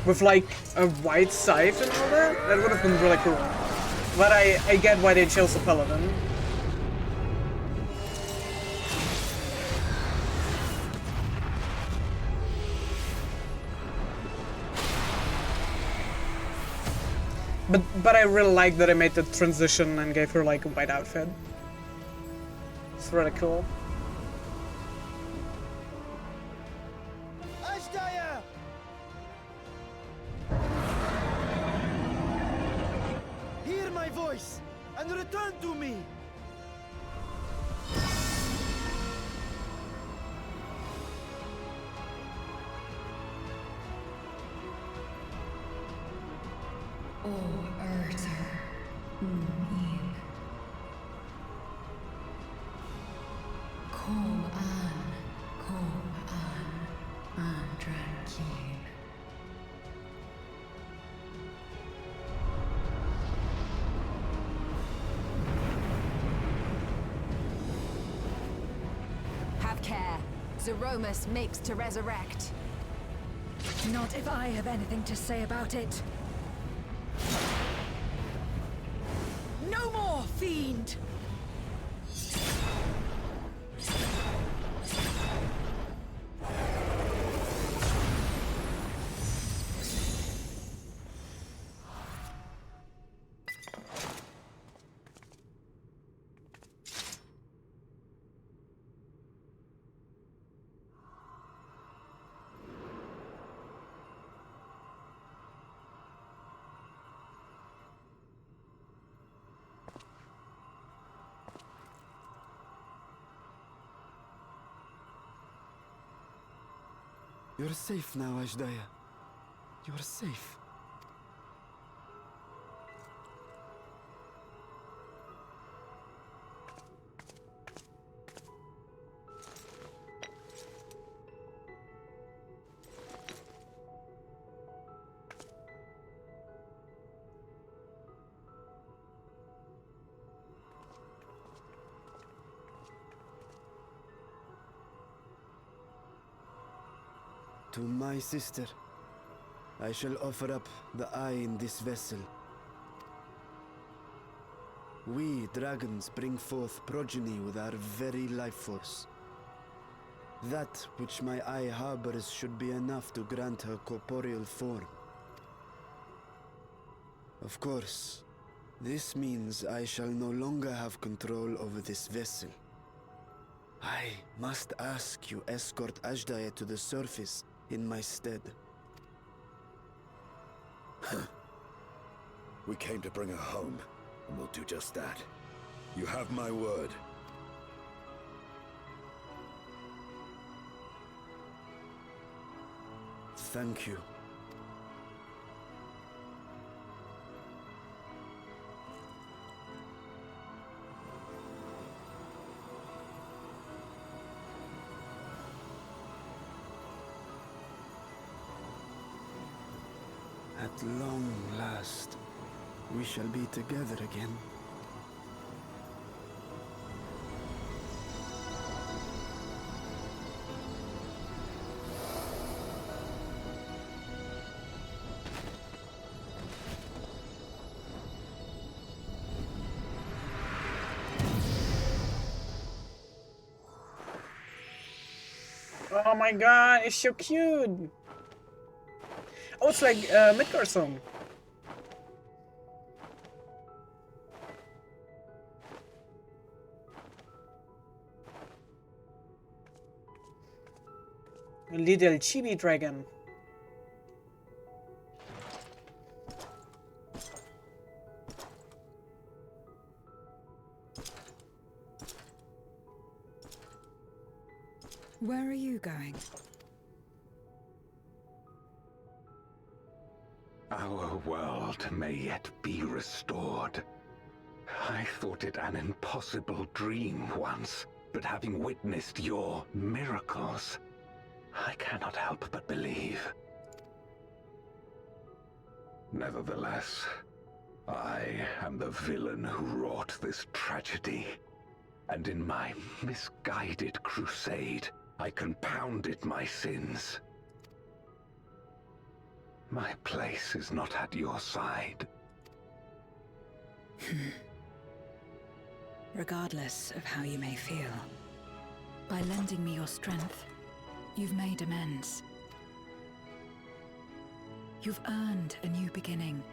With like a white scythe and all that? That would have been really cool. But I get why they chose a paladin. But I really like that I made the transition and gave her like a white outfit. It's really cool. Hear my voice and return to me. Have care. Zeromus makes to resurrect. Not if I have anything to say about it. No more, fiend! You're safe now, Ashdaya. You're safe. To my sister, I shall offer up the eye in this vessel. We, dragons, bring forth progeny with our very life force. That which my eye harbors should be enough to grant her corporeal form. Of course, this means I shall no longer have control over this vessel. I must ask you escort Ashdaya to the surface in my stead. We came to bring her home, and we'll do just that. You have my word. Thank you. At long last, we shall be together again. Oh my god, it's so cute! Oh, it's like Midgard song. Little chibi dragon. Where are you going? Our world may yet be restored. I thought it an impossible dream once, but having witnessed your miracles, I cannot help but believe. Nevertheless, I am the villain who wrought this tragedy, and in my misguided crusade, I compounded my sins. My place is not at your side. Regardless of how you may feel, by lending me your strength, you've made amends. You've earned a new beginning.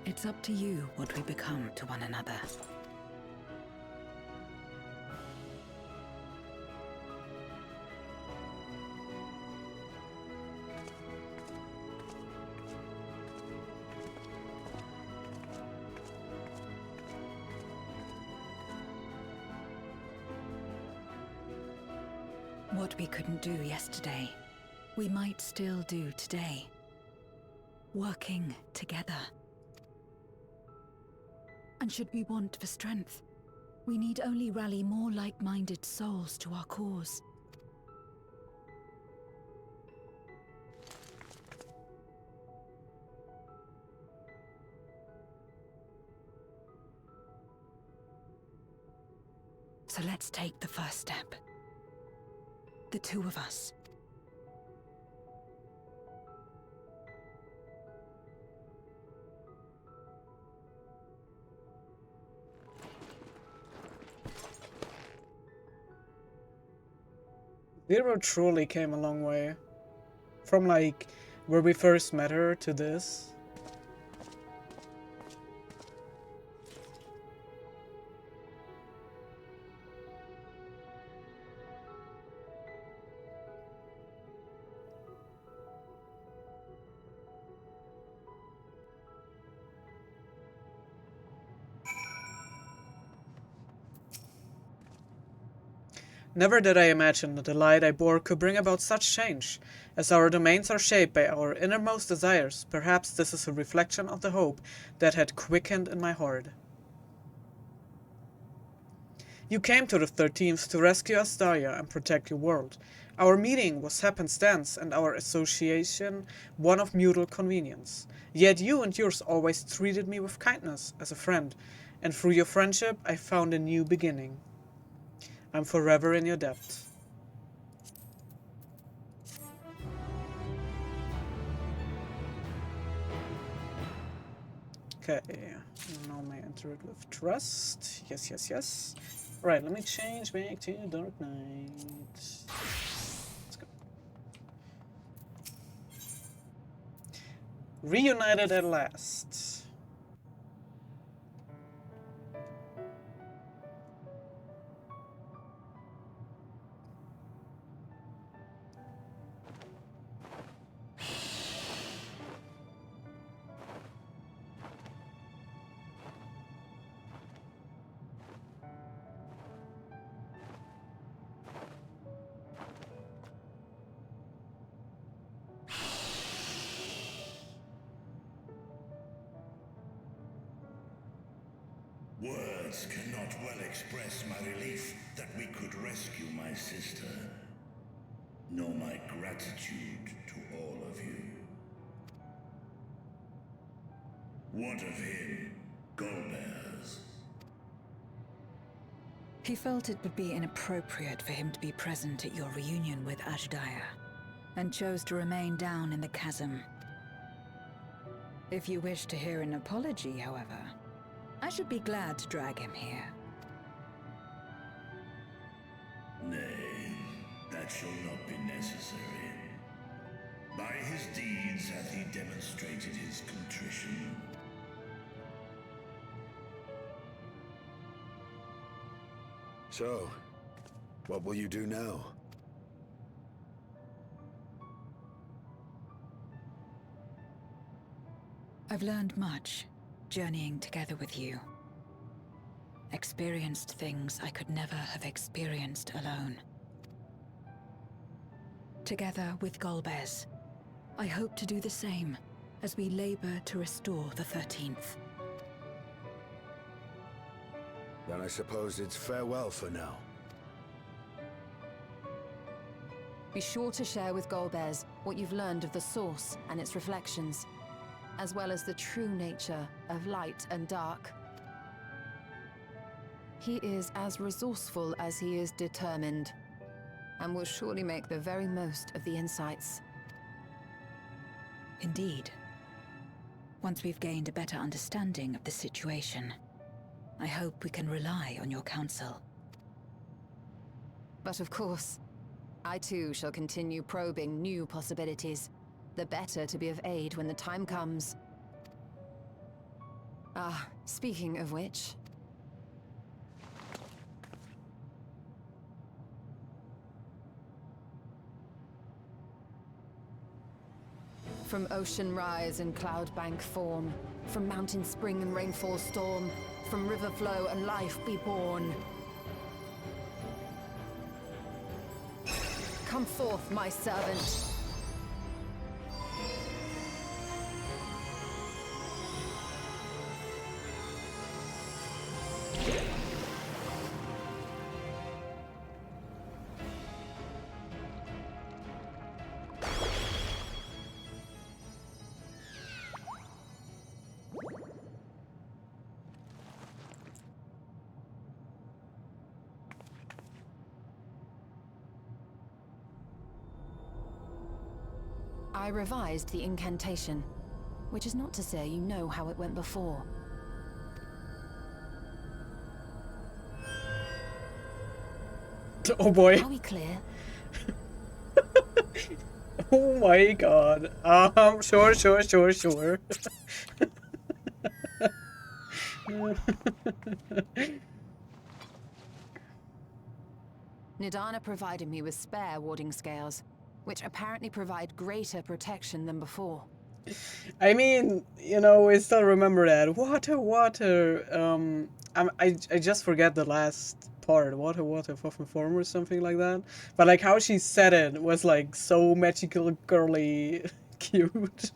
It's up to you what we become to one another. What we couldn't do yesterday, we might still do today. Working together. And should we want for strength, we need only rally more like-minded souls to our cause. So let's take the first step. The two of us. Zero truly came a long way. From like where we first met her to this. Never did I imagine that the light I bore could bring about such change. As our domains are shaped by our innermost desires, perhaps this is a reflection of the hope that had quickened in my heart. You came to the 13th to rescue Astaria and protect your world. Our meeting was happenstance and our association one of mutual convenience. Yet you and yours always treated me with kindness as a friend, and through your friendship I found a new beginning. I'm forever in your debt. Okay, now may I enter it with trust. Yes, yes, yes. Alright, let me change back to Dark Knight. Let's go. Reunited at last. Words cannot well express my relief that we could rescue my sister, nor my gratitude to all of you. What of him, Golbears? He felt it would be inappropriate for him to be present at your reunion with Ashdaya, and chose to remain down in the chasm. If you wish to hear an apology, however, I should be glad to drag him here. Nay, that shall not be necessary. By his deeds hath he demonstrated his contrition. So, what will you do now? I've learned much, journeying together with you. Experienced things I could never have experienced alone. Together with Golbez, I hope to do the same as we labor to restore the 13th. Then I suppose it's farewell for now. Be sure to share with Golbez what you've learned of the Source and its reflections, as well as the true nature of light and dark. He is as resourceful as he is determined, and will surely make the very most of the insights. Indeed. Once we've gained a better understanding of the situation, I hope we can rely on your counsel. But of course, I too shall continue probing new possibilities, the better to be of aid when the time comes. Ah, speaking of which... From ocean rise and cloud bank form, from mountain spring and rainfall storm, from river flow and life be born. Come forth, my servant. I revised the incantation, which is not to say you know how it went before. Oh boy. Are we clear? Oh my god. Sure. Nidana provided me with spare warding scales, which apparently provide greater protection than before. I mean, you know, I still remember that. Water. I just forget the last part. Water, Fuffin form or something like that. But like how she said it was like so magical, girly, cute.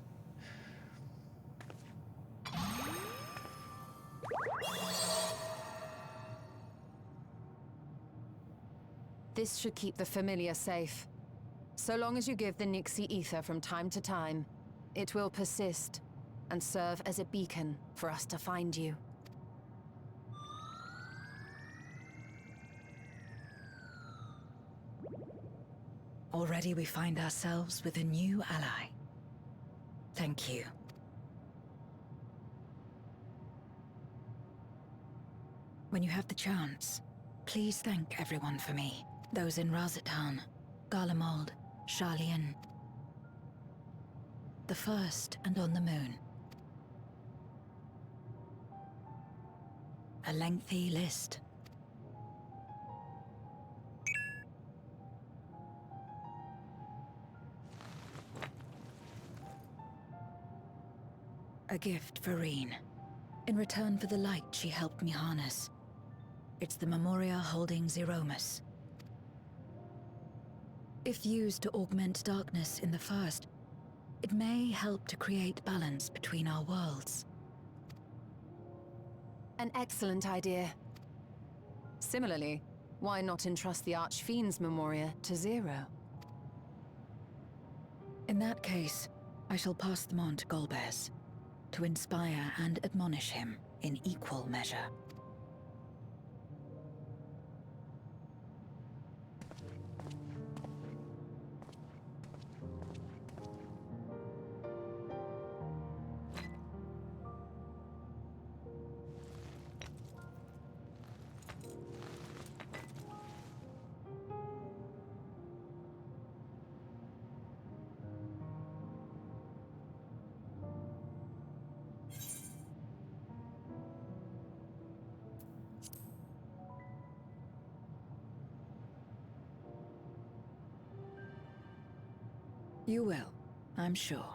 This should keep the familiar safe. So long as you give the Nixie ether from time to time, it will persist and serve as a beacon for us to find you. Already we find ourselves with a new ally. Thank you. When you have the chance, please thank everyone for me. Those in Razatan, Garlemald, Sharlayan, the First and on the Moon. A lengthy list. A gift for Reen, in return for the light she helped me harness. It's the Memoria holding Zeromus. If used to augment darkness in the First, it may help to create balance between our worlds. An excellent idea. Similarly, why not entrust the Archfiend's Memoria to Zero? In that case, I shall pass them on to Golbez, to inspire and admonish him in equal measure. You will, I'm sure.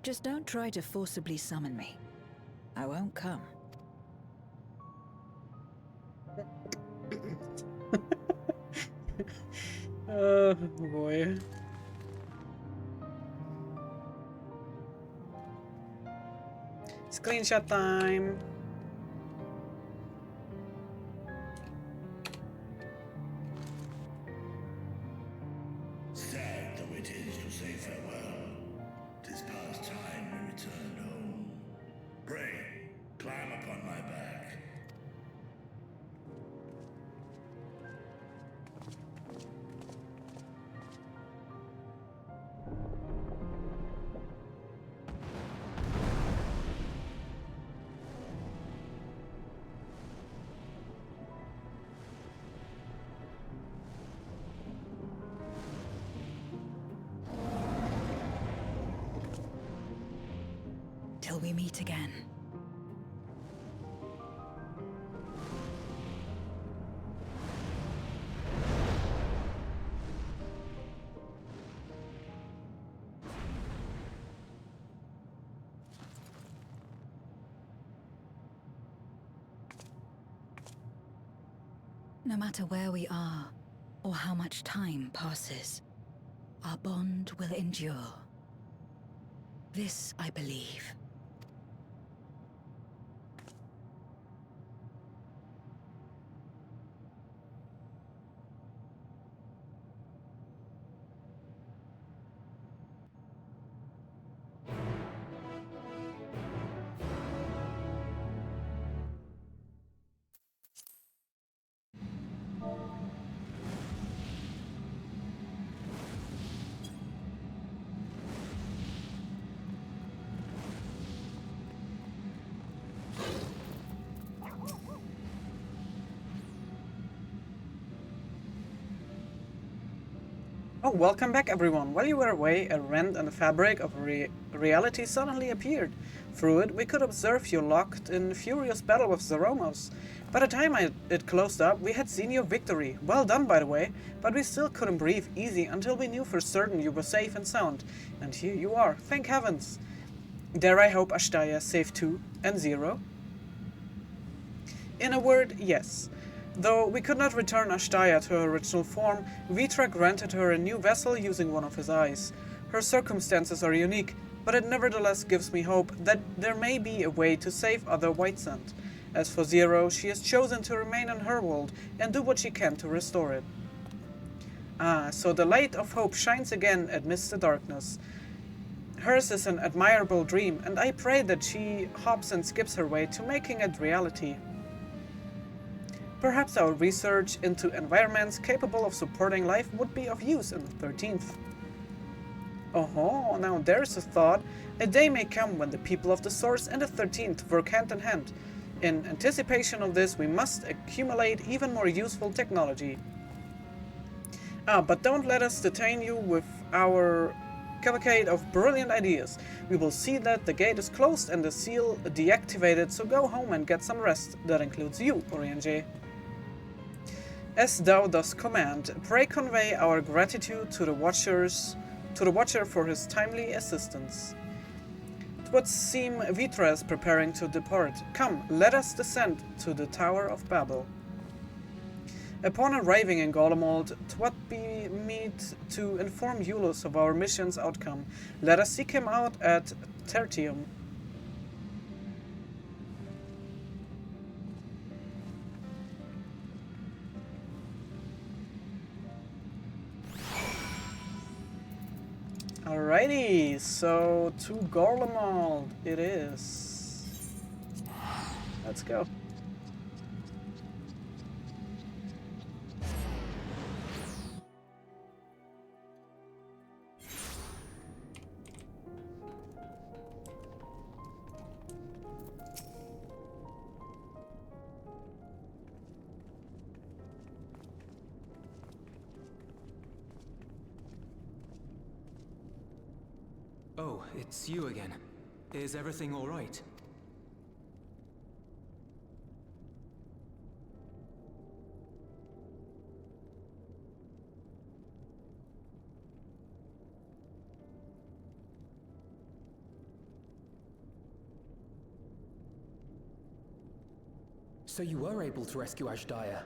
Just don't try to forcibly summon me. I won't come. Oh boy. Screenshot time. Sad though it is to say farewell, 'tis past time we returned home. Pray, climb upon my back. Till we meet again. No matter where we are, or how much time passes, our bond will endure. This I believe. Oh, welcome back everyone. While you were away, a rent in the fabric of reality suddenly appeared. Through it, we could observe you locked in furious battle with Zeromos. By the time it closed up, we had seen your victory. Well done, by the way, but we still couldn't breathe easy until we knew for certain you were safe and sound. And here you are, thank heavens. Dare I hope Ashtaya safe too, and Zero? In a word, yes. Though we could not return Ashtaya to her original form, Vitra granted her a new vessel using one of his eyes. Her circumstances are unique, but it nevertheless gives me hope that there may be a way to save other White Sand. As for Zero, she has chosen to remain in her world and do what she can to restore it. Ah, so the light of hope shines again amidst the darkness. Hers is an admirable dream, and I pray that she hops and skips her way to making it reality. Perhaps our research into environments capable of supporting life would be of use in the 13th. Oh, now there's a thought. A day may come when the people of the Source and the 13th work hand in hand. In anticipation of this, we must accumulate even more useful technology. But don't let us detain you with our cavalcade of brilliant ideas. We will see that the gate is closed and the seal deactivated, so go home and get some rest. That includes you, Oriange. As thou dost command, pray convey our gratitude to the Watcher for his timely assistance. It would seem Vitra is preparing to depart. Come, let us descend to the Tower of Babel. Upon arriving in Golemold, 'twould be meet to inform Eulus of our mission's outcome. Let us seek him out at Tertium. Alrighty, so to Golemold it is. Let's go. Oh, it's you again. Is everything all right? So you were able to rescue Ashdaya.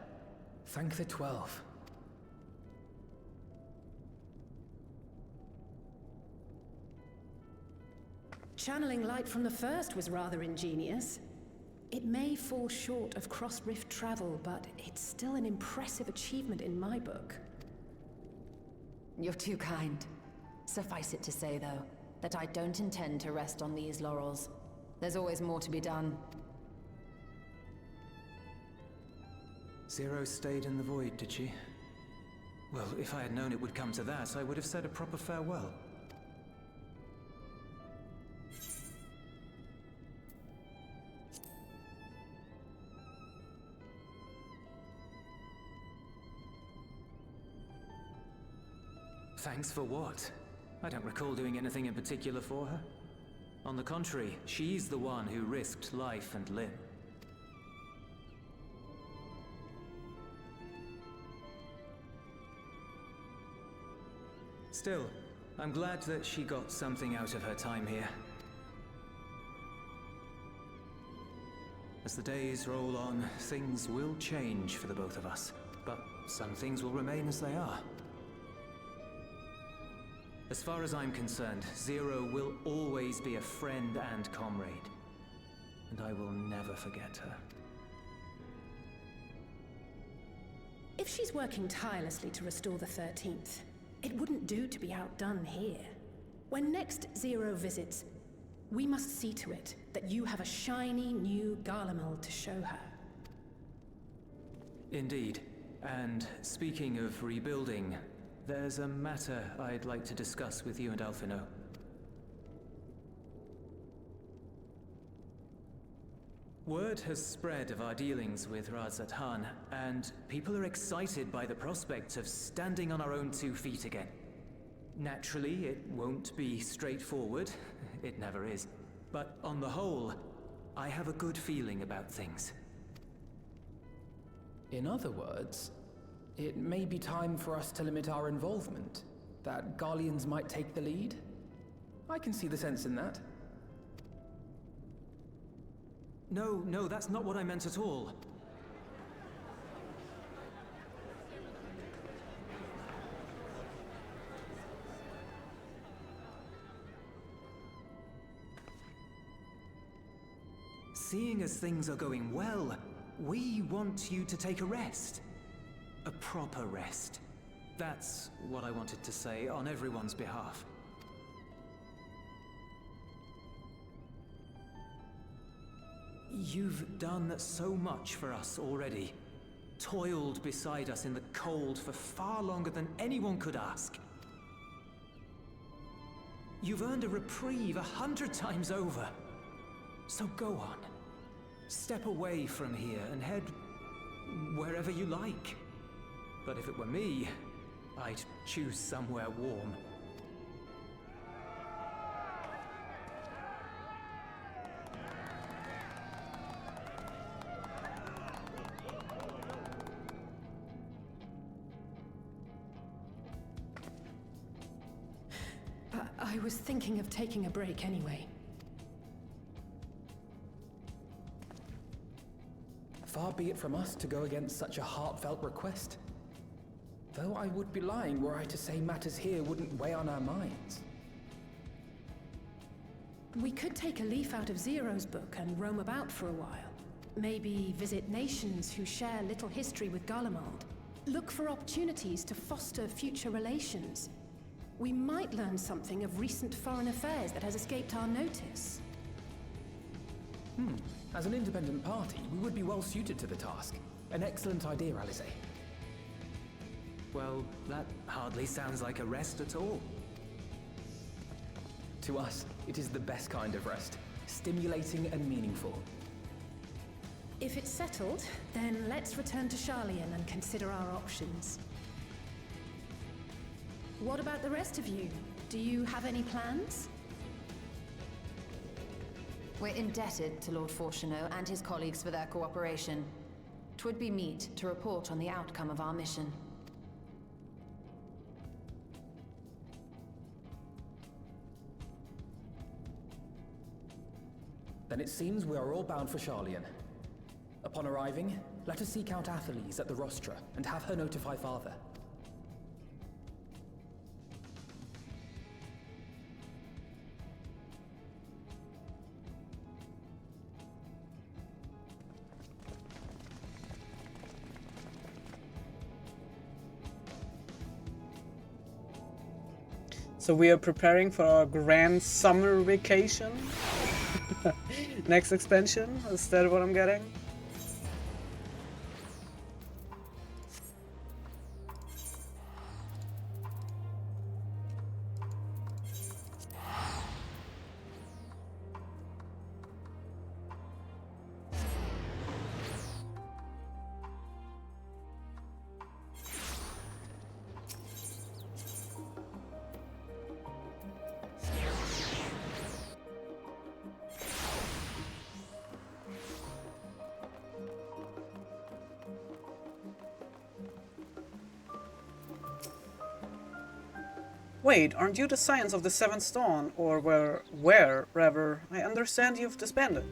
Thank the 12. Channeling light from the first was rather ingenious. It may fall short of cross-rift travel, but it's still an impressive achievement in my book. You're too kind. Suffice it to say, though, that I don't intend to rest on these laurels. There's always more to be done. Zero stayed in the void, did she? Well, if I had known it would come to that, I would have said a proper farewell. Thanks for what? I don't recall doing anything in particular for her. On the contrary, she's the one who risked life and limb. Still, I'm glad that she got something out of her time here. As the days roll on, things will change for the both of us, but some things will remain as they are. As far as I'm concerned, Zero will always be a friend and comrade, and I will never forget her. If she's working tirelessly to restore the 13th, it wouldn't do to be outdone here. When next Zero visits, we must see to it that you have a shiny new Garlemald to show her. Indeed. And speaking of rebuilding, there's a matter I'd like to discuss with you and Alphino. Word has spread of our dealings with Razat Han, and people are excited by the prospect of standing on our own 2 feet again. Naturally, it won't be straightforward. It never is. But on the whole, I have a good feeling about things. In other words, it may be time for us to limit our involvement. That Garleans might take the lead. I can see the sense in that. No, that's not what I meant at all. Seeing as things are going well, we want you to take a rest. A proper rest. That's what I wanted to say on everyone's behalf. You've done so much for us already. Toiled beside us in the cold for far longer than anyone could ask. You've earned a reprieve 100 times over. So go on. Step away from here and head wherever you like. But if it were me, I'd choose somewhere warm. I was thinking of taking a break anyway. Far be it from us to go against such a heartfelt request. Though I would be lying were I to say matters here wouldn't weigh on our minds. We could take a leaf out of Zero's book and roam about for a while. Maybe visit nations who share little history with Garlemald. Look for opportunities to foster future relations. We might learn something of recent foreign affairs that has escaped our notice. As an independent party, we would be well suited to the task. An excellent idea, Alize. Well, that hardly sounds like a rest at all. To us, it is the best kind of rest. Stimulating and meaningful. If it's settled, then let's return to Sharlayan and consider our options. What about the rest of you? Do you have any plans? We're indebted to Lord Fortuneau and his colleagues for their cooperation. 'Twould be meet to report on the outcome of our mission. Then it seems we are all bound for Sharlayan. Upon arriving, let us seek out Athelise at the rostra and have her notify Father. So we are preparing for our grand summer vacation. Next expansion, is that what I'm getting? Wait, aren't you the Science of the Seventh Dawn? Or where, rather? I understand you've disbanded.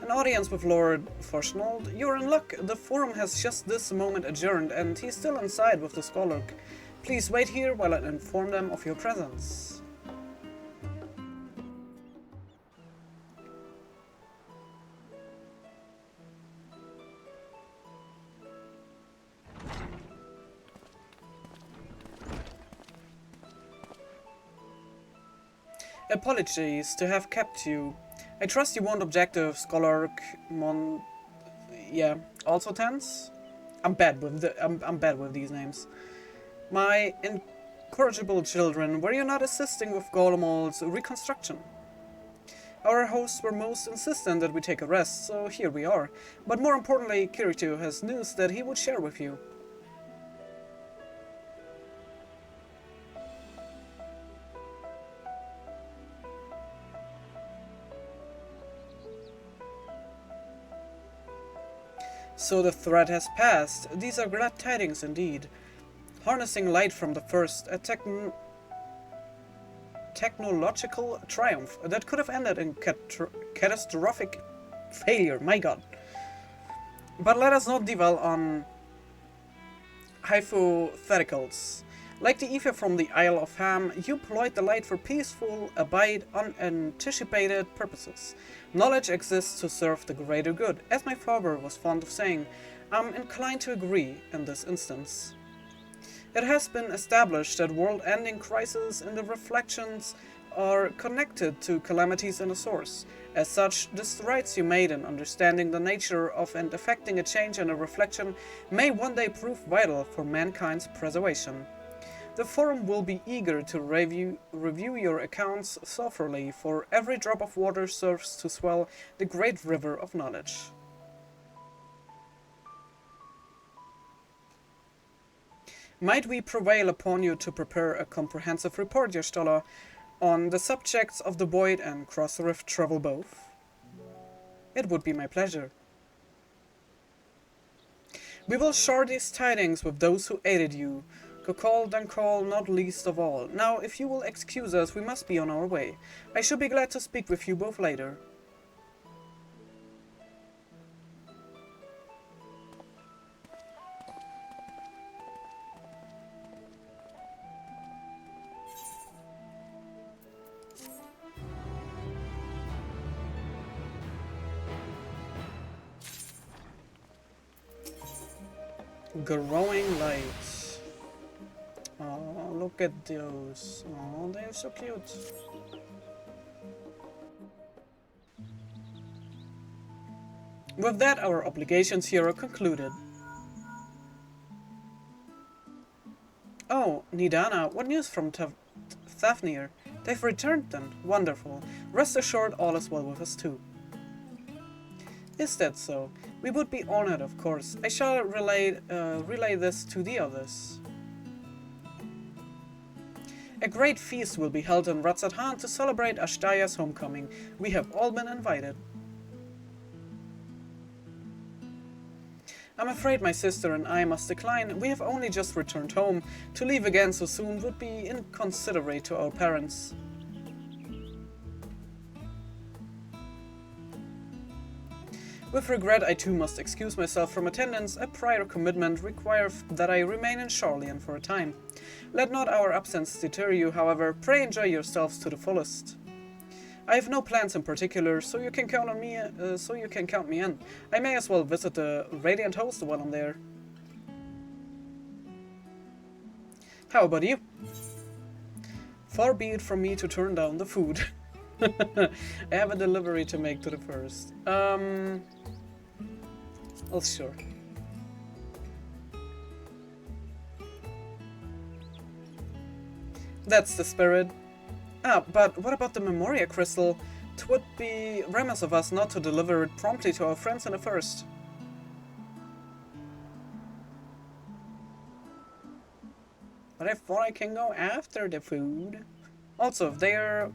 An audience with Lord Forshnold. You're in luck. The forum has just this moment adjourned, and he's still inside with the scholar. Please wait here while I inform them of your presence. Apologies to have kept you. I trust you won't object if Scholar also tense? I'm bad with these names. My incorrigible children, were you not assisting with Golemald's reconstruction? Our hosts were most insistent that we take a rest, so here we are. But more importantly, Kirito has news that he would share with you. So the threat has passed. These are glad tidings indeed. Harnessing light from the first, a technological triumph that could have ended in catastrophic failure, my god. But let us not dwell on hypotheticals. Like the ether from the Isle of Ham, you employed the light for peaceful, albeit unanticipated purposes. Knowledge exists to serve the greater good. As my father was fond of saying, I'm inclined to agree in this instance. It has been established that world-ending crises in the reflections are connected to calamities in the source. As such, the strides you made in understanding the nature of and effecting a change in a reflection may one day prove vital for mankind's preservation. The forum will be eager to review your accounts thoroughly, for every drop of water serves to swell the great river of knowledge. Might we prevail upon you to prepare a comprehensive report, Your Stoller, on the subjects of the Void and Cross-Rift travel both? It would be my pleasure. We will share these tidings with those who aided you, Kokol, Dankol, not least of all. Now, if you will excuse us, we must be on our way. I should be glad to speak with you both later. Growing lights. Oh, look at those. Oh, they're so cute. With that, our obligations here are concluded. Oh, Nidana, what news from Thafnir? They've returned then. Wonderful. Rest assured all is well with us too. Is that so? We would be honored, of course. I shall relay this to the others. A great feast will be held in Ratzathan to celebrate Ashtaya's homecoming. We have all been invited. I'm afraid my sister and I must decline. We have only just returned home. To leave again so soon would be inconsiderate to our parents. With regret, I too must excuse myself from attendance. A prior commitment requires that I remain in Charlian for a time. Let not our absence deter you, however. Pray enjoy yourselves to the fullest. I have no plans in particular, so you can count on me. Count me in. I may as well visit the Radiant Host while I'm there. How about you? Far be it from me to turn down the food. I have a delivery to make to the first. Well, sure. That's the spirit. Ah, but what about the Memoria Crystal? 'Twould be remiss of us not to deliver it promptly to our friends in the first. But I thought I can go after the food. Also, if they are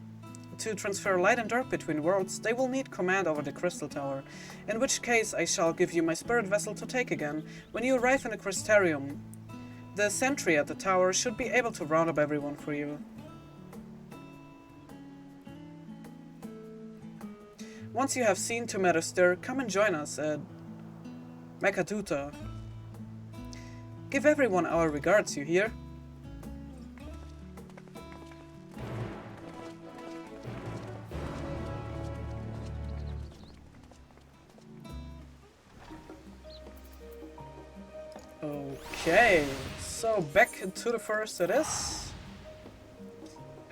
to transfer light and dark between worlds, they will need command over the Crystal Tower, in which case I shall give you my spirit vessel to take again. When you arrive in the Crystarium, the sentry at the tower should be able to round up everyone for you. Once you have seen to Medister, come and join us at Mekaduta. Give everyone our regards, you hear? Okay, so back to the first it is.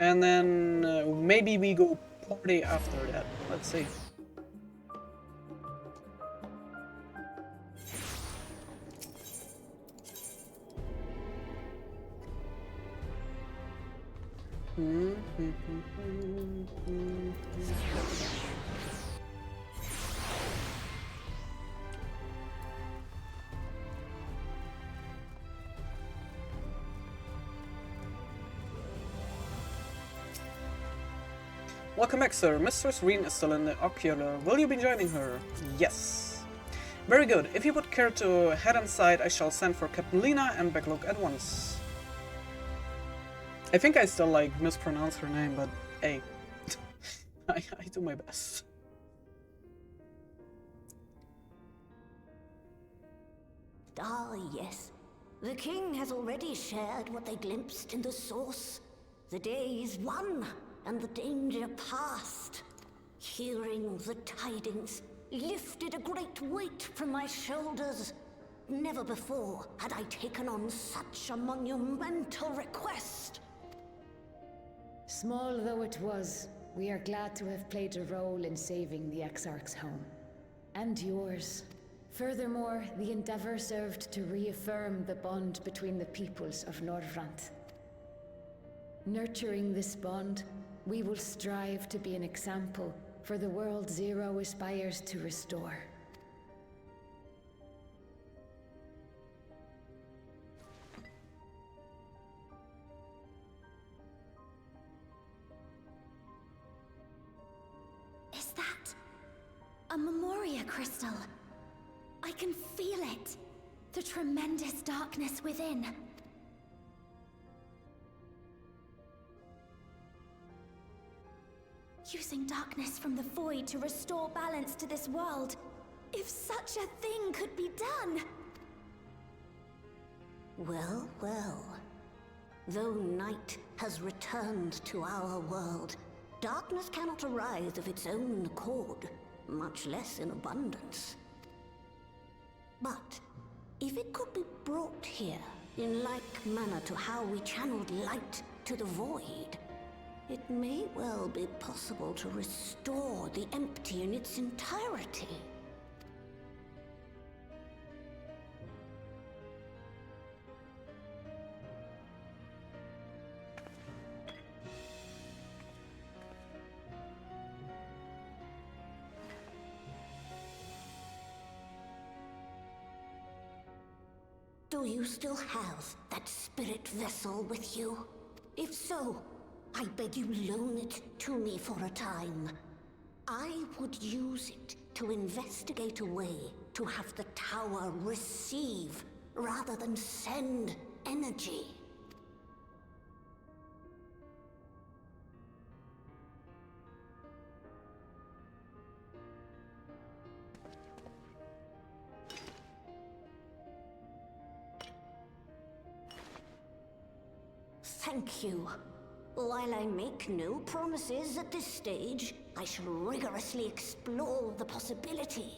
And then maybe we go party after that. Let's see. Welcome back, sir. Mistress Reen is still in the ocular. Will you be joining her? Yes. Very good. If you would care to head inside, I shall send for Captain Lena and Backlook at once. I think I still mispronounce her name, but hey, I do my best. Ah, yes. The king has already shared what they glimpsed in the source. The day is won, and the danger past. Hearing the tidings lifted a great weight from my shoulders. Never before had I taken on such a monumental request. Small though it was, we are glad to have played a role in saving the Exarch's home. And yours. Furthermore, the endeavor served to reaffirm the bond between the peoples of Norvrant. Nurturing this bond, we will strive to be an example for the world Zero aspires to restore. Is that a Memoria crystal? I can feel it. The tremendous darkness within. Using darkness from the void to restore balance to this world. If such a thing could be done! Well, well. Though night has returned to our world, darkness cannot arise of its own accord, much less in abundance. But if it could be brought here, in like manner to how we channeled light to the void, it may well be possible to restore the empty in its entirety. Do you still have that spirit vessel with you? If so, I beg you loan it to me for a time. I would use it to investigate a way to have the tower receive rather than send energy. Thank you. While I make no promises at this stage, I shall rigorously explore the possibility.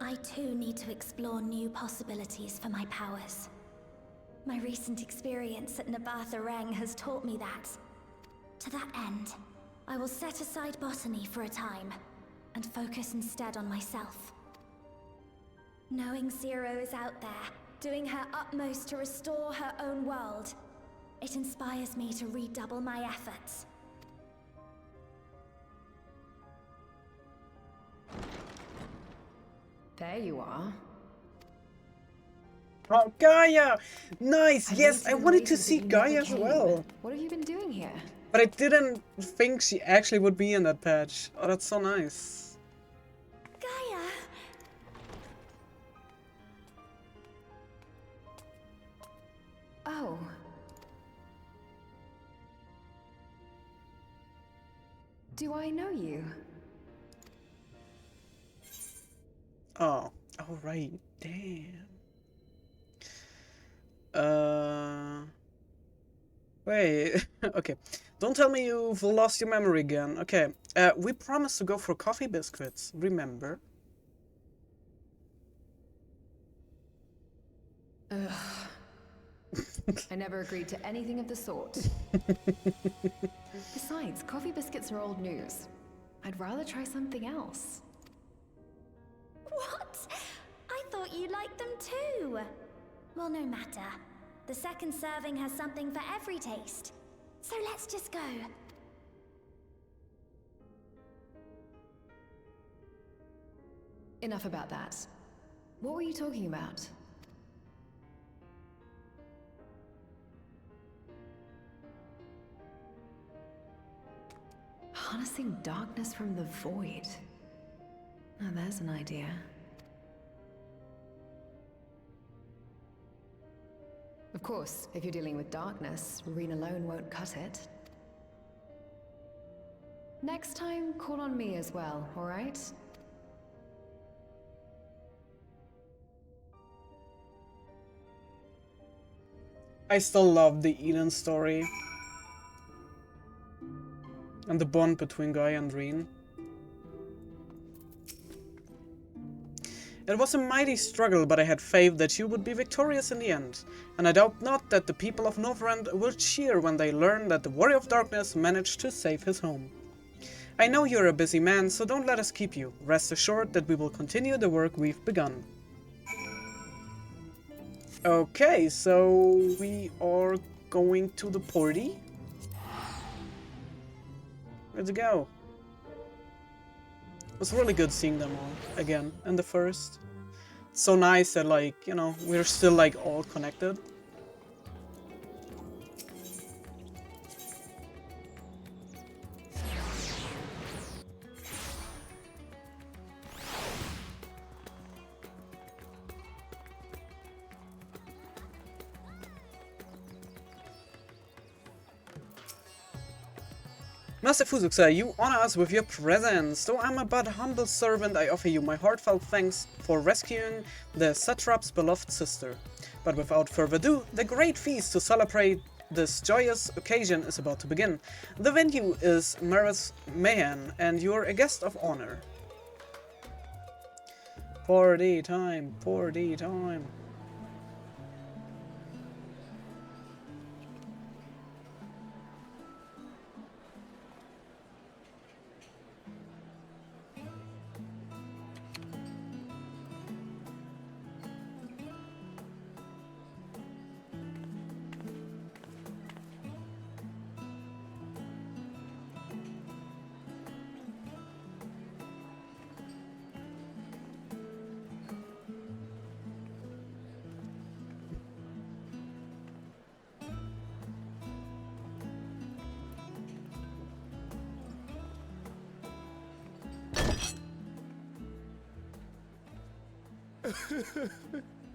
I too need to explore new possibilities for my powers. My recent experience at Nabatha Reng has taught me that. To that end, I will set aside botany for a time, and focus instead on myself. Knowing Zero is out there, doing her utmost to restore her own world, it inspires me to redouble my efforts. There you are. Oh, Gaia! Nice! Yes, I wanted to see Gaia as well. What have you been doing here? But I didn't think she actually would be in that patch. Oh, that's so nice. Gaia! Oh. Do I know you? Oh, alright. Damn. Wait. Okay. Don't tell me you've lost your memory again. Okay. We promised to go for coffee biscuits, remember? Ugh. I never agreed to anything of the sort. Besides, coffee biscuits are old news. I'd rather try something else. What? I thought you liked them too. Well, no matter. The second serving has something for every taste. So let's just go. Enough about that. What were you talking about? Harnessing darkness from the void. Now there's an idea. Of course, if you're dealing with darkness, Reen alone won't cut it. Next time, call on me as well, alright? I still love the Eden story. And the bond between Gaia and Reen. It was a mighty struggle, but I had faith that you would be victorious in the end. And I doubt not that the people of Northrend will cheer when they learn that the Warrior of Darkness managed to save his home. I know you're a busy man, so don't let us keep you. Rest assured that we will continue the work we've begun. Okay, so we are going to the party. Let's go. It was really good seeing them all again in the first. It's so nice that, like, you know, we're still like all connected. Master Fuzuksa, you honor us with your presence. Though I'm a but humble servant, I offer you my heartfelt thanks for rescuing the satrap's beloved sister. But without further ado, the great feast to celebrate this joyous occasion is about to begin. The venue is Maris Mahan, and you're a guest of honor. Party time, party time.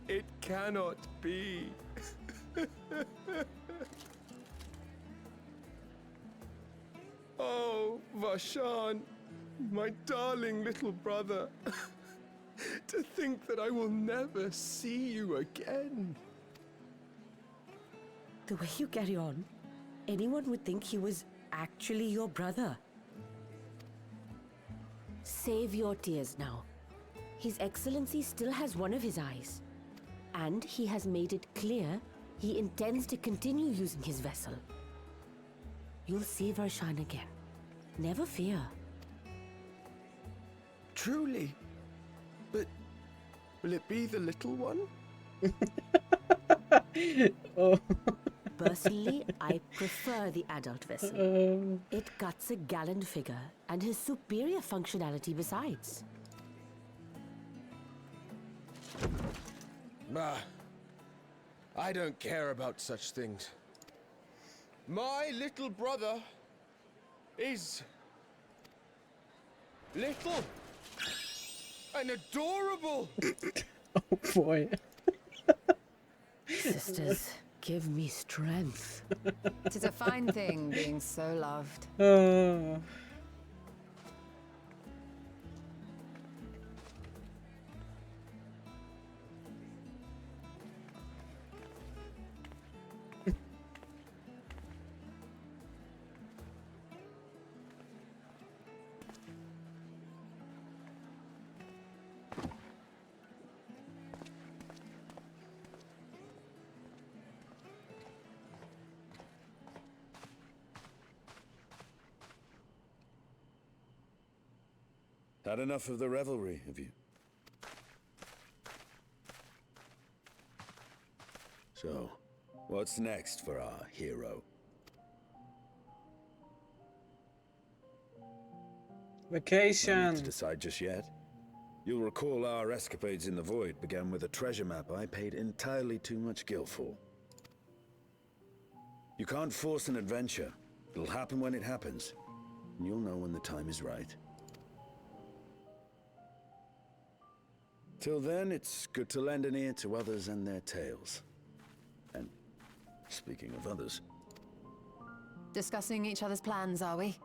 It cannot be. Oh, Vashan, my darling little brother. To think that I will never see you again. The way you carry on, anyone would think he was actually your brother. Save your tears now. His Excellency still has one of his eyes. And he has made it clear he intends to continue using his vessel. You'll save her shine again. Never fear. Truly? But will it be the little one? Oh. Personally, I prefer the adult vessel. It cuts a gallant figure and has superior functionality besides. Bah. I don't care about such things. My little brother is little and adorable. Oh boy. Sisters, give me strength. It is a fine thing being so loved. Had enough of the revelry, have you? So, what's next for our hero? Vacation. No need to decide just yet. You'll recall our escapades in the Void began with a treasure map I paid entirely too much gil for. You can't force an adventure. It'll happen when it happens. And you'll know when the time is right. Till then, it's good to lend an ear to others and their tales. And speaking of others... Discussing each other's plans, are we?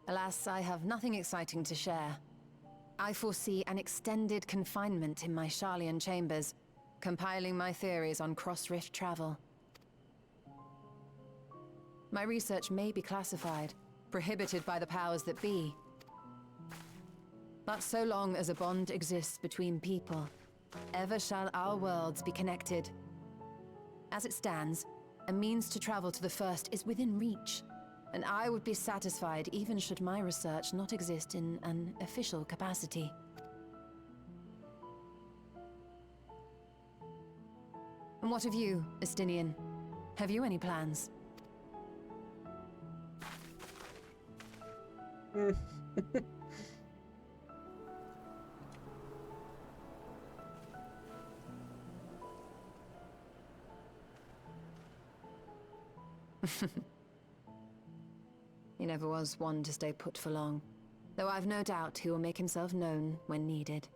Alas, I have nothing exciting to share. I foresee an extended confinement in my Sharlayan chambers, compiling my theories on cross-rift travel. My research may be classified, prohibited by the powers that be. But so long as a bond exists between people, ever shall our worlds be connected. As it stands, a means to travel to the First is within reach, and I would be satisfied even should my research not exist in an official capacity. And what of you, Estinian? Have you any plans? He never was one to stay put for long, though I've no doubt he will make himself known when needed.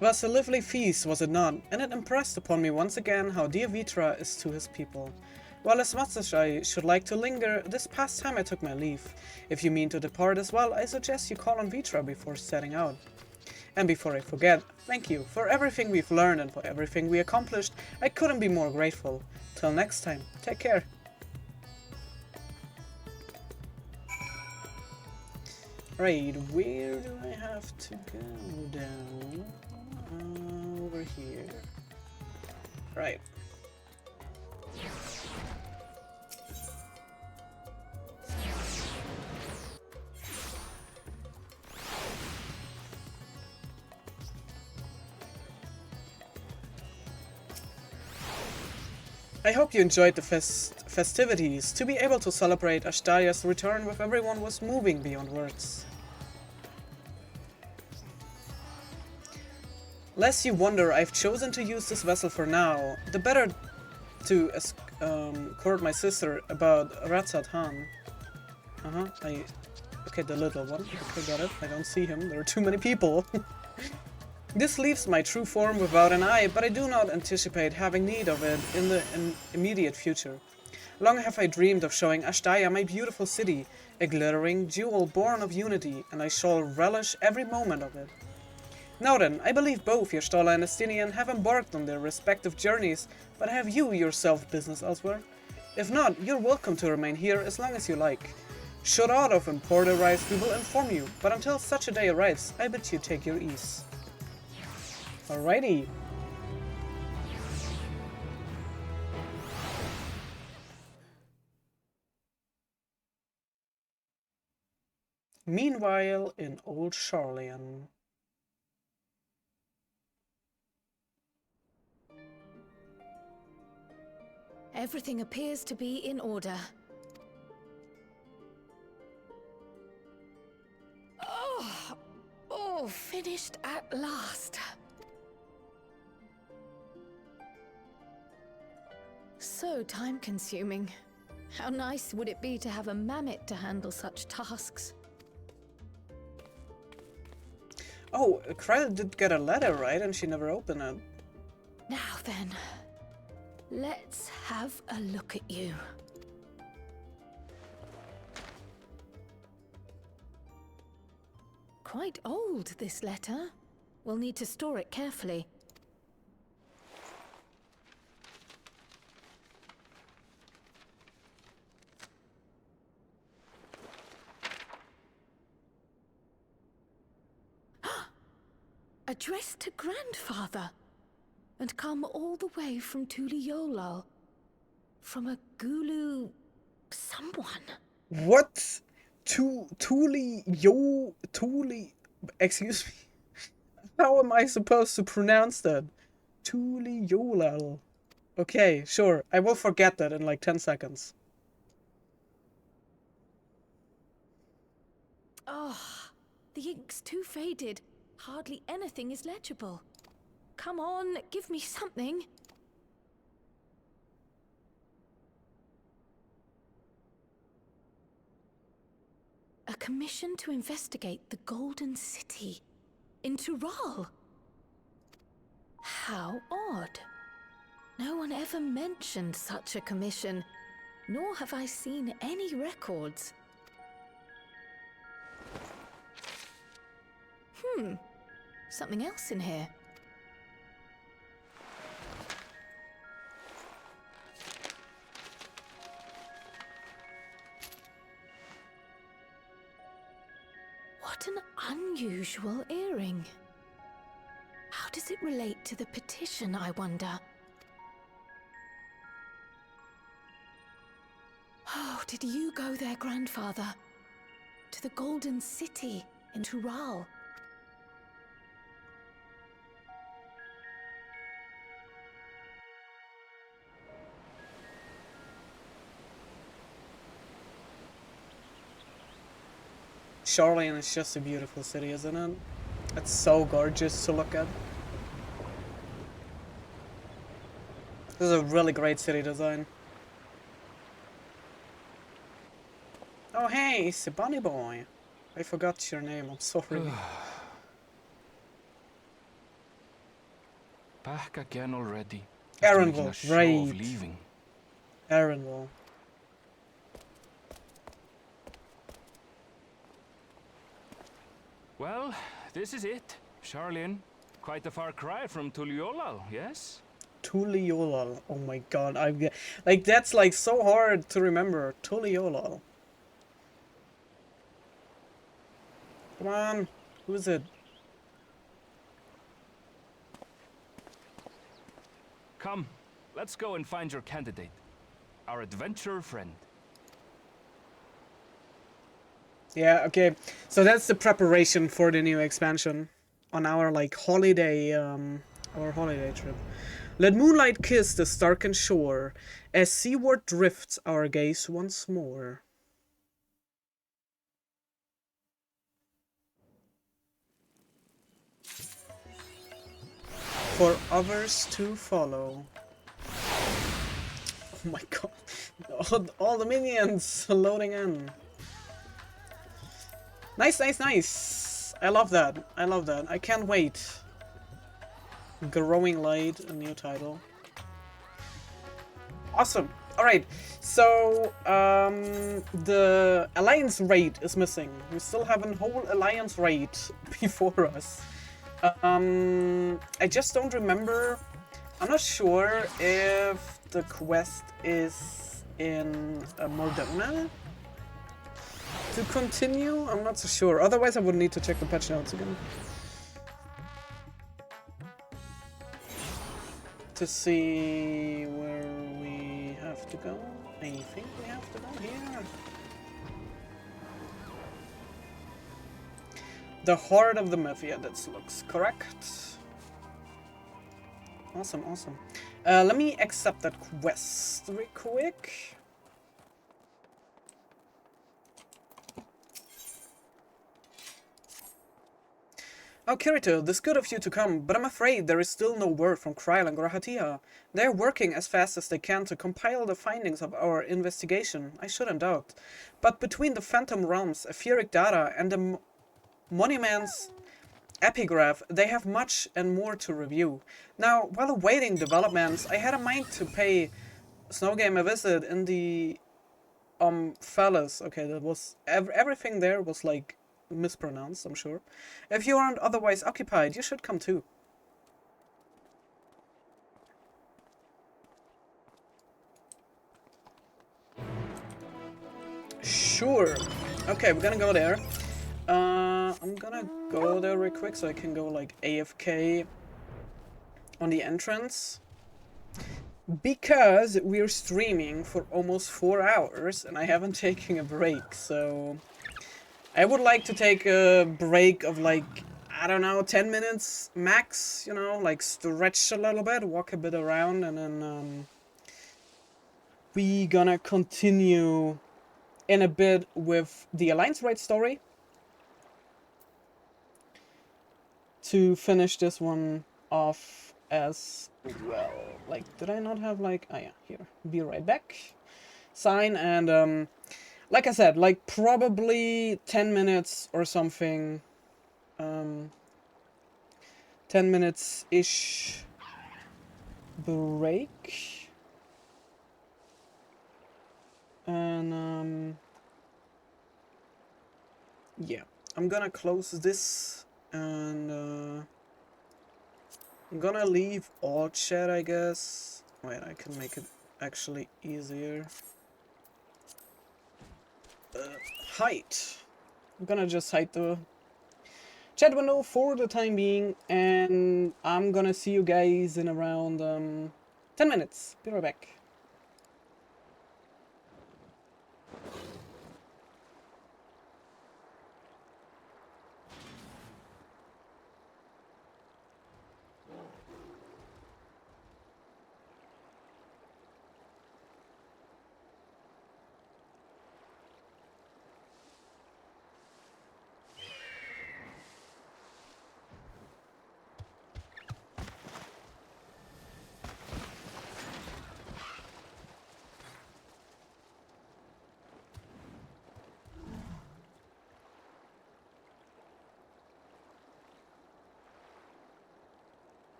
It was a lively feast, was it not? And it impressed upon me once again how dear Vitra is to his people. Well, as much as I should like to linger, this past time I took my leave. If you mean to depart as well, I suggest you call on Vitra before setting out. And before I forget, thank you for everything we've learned and for everything we accomplished. I couldn't be more grateful. Till next time, take care. Right, where do I have to go down? Over here. Right. I hope you enjoyed the festivities. To be able to celebrate Ashtaya's return with everyone was moving beyond words. Lest you wonder, I've chosen to use this vessel for now. The better to court my sister about Ratzat Han. Okay, the little one. Okay, got it. I don't see him. There are too many people. This leaves my true form without an eye, but I do not anticipate having need of it in the immediate future. Long have I dreamed of showing Ashtaya my beautiful city, a glittering jewel born of unity, and I shall relish every moment of it. Now then, I believe both Y'shtola and Estinian have embarked on their respective journeys, but have you yourself business elsewhere? If not, you're welcome to remain here as long as you like. Should aught of import arise, we will inform you, but until such a day arrives, I bid you take your ease. Alrighty. Meanwhile, in Old Charlian. Everything appears to be in order. Oh, finished at last. So time-consuming. How nice would it be to have a mammoth to handle such tasks? Oh, Krell did get a letter, right? And she never opened it. Now then, let's have a look at you. Quite old, this letter. We'll need to store it carefully. Addressed to Grandfather, and come all the way from Tuliolal, from a Gulu someone. What? Tuli. Excuse me. How am I supposed to pronounce that? Tuliolal. Okay, sure. I will forget that in like 10 seconds. Oh, the ink's too faded. Hardly anything is legible. Come on, give me something. A commission to investigate the Golden City in Tural. How odd. No one ever mentioned such a commission, nor have I seen any records. Something else in here. What an unusual earring. How does it relate to the petition, I wonder? Oh, did you go there, Grandfather? To the Golden City in Tural? Charlian is just a beautiful city, isn't it? It's so gorgeous to look at. This is a really great city design. Oh hey, it's a bunny boy. I forgot your name, I'm sorry. Back again already. Aaronville, right. Leaving. Aaronville. Well, this is it. Charlian. Quite a far cry from Tuliolal, yes? Tuliolal. Oh my god, like that's like so hard to remember. Tuliolal. Come on, who is it? Come, let's go and find your candidate. Our adventurer friend. Yeah, okay. So that's the preparation for the new expansion on our like holiday our holiday trip. Let moonlight kiss the starkened shore, as seaward drifts our gaze once more. For others to follow. Oh my god. All the minions loading in. Nice, nice, nice. I love that. I love that. I can't wait. Growing Light, a new title. Awesome. Alright, so the Alliance raid is missing. We still have a whole Alliance raid before us. I just don't remember. I'm not sure if the quest is in Mordona to continue. I'm not so sure. Otherwise, I would need to check the patch notes again to see where we have to go. I think we have to go here. The Heart of the Myth, yeah, that looks correct. Awesome, awesome. Let me accept that quest real quick. Oh, Kirito, this good of you to come, but I'm afraid there is still no word from Kryl and Grahatia. They're working as fast as they can to compile the findings of our investigation, I shouldn't doubt. But between the Phantom Realms, etheric data, and the Monument's epigraph, they have much and more to review. Now, while awaiting developments, I had a mind to pay Snowgame a visit in the Palace. Okay, that was everything there was like mispronounced, I'm sure. If you aren't otherwise occupied, you should come too. Sure. Okay, we're gonna go there. I'm gonna go there real quick so I can go like AFK on the entrance. Because we're streaming for almost 4 hours and I haven't taken a break, so I would like to take a break of like, I don't know, 10 minutes max, you know, like stretch a little bit, walk a bit around, and then we gonna continue in a bit with the Alliance raid story to finish this one off as well. Like, did I not have like, oh yeah, here, be right back sign, and like I said, like probably 10 minutes or something, 10 minutes ish break, and yeah, I'm gonna close this, and I'm gonna leave all chat, I guess. Wait, I can make it actually easier. Hide. I'm gonna just hide the chat window for the time being, and I'm gonna see you guys in around 10 minutes. Be right back.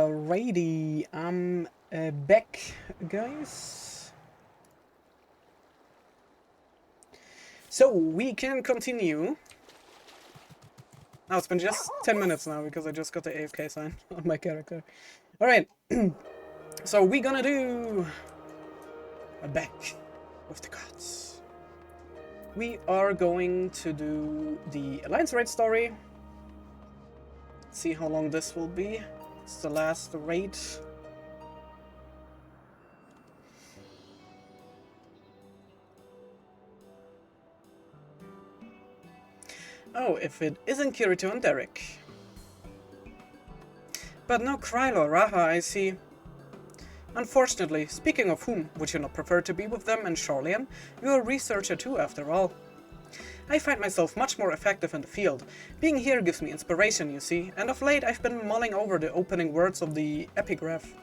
Alrighty, I'm back, guys. So we can continue. Oh, it's been just 10 minutes now because I just got the AFK sign on my character. Alright, so we're gonna do a back with the gods. We are going to do the Alliance raid story. See how long this will be. It's the last raid. Oh, if it isn't Kirito and Derek. But no Krylo or Raha, I see. Unfortunately, speaking of whom, would you not prefer to be with them and Charlian? You're a researcher too, after all. I find myself much more effective in the field. Being here gives me inspiration, you see, and of late I've been mulling over the opening words of the epigraph.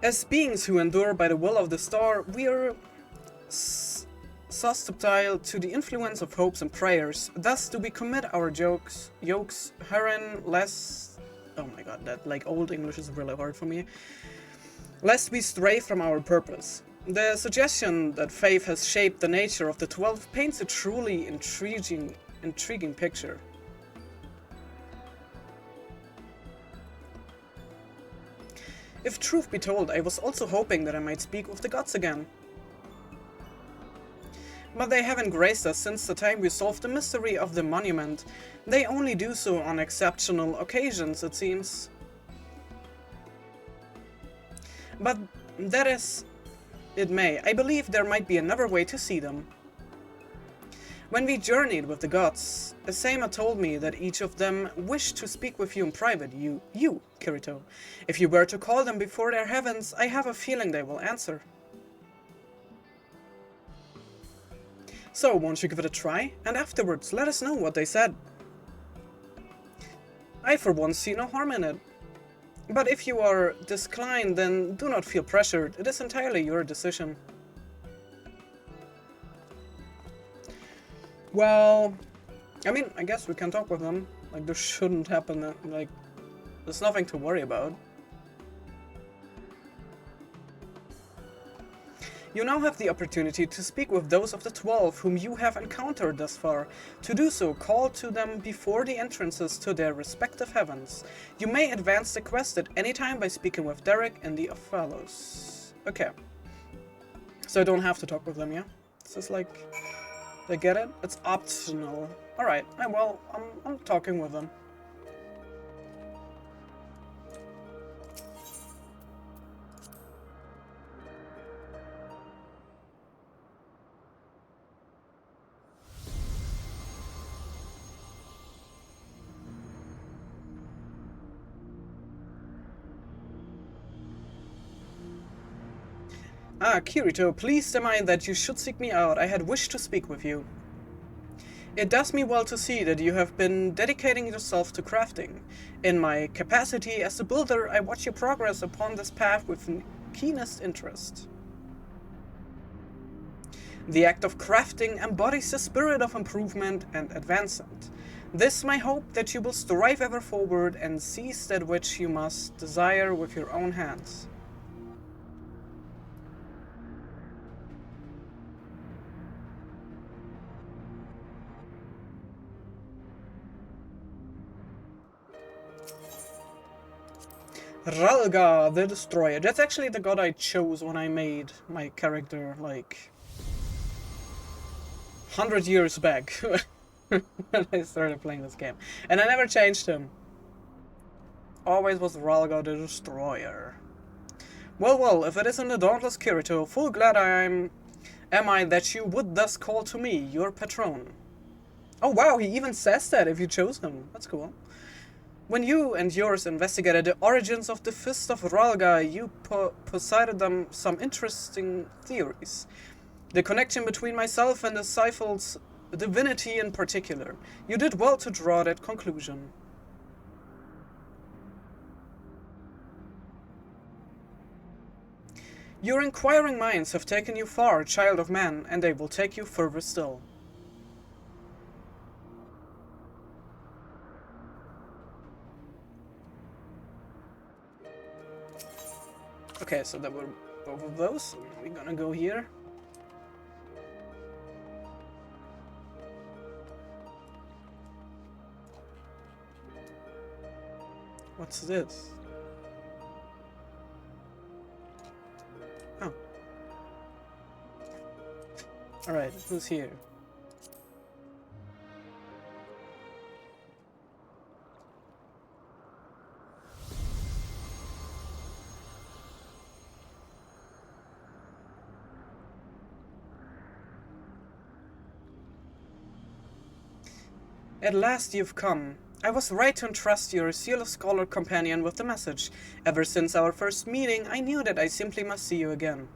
As beings who endure by the will of the star, we are susceptible to the influence of hopes and prayers. Thus do we commit our yokes herein lest... Oh my god, that like old English is really hard for me. Lest we stray from our purpose. The suggestion that faith has shaped the nature of the 12 paints a truly intriguing picture. If truth be told, I was also hoping that I might speak with the gods again. But they haven't graced us since the time we solved the mystery of the monument. They only do so on exceptional occasions, it seems. But that is it may. I believe there might be another way to see them. When we journeyed with the gods, Asama told me that each of them wished to speak with you in private, you, Kirito. If you were to call them before their heavens, I have a feeling they will answer. So, won't you give it a try? And afterwards, let us know what they said. I for one see no harm in it. But if you are disinclined, then do not feel pressured. It is entirely your decision. Well, I mean, I guess we can talk with them. Like, this shouldn't happen. Like, there's nothing to worry about. You now have the opportunity to speak with those of the 12 whom you have encountered thus far. To do so, call to them before the entrances to their respective heavens. You may advance the quest at any time by speaking with Derek and the fellows. Okay. So I don't have to talk with them, yeah? It's just like... They get it? It's optional. Alright, well, I'm talking with them. Ah, Kirito, pleased am I that you should seek me out. I had wished to speak with you. It does me well to see that you have been dedicating yourself to crafting. In my capacity as a builder, I watch your progress upon this path with keenest interest. The act of crafting embodies the spirit of improvement and advancement. This my hope that you will strive ever forward and seize that which you must desire with your own hands. Ralga, the Destroyer. That's actually the god I chose when I made my character, like, 100 years back, when I started playing this game. And I never changed him. Always was Ralga the Destroyer. Well, if it isn't the dauntless Kirito, full glad am I that you would thus call to me, your patron. Oh wow, he even says that if you chose him. That's cool. When you and yours investigated the origins of the Fist of Ralga, you posited them some interesting theories. The connection between myself and the Sifal's divinity in particular. You did well to draw that conclusion. Your inquiring minds have taken you far, child of man, and they will take you further still. Okay, so there were both of those. We're gonna go here. What's this? Oh. Alright, who's here? At last you've come. I was right to entrust your Seal of Scholar companion with the message. Ever since our first meeting, I knew that I simply must see you again.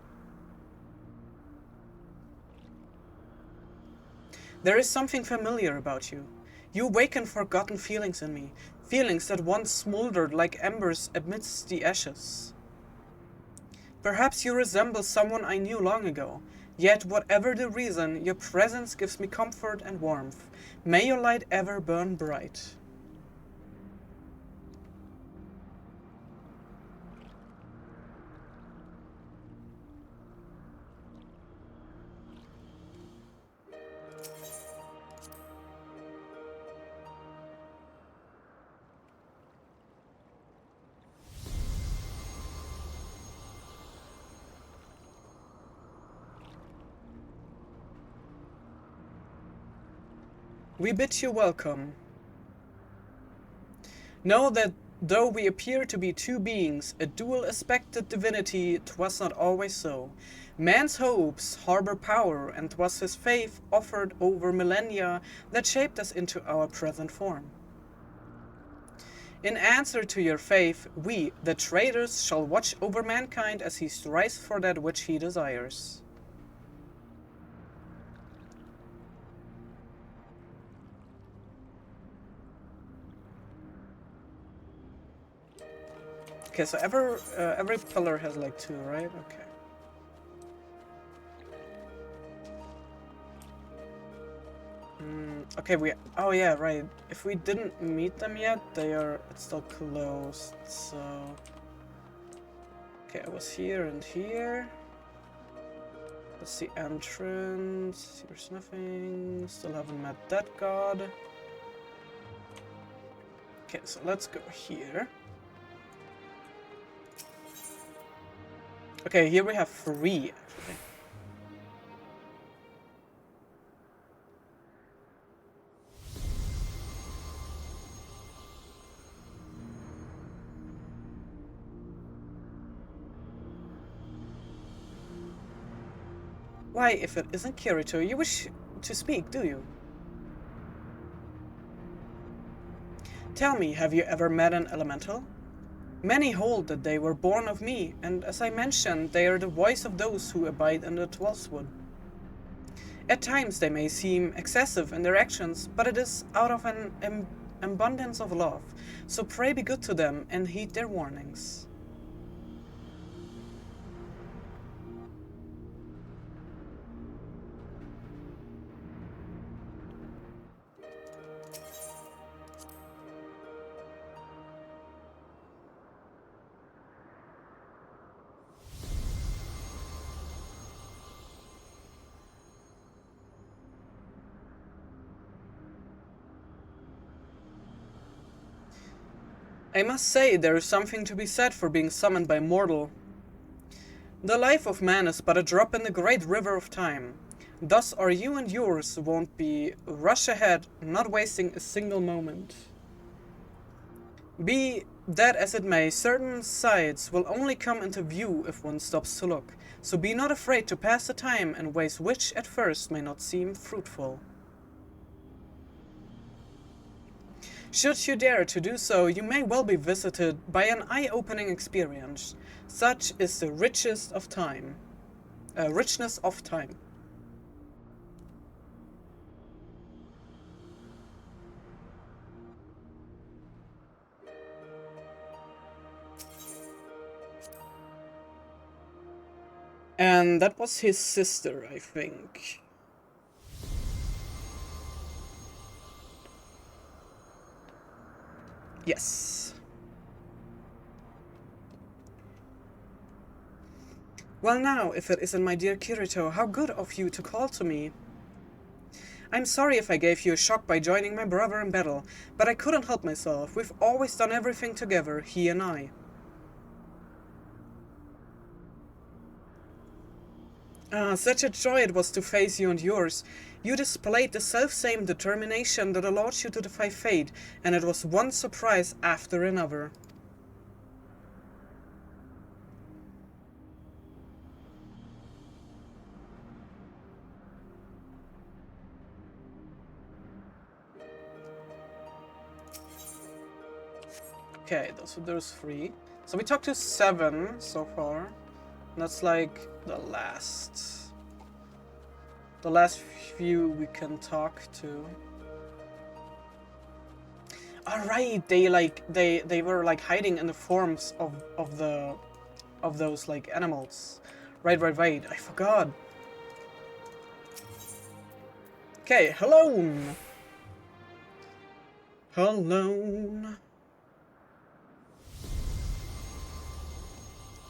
There is something familiar about you. You awaken forgotten feelings in me, feelings that once smoldered like embers amidst the ashes. Perhaps you resemble someone I knew long ago, yet whatever the reason, your presence gives me comfort and warmth. May your light ever burn bright. We bid you welcome. Know that though we appear to be two beings, a dual-aspected divinity, 'twas not always so. Man's hopes harbor power, and 'twas his faith offered over millennia that shaped us into our present form. In answer to your faith, we, the traitors, shall watch over mankind as he strives for that which he desires. Okay, so every pillar has like two, right? Okay. Okay, oh yeah, right. If we didn't meet them yet, it's still closed, so... Okay, I was here and here. That's the entrance. Here's nothing. Still haven't met that god. Okay, so let's go here. Okay, here we have 3, actually. Why, if it isn't Kirito, you wish to speak, do you? Tell me, have you ever met an elemental? Many hold that they were born of me, and as I mentioned, they are the voice of those who abide in the 12th wood. At times they may seem excessive in their actions, but it is out of an abundance of love, so pray be good to them and heed their warnings. I must say, there is something to be said for being summoned by mortal. The life of man is but a drop in the great river of time. Thus are you and yours won't be rush ahead, not wasting a single moment. Be that as it may, certain sights will only come into view if one stops to look, so be not afraid to pass the time in ways which at first may not seem fruitful. Should you dare to do so, you may well be visited by an eye-opening experience. Such is the richness of time. And that was his sister, I think. Yes. Well now, if it isn't my dear Kirito, how good of you to call to me. I'm sorry if I gave you a shock by joining my brother in battle, but I couldn't help myself. We've always done everything together, he and I. Ah, such a joy it was to face you and yours. You displayed the self-same determination that allowed you to defy fate, and it was one surprise after another. Okay, those 3. So we talked to 7 so far. And that's like the last few we can talk to. Alright, they were like hiding in the forms of those like animals. Right, I forgot. Okay, Helone.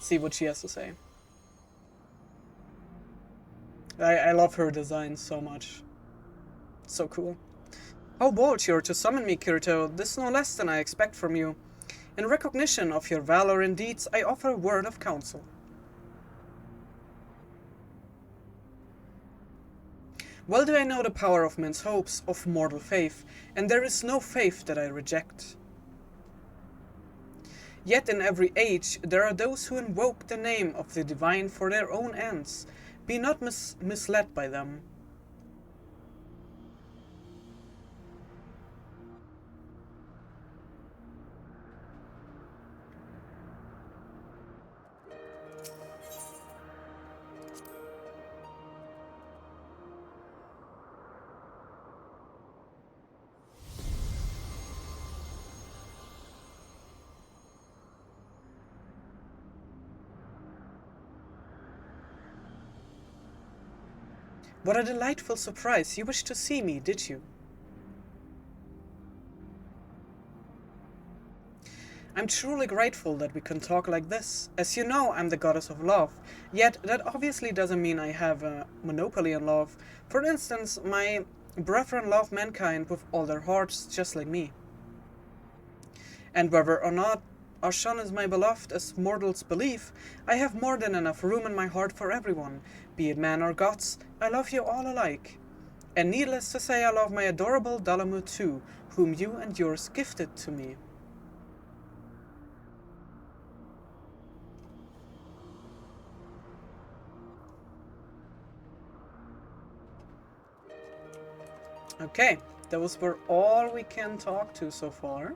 See what she has to say. I love her design so much. So cool. How bold you are to summon me, Kirito. This is no less than I expect from you. In recognition of your valor and deeds, I offer a word of counsel. Well do I know the power of men's hopes, of mortal faith, and there is no faith that I reject. Yet in every age there are those who invoke the name of the divine for their own ends. Be not misled by them. What a delightful surprise. You wished to see me, did you? I'm truly grateful that we can talk like this. As you know, I'm the goddess of love. Yet, that obviously doesn't mean I have a monopoly on love. For instance, my brethren love mankind with all their hearts, just like me. And whether or not Arshan is my beloved as mortals believe, I have more than enough room in my heart for everyone, be it man or gods. I love you all alike. And needless to say, I love my adorable Dalamu too, whom you and yours gifted to me. Okay, those were all we can talk to so far.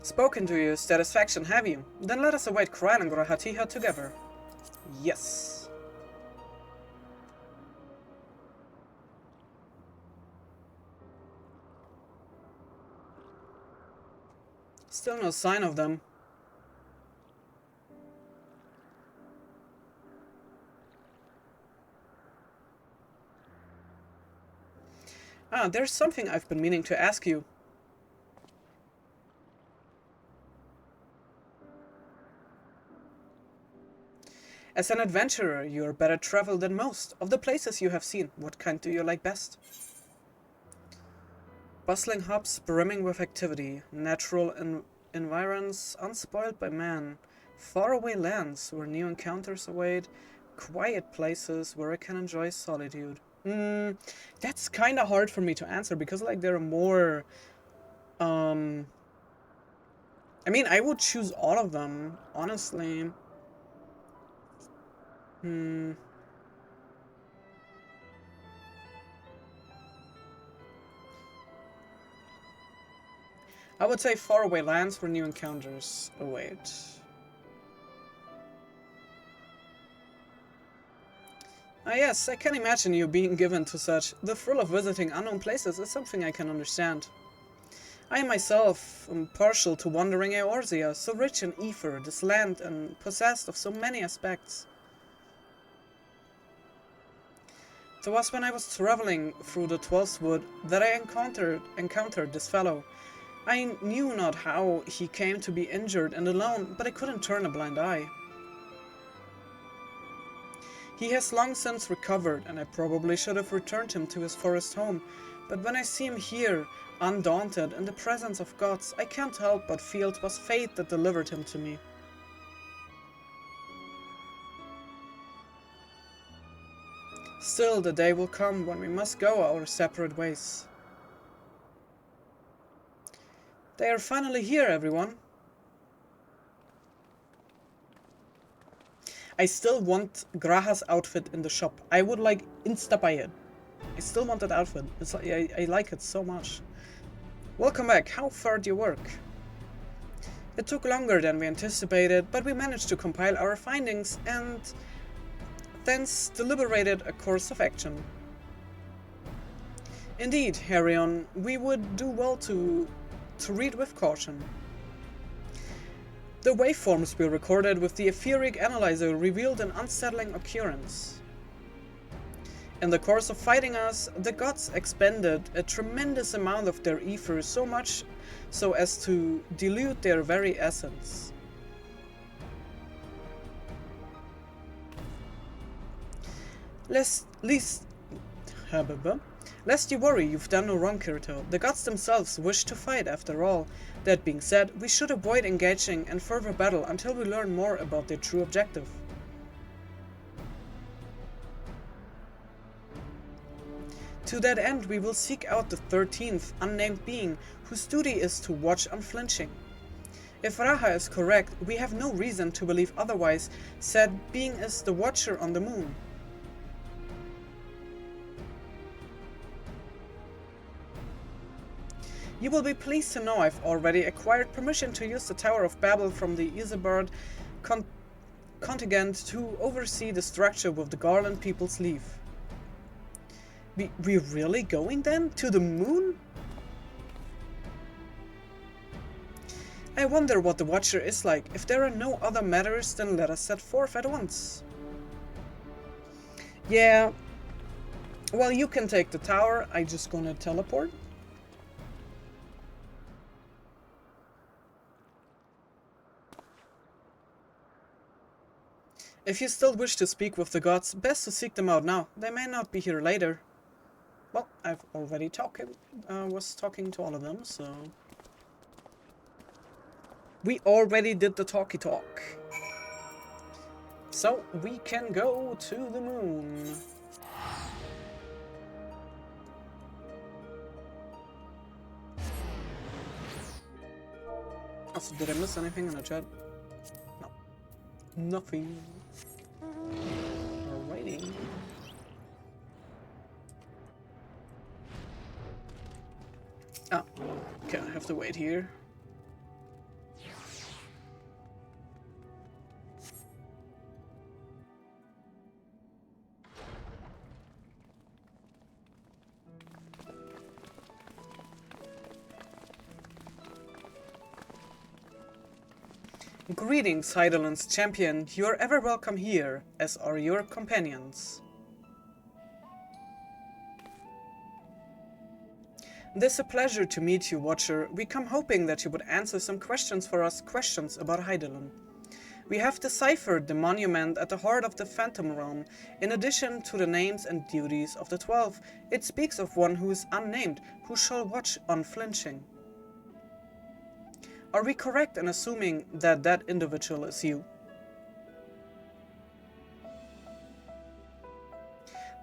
Spoken to your satisfaction, have you? Then let us await Kryl and Grahatiha together. Yes. Still no sign of them. Ah, there's something I've been meaning to ask you. As an adventurer, you're better traveled than most. Of the places you have seen, what kind do you like best? Bustling hubs brimming with activity, natural environs unspoiled by man, faraway lands where new encounters await, quiet places where I can enjoy solitude. That's kind of hard for me to answer because like there are more... I mean, I would choose all of them, honestly. I would say faraway lands where new encounters await. Ah yes, I can imagine you being given to such. The thrill of visiting unknown places is something I can understand. I myself am partial to wandering Eorzea, so rich in ether, this land, and possessed of so many aspects. It was when I was traveling through the 12th wood that I encountered this fellow. I knew not how he came to be injured and alone, but I couldn't turn a blind eye. He has long since recovered, and I probably should have returned him to his forest home, but when I see him here, undaunted, in the presence of gods, I can't help but feel 'twas fate that delivered him to me. Still, the day will come when we must go our separate ways. They are finally here, everyone. I still want Graha's outfit in the shop. I would like insta-buy it. I still want that outfit. It's like, I like it so much. Welcome back. How far do you work? It took longer than we anticipated, but we managed to compile our findings and thence deliberated a course of action. Indeed, Harion, we would do well to read with caution. The waveforms we recorded with the etheric analyzer revealed an unsettling occurrence. In the course of fighting us, the gods expended a tremendous amount of their ether, so much so as to dilute their very essence. Lest you worry, you've done no wrong, Kirito. The gods themselves wish to fight, after all. That being said, we should avoid engaging in further battle until we learn more about their true objective. To that end, we will seek out the 13th unnamed being, whose duty is to watch unflinching. If Raha is correct, we have no reason to believe otherwise. Said being is the Watcher on the moon. You will be pleased to know I've already acquired permission to use the Tower of Babel from the Isambard contingent to oversee the structure with the Garland people's leave. We're really going then? To the moon? I wonder what the Watcher is like. If there are no other matters, then let us set forth at once. Yeah. Well, you can take the tower. I'm just gonna teleport. If you still wish to speak with the gods, best to seek them out now. They may not be here later. Well, I've already was talking to all of them, so... We already did the talky talk. So, we can go to the moon. Also, did I miss anything in the chat? No. Nothing. We're waiting. Ah, okay, I have to wait here. Greetings, Heideland's champion. You are ever welcome here, as are your companions. It is a pleasure to meet you, Watcher. We come hoping that you would answer some questions for us, questions about Heideland. We have deciphered the monument at the heart of the Phantom Realm. In addition to the names and duties of the 12, it speaks of one who is unnamed, who shall watch unflinching. Are we correct in assuming that that individual is you?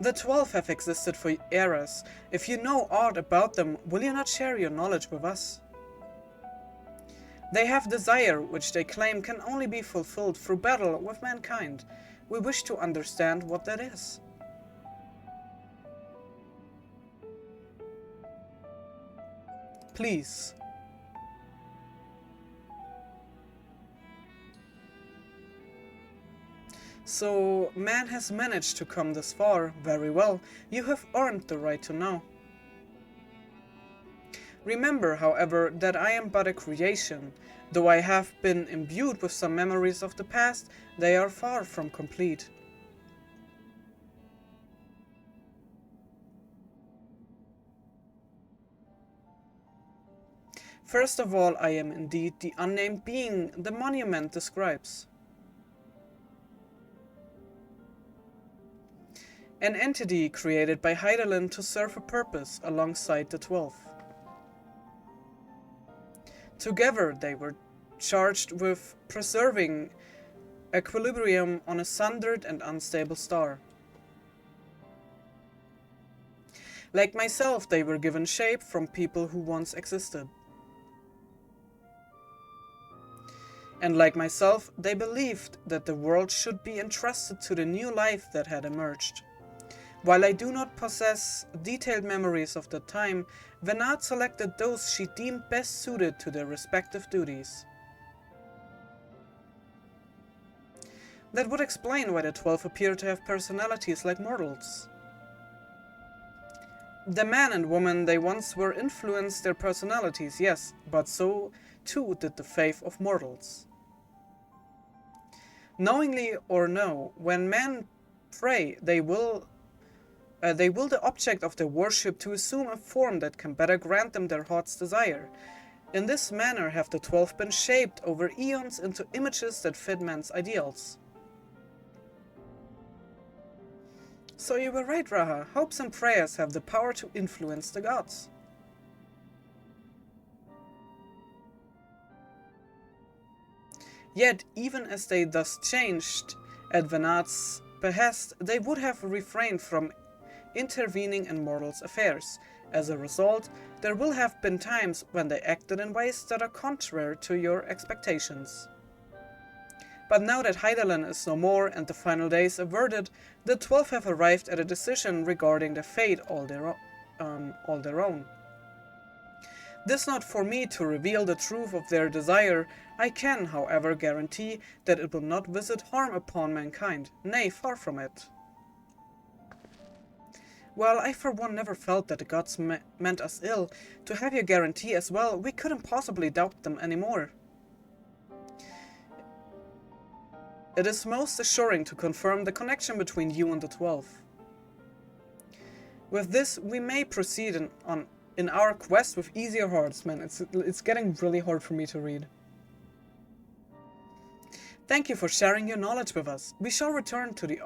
The 12 have existed for eras. If you know aught about them, will you not share your knowledge with us? They have desire, which they claim can only be fulfilled through battle with mankind. We wish to understand what that is. Please. So, man has managed to come this far. Very well. You have earned the right to know. Remember, however, that I am but a creation. Though I have been imbued with some memories of the past, they are far from complete. First of all, I am indeed the unnamed being the monument describes. An entity created by Hydaelyn to serve a purpose alongside the 12. Together they were charged with preserving equilibrium on a sundered and unstable star. Like myself, they were given shape from people who once existed. And like myself, they believed that the world should be entrusted to the new life that had emerged. While I do not possess detailed memories of the time, Venat selected those she deemed best suited to their respective duties. That would explain why the 12 appear to have personalities like mortals. The man and woman they once were influenced their personalities, yes, but so too did the faith of mortals. Knowingly or no, when men pray, they will the object of their worship to assume a form that can better grant them their heart's desire. In this manner have the 12 been shaped over eons into images that fit man's ideals. So you were right, Raha. Hopes and prayers have the power to influence the gods. Yet, even as they thus changed at Venat's behest, they would have refrained from intervening in mortals' affairs. As a result, there will have been times when they acted in ways that are contrary to your expectations. But now that Hydaelyn is no more and the final days averted, the 12 have arrived at a decision regarding their fate all their own. This not for me to reveal the truth of their desire. I can, however, guarantee that it will not visit harm upon mankind, nay, far from it. While I for one never felt that the gods meant us ill, to have your guarantee as well, we couldn't possibly doubt them anymore. It is most assuring to confirm the connection between you and the 12. With this, we may proceed in our quest with easier hearts, man. It's getting really hard for me to read. Thank you for sharing your knowledge with us. We shall return to the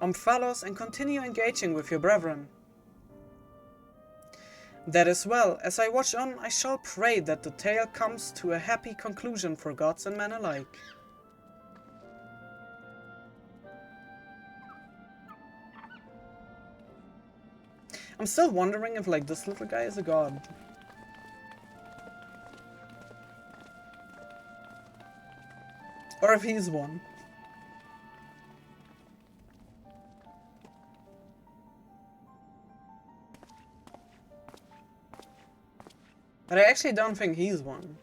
Omphalos and continue engaging with your brethren. That as well, as I watch on, I shall pray that the tale comes to a happy conclusion for gods and men alike. I'm still wondering if, like, this little guy is a god. Or if he's one. But I actually don't think he's one.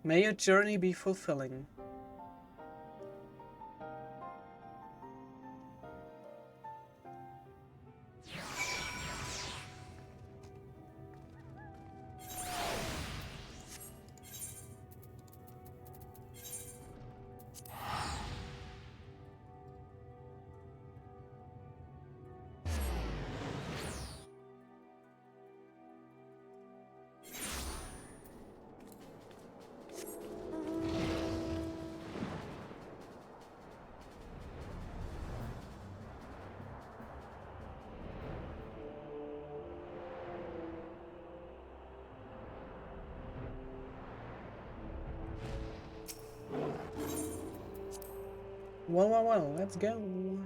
May your journey be fulfilling. Well, let's go.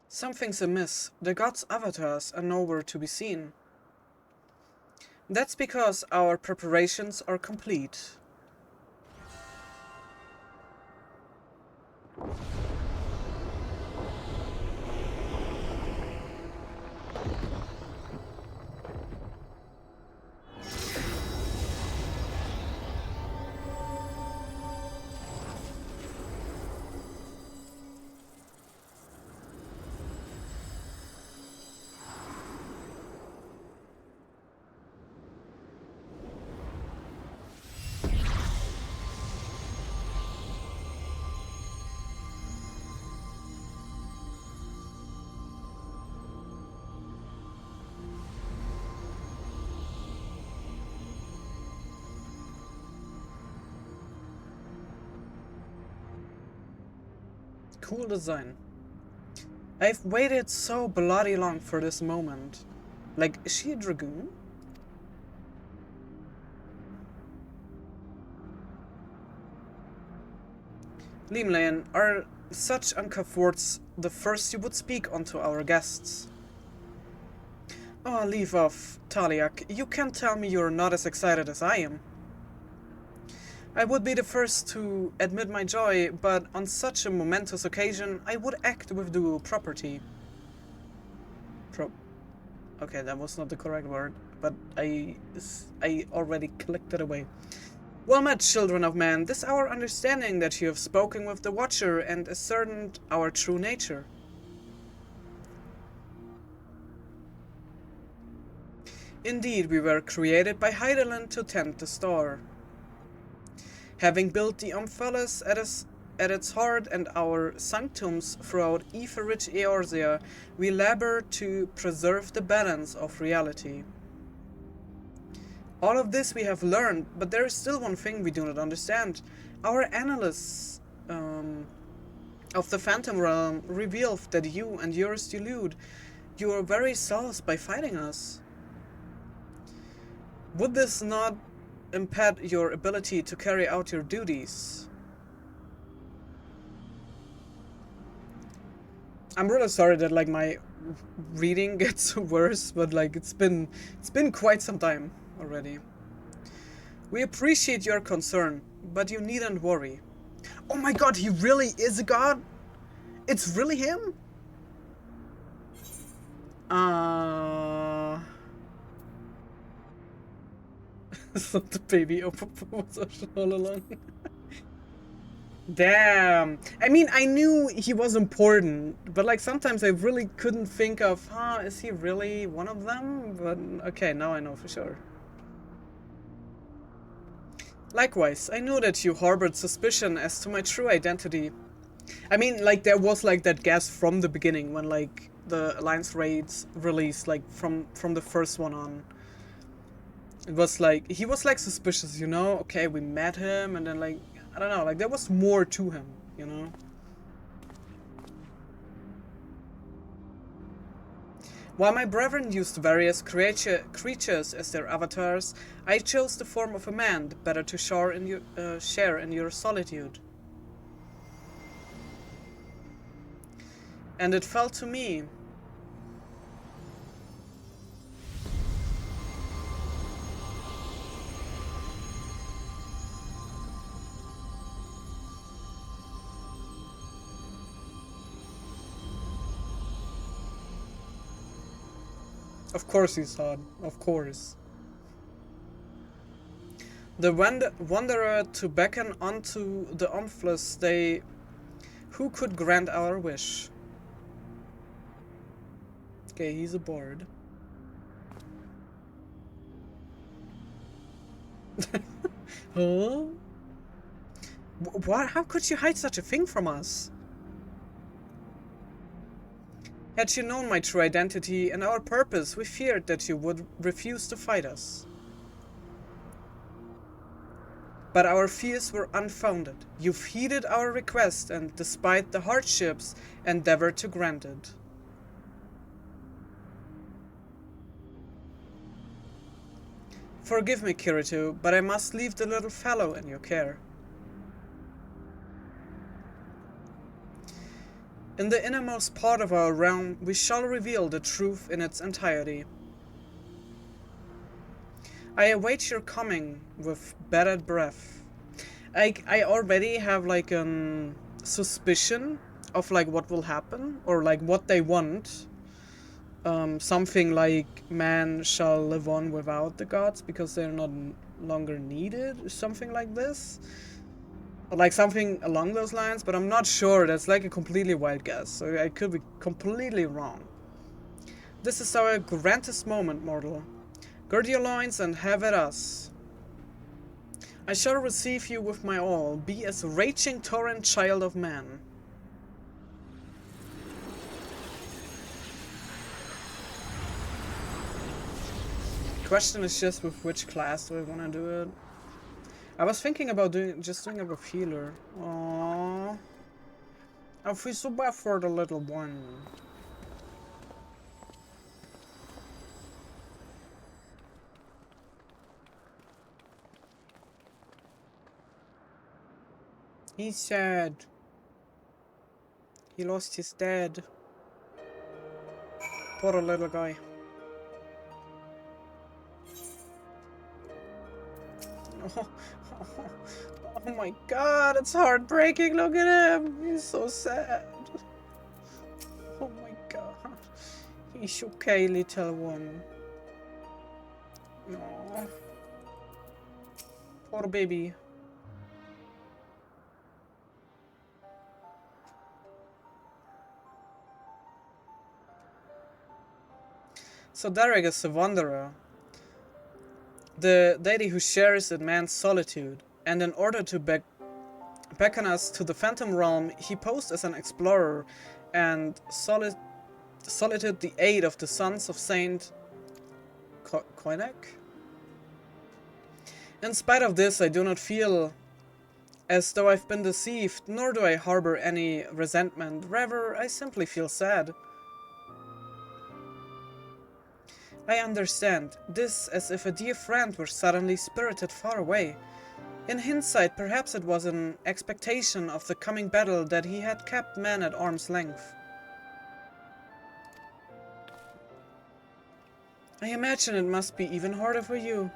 Something's amiss. The gods' avatars are nowhere to be seen. That's because our preparations are complete. Cool design. I've waited so bloody long for this moment. Like, is she a dragoon? Limlayan, are such uncouth words the first you would speak unto our guests? Oh, leave off, Taliak. You can't tell me you're not as excited as I am. I would be the first to admit my joy, but on such a momentous occasion, I would act with due propriety. Okay, that was not the correct word, but I already clicked it away. Well met, children of men. This our understanding that you have spoken with the Watcher and ascertained our true nature. Indeed, we were created by Heideland to tend the star. Having built the Omphalos at its heart and our sanctums throughout Eferich Eorzea, we labor to preserve the balance of reality. All of this we have learned, but there is still one thing we do not understand. Our analysts of the Phantom Realm revealed that you and yours delude your very selves by fighting us. Would this not impede your ability to carry out your duties? I'm really sorry that like my reading gets worse, but like it's been quite some time already. We appreciate your concern, but you needn't worry. Oh my god, he really is a god? It's really him? It's not the baby was all along. Damn. I mean, I knew he was important, but like sometimes I really couldn't think of, is he really one of them? But okay, now I know for sure. Likewise, I knew that you harbored suspicion as to my true identity. I mean, like there was like that guess from the beginning when like the Alliance raids released, like from the first one on. It was like, he was like suspicious, you know? Okay, we met him and then like, I don't know, like there was more to him, you know? While my brethren used various creatures as their avatars, I chose the form of a man, the better to share in your solitude. And it fell to me. Of course he's hot, of course. The wanderer to beckon unto the Omphalos they who could grant our wish. Okay, he's aboard. Huh? What? How could you hide such a thing from us? Had you known my true identity and our purpose, we feared that you would refuse to fight us. But our fears were unfounded. You've heeded our request and, despite the hardships, endeavored to grant it. Forgive me, Kirito, but I must leave the little fellow in your care. In the innermost part of our realm, we shall reveal the truth in its entirety. I await your coming with bated breath. I already have like a suspicion of like what will happen or like what they want. Something like man shall live on without the gods because they're not longer needed, something like this. Or like something along those lines, but I'm not sure. That's like a completely wild guess, so I could be completely wrong. This is our grandest moment, mortal. Gird your loins and have at us. I shall receive you with my all. Be as raging torrent, child of man. Question is just with which class do I want to do it? I was thinking about doing it with healer. Aww. I feel so bad for the little one. He's sad. He lost his dad. Poor little guy. Oh, oh my god, it's heartbreaking. Look at him. He's so sad. Oh my god. He's okay, little one. No. Poor baby. So Derek is the Wanderer, the deity who shares in man's solitude, and in order to beckon us to the Phantom Realm, he posed as an explorer and solicited the aid of the sons of Saint Koinek. In spite of this, I do not feel as though I've been deceived, nor do I harbor any resentment. Rather, I simply feel sad. I understand this as if a dear friend were suddenly spirited far away. In hindsight, perhaps it was an expectation of the coming battle that he had kept men at arm's length. I imagine it must be even harder for you.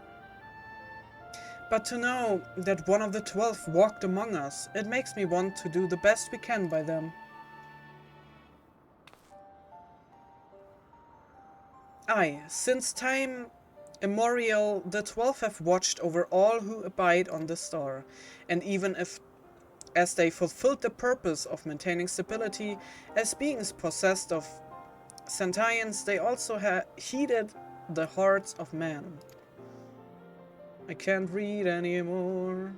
But to know that one of the 12 walked among us, it makes me want to do the best we can by them. Aye, since time immemorial, the 12 have watched over all who abide on the star, and even if, as they fulfilled the purpose of maintaining stability, as beings possessed of sentience, they also heeded the hearts of man. I can't read anymore.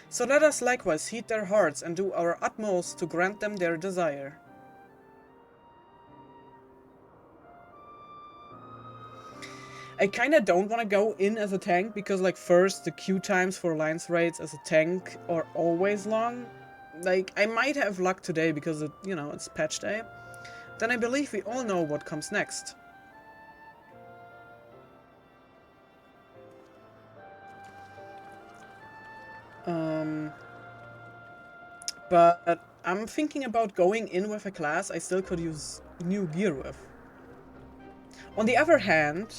So let us likewise heed their hearts and do our utmost to grant them their desire. I kinda don't want to go in as a tank because, like, first, the queue times for alliance raids as a tank are always long. Like, I might have luck today because, you know, it's patch day. Then I believe we all know what comes next. But I'm thinking about going in with a class I still could use new gear with. On the other hand,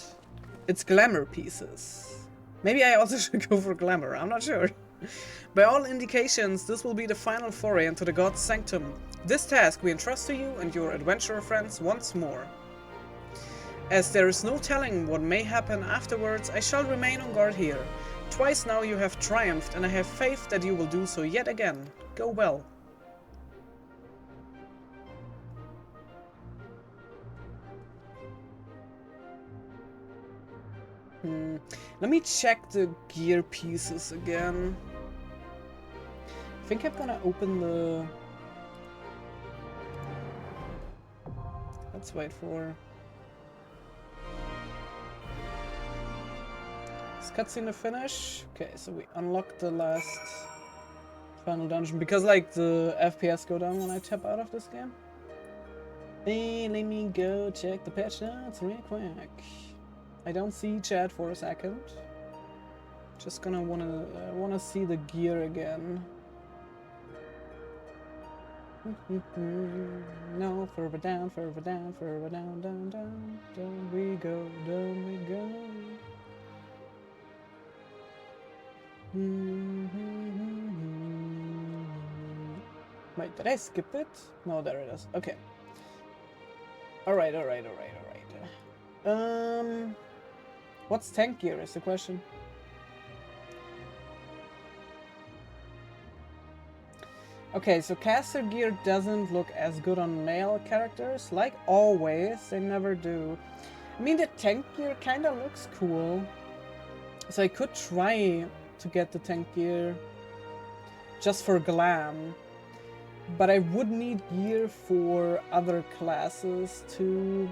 it's glamour pieces. Maybe I also should go for glamour, I'm not sure. By all indications, this will be the final foray into the God's Sanctum. This task we entrust to you and your adventurer friends once more. As there is no telling what may happen afterwards, I shall remain on guard here. Twice now you have triumphed, and I have faith that you will do so yet again. Go well. Let me check the gear pieces again. I think I'm gonna open the... Let's wait for... Is cutscene to finish? Okay, so we unlocked the last final dungeon because, like, the FPS go down when I tap out of this game. Hey, let me go check the patch notes real quick. I don't see chat for a second. Just gonna wanna see the gear again. No, further down, further down, further down, down, down. Down we go, down we go. Wait, did I skip it? No, there it is. Okay. Alright. What's tank gear is the question. Okay, so caster gear doesn't look as good on male characters. Like always, they never do. I mean, the tank gear kinda looks cool. So I could try to get the tank gear just for glam. But I would need gear for other classes to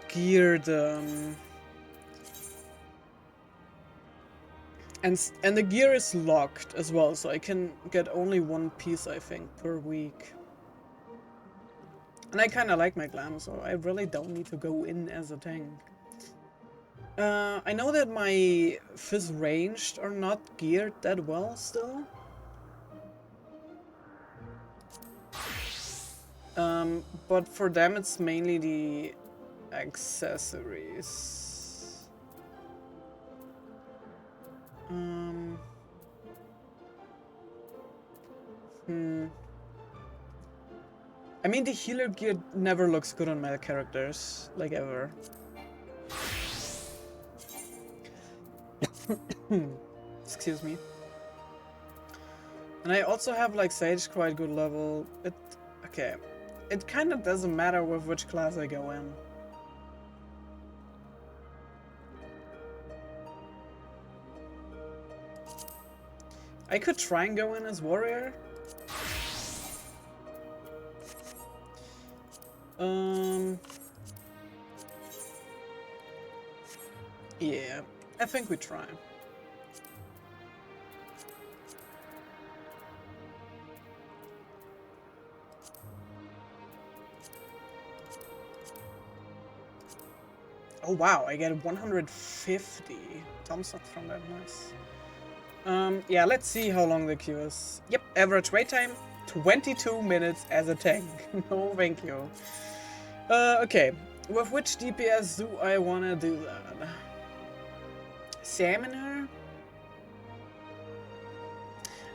gear them. And the gear is locked as well, so I can get only one piece, I think, per week. And I kind of like my glam, so I really don't need to go in as a tank. I know that my fizz ranged are not geared that well still. But for them it's mainly the accessories. I mean, the healer gear never looks good on my characters, like ever. Excuse me. And I also have like Sage quite good level. Okay. It kind of doesn't matter with which class I go in. I could try and go in as warrior. Yeah, I think we try. Oh wow, I get 150 thumbs up from that, nice. Yeah, let's see how long the queue is. Yep, average wait time, 22 minutes as a tank. No, thank you. Okay, with which DPS do I wanna do that? Salmoner?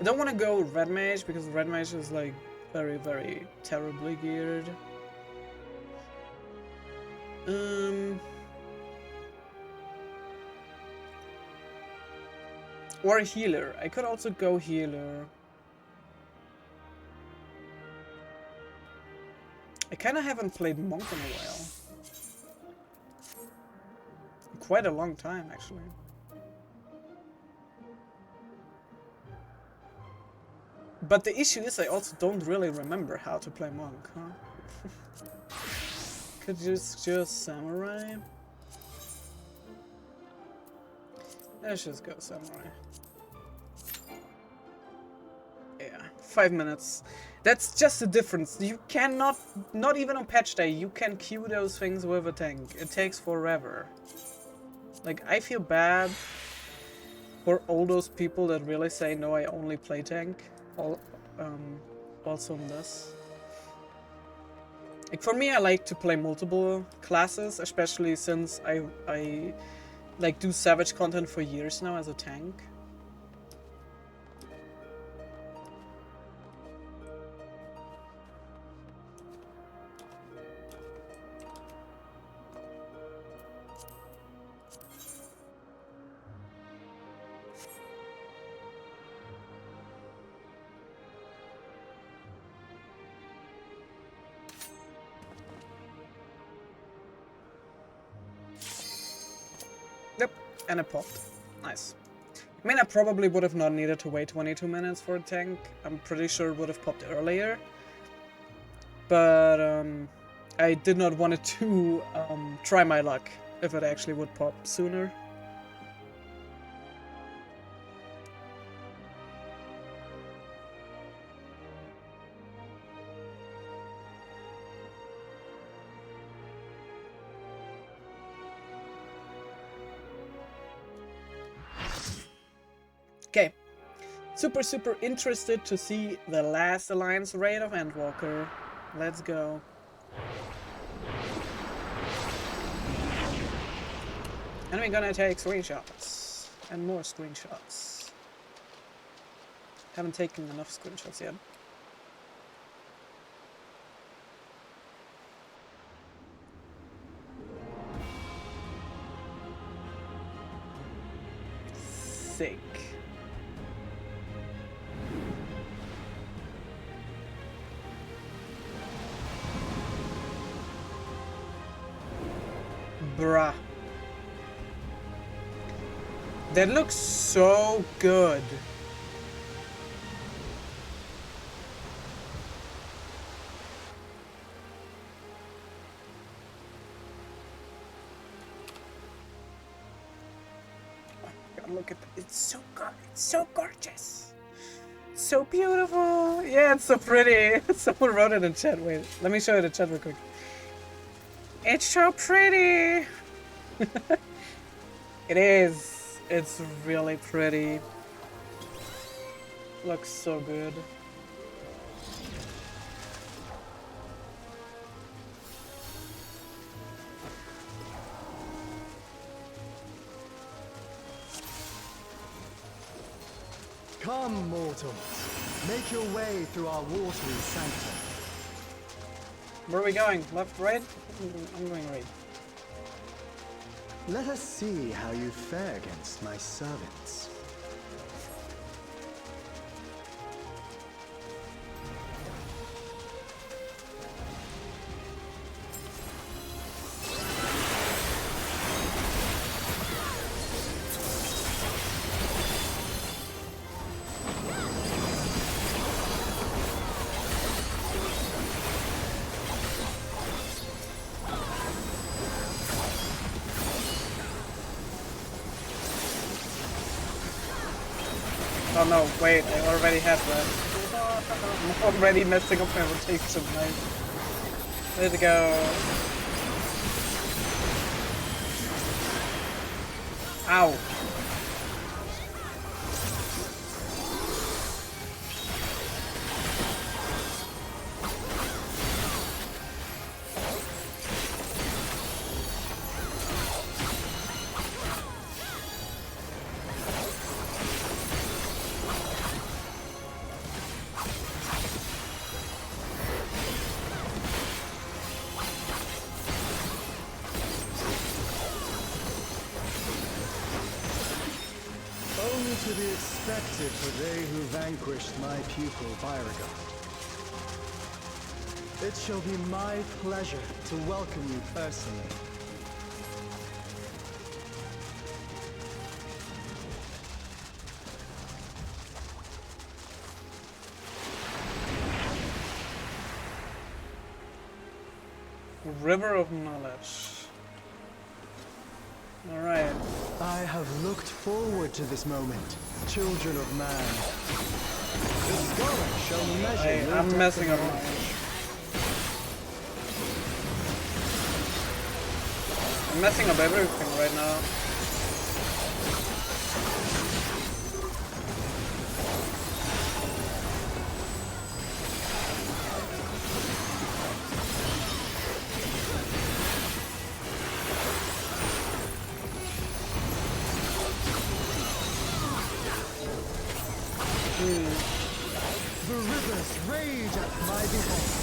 I don't wanna go Red Mage, because Red Mage is like very, very terribly geared. Or a healer. I could also go healer. I kinda haven't played Monk in a while. Quite a long time, actually. But the issue is I also don't really remember how to play Monk, huh? Could just Samurai? Let's just go Samurai. Yeah, 5 minutes. That's just the difference. You cannot, not even on patch day, you can queue those things with a tank. It takes forever. Like, I feel bad for all those people that really say, no, I only play tank. Also in this. Like, for me, I like to play multiple classes, especially since I like do Savage content for years now as a tank. Yep, and it popped. Nice. I mean, I probably would have not needed to wait 22 minutes for a tank. I'm pretty sure it would have popped earlier. But I did not want to try my luck if it actually would pop sooner. Okay, super interested to see the last Alliance raid of Endwalker. Let's go. And we're gonna take screenshots. And more screenshots. Haven't taken enough screenshots yet. Sick. Bruh. That looks so good. Look at that. It's so good. It's so gorgeous. So beautiful. Yeah, it's so pretty. Someone wrote it in chat. Wait, let me show you the chat real quick. It's so pretty. It is. It's really pretty. Looks so good. Come, mortals. Make your way through our watery sanctum. Where are we going? Left, right? I'm going right. Let us see how you fare against my servants. Oh no, wait, I already have that. I'm already messing up my rotation, nice. Let's go. Ow. To be expected for they who vanquished my pupil Beauregard. It shall be my pleasure to welcome you personally. River of knowledge. Alright. I have looked forward to this moment, children of man. The scholar shall measure your I'm messing up. I'm messing up everything right now. The rivers rage at my behest.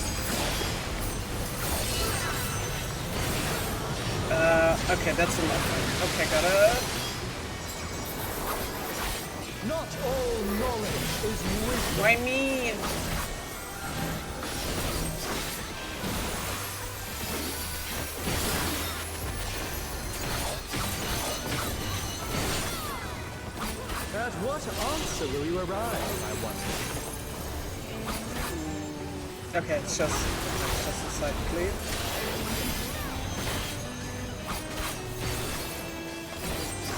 Okay, that's enough. Okay, got it. Not all knowledge is wisdom. Why me? At what answer will you arrive, I wonder? Okay, it's just a side, please.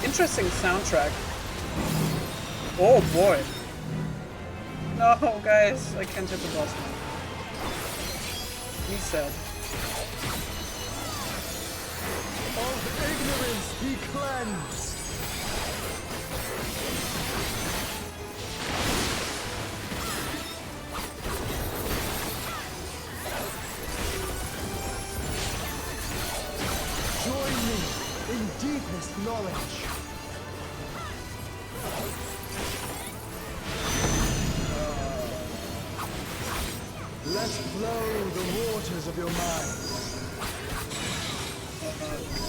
Interesting soundtrack. Oh boy. No, guys, I can't hit the boss now. He said. Of ignorance be cleansed. Join me in deepest knowledge. Let flow the waters of your mind.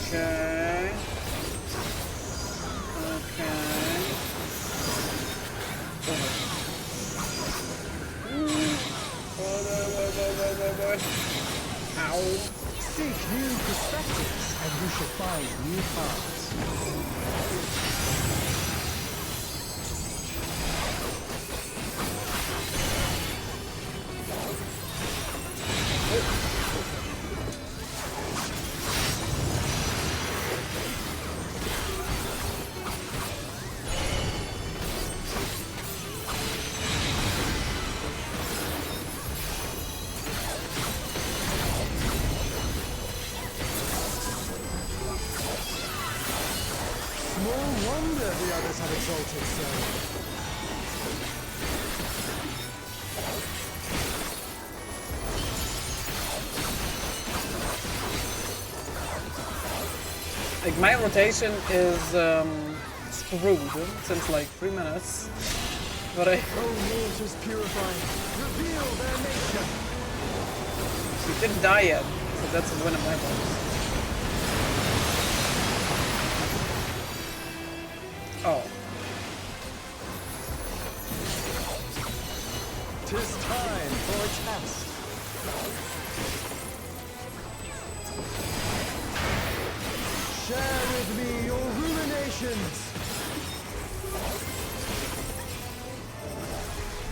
Okay. Okay. Ow. Seek new perspectives, and you shall find new paths. exalted soul. Like, my rotation is screwed since like 3 minutes. But I... Oh, waters purifying, reveal their nature. He didn't die yet, so that's a win in my box. Oh. 'Tis time for a test. Share with me your ruminations.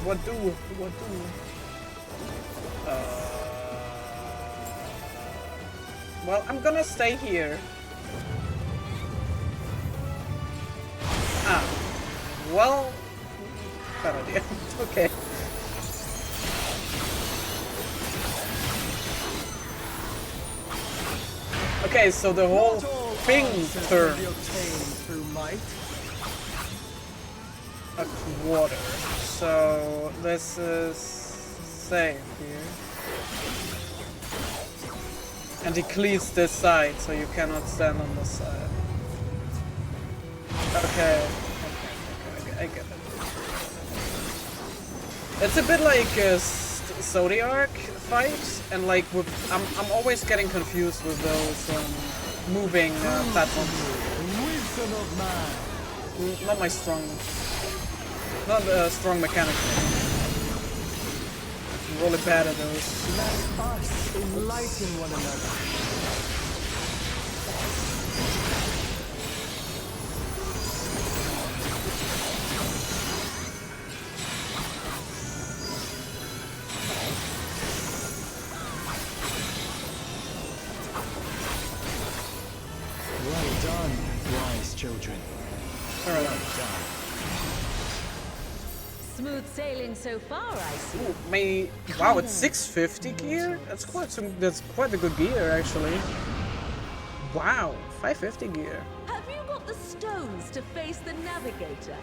What do? Well, I'm gonna stay here. Ah. Well, bad idea. Okay. Okay, so the whole thing turns water. So this is safe here. And he cleaves this side, so you cannot stand on this side. Okay, I get it. It's a bit like a Zodiac fight, and like with, I'm always getting confused with those moving platforms. Wisdom of man. Not my strong, not strong mechanics. I'm really bad at those. Let us enlighten one another. Well done, wise children. Well done. Smooth sailing so far, I see. Ooh, wow, it's 650 gear? That's quite a good gear, actually. Wow, 550 gear. Have you got the stones to face the navigator?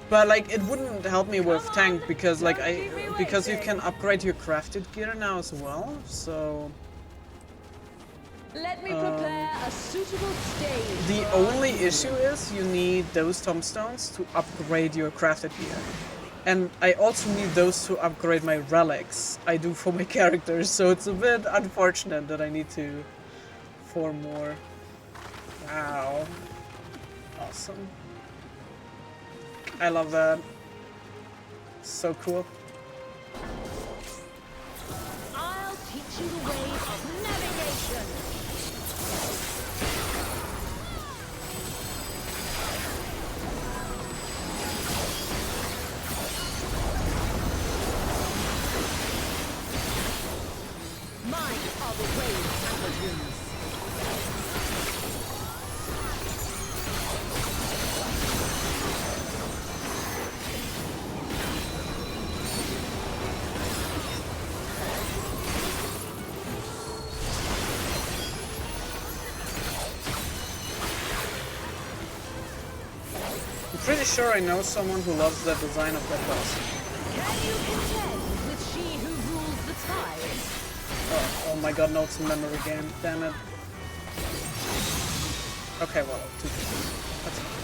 But like, it wouldn't help me with tank because like because you can upgrade your crafted gear now as well. So let me prepare a suitable stage. The only issue is you need those tombstones to upgrade your crafted gear. And I also need those to upgrade my relics I do for my characters, so it's a bit unfortunate that I need to form more. Wow. Awesome. I love that. So cool. I'll teach you the ways of navigation. Mine are the waves and the winds. I'm pretty sure I know someone who loves the design of that boss. Can you contend with she who rules the tides? Oh my god, no, it's a memory game, damn it. Okay, well, that's fine.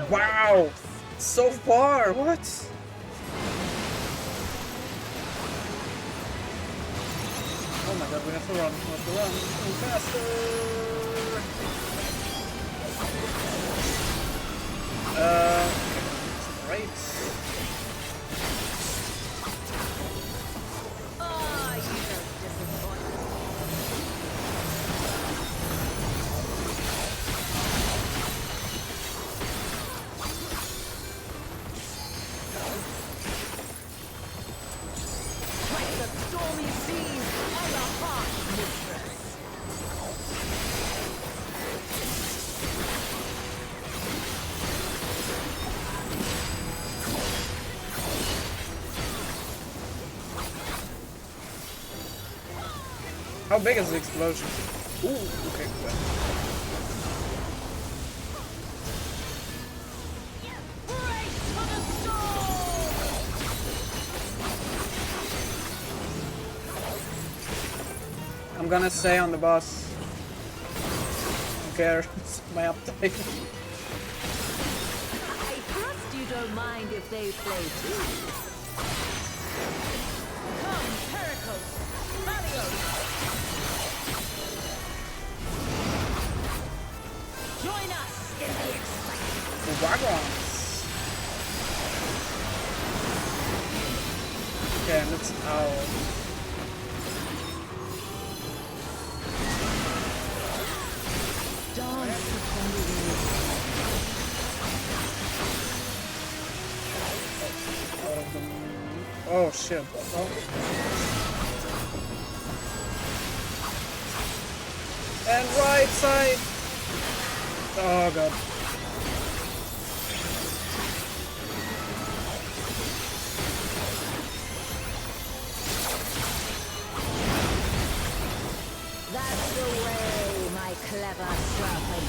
Wow! So far! What? Oh my god, we have to run. We have to run. Go faster! Great. How big is the explosion? Ooh, okay, good. I'm gonna stay on the boss. Don't care. It's my update. I trust you don't mind if they play too. Come, Pericles, Valios. Join us in the excitement. The wagons. Okay, and it's out. Oh shit. Oh. And right side. Oh god. That's the way, my clever serpent.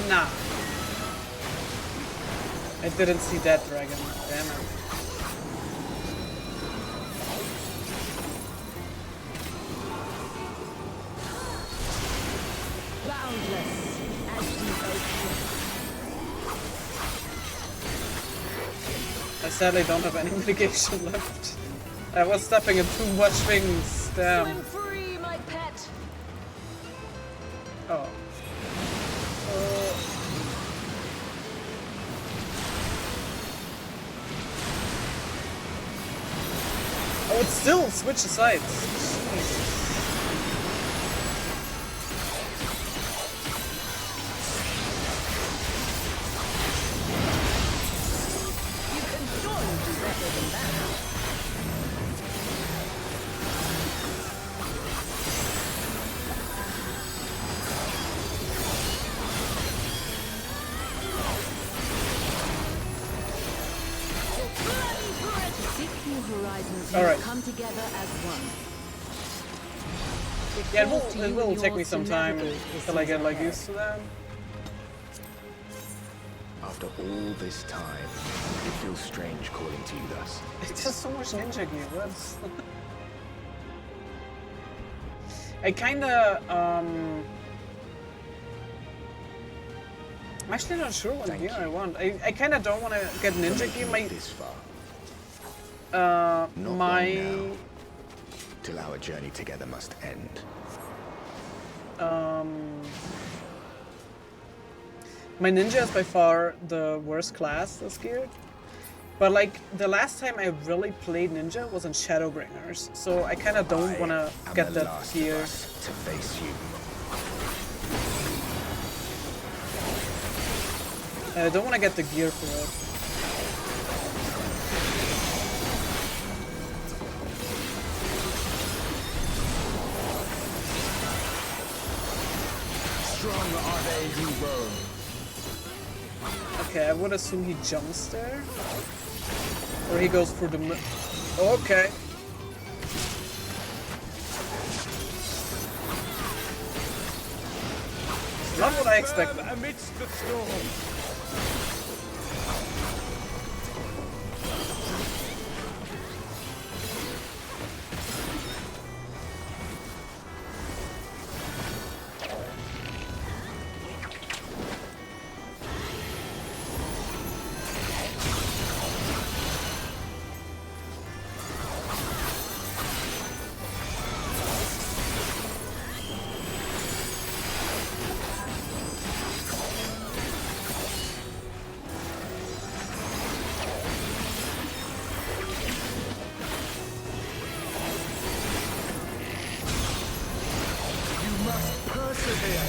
Nah. I didn't see that dragon. Damn it. Boundless as the ocean. I sadly don't have any mitigation left. I was stepping in too much things. Damn. Swim free, my pet. Oh. Oh, it still switches sides. Jesus. You can surely do better than that. All right. Come together as one. Yeah, it will take me some time until I get like used to that. After all this time, it feels strange calling to you thus. It's just so much ninja gear. What's I kinda I'm actually not sure what gear I want. I kinda don't want to get ninja gear. My till our journey together must end. My ninja is by far the worst class this gear. But like the last time I really played ninja was in Shadowbringers, so I kind of don't want to get that gear. To face you. I don't want to get the gear for it. Strong are they who roam. Okay, I would assume he jumps there. Or he goes for the... Okay. Not what I expected. Amidst the storm. Persevere.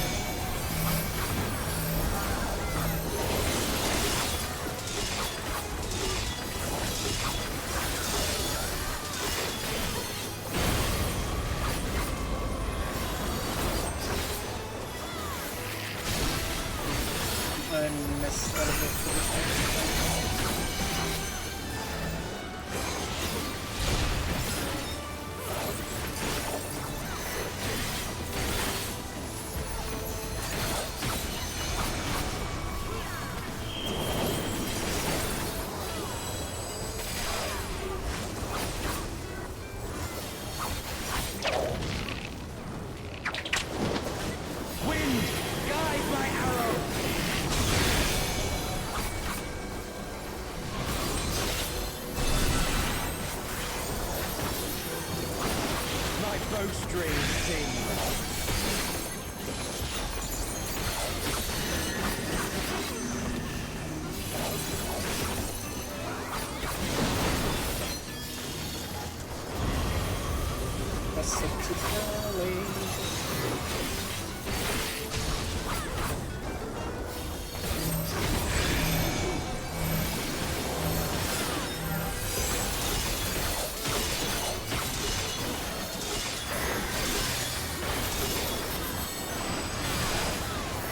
I missed out of this. Wind, guide my arrow. My bowstring sings.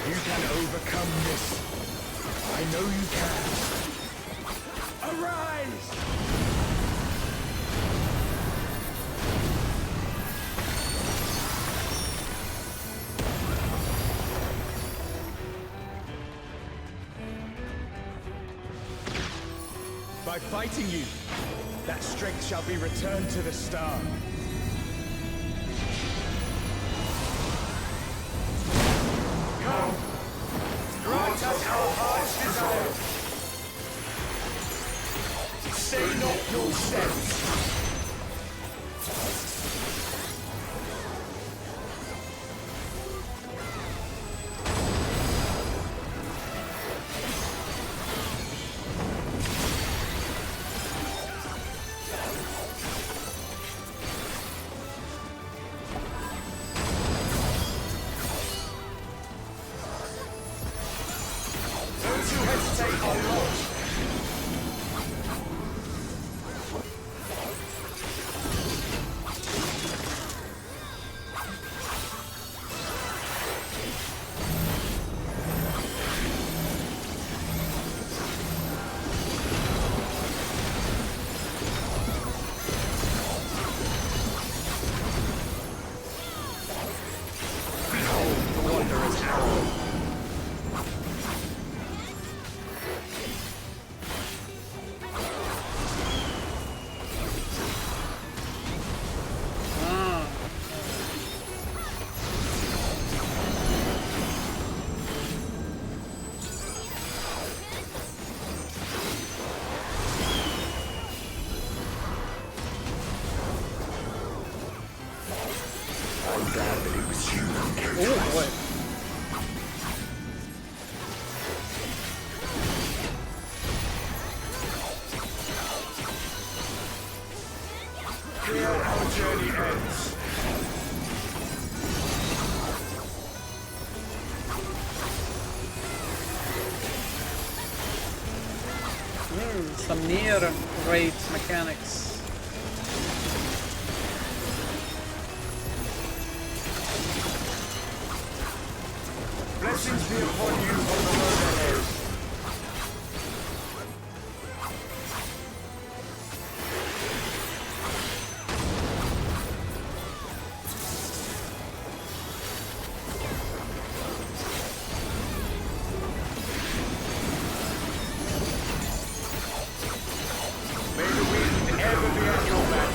You can overcome this. I know you can. Arise! By fighting you, that strength shall be returned to the star. Come! Grant us our heart's desire! Stay not your steps! Those who hesitate are lost! Behold the Wanderer's arrow! I'm glad that it was you who came to us. Here our journey ends. Some near great mechanics. Blessings be upon you on the road ahead. May the wind ever be at your back.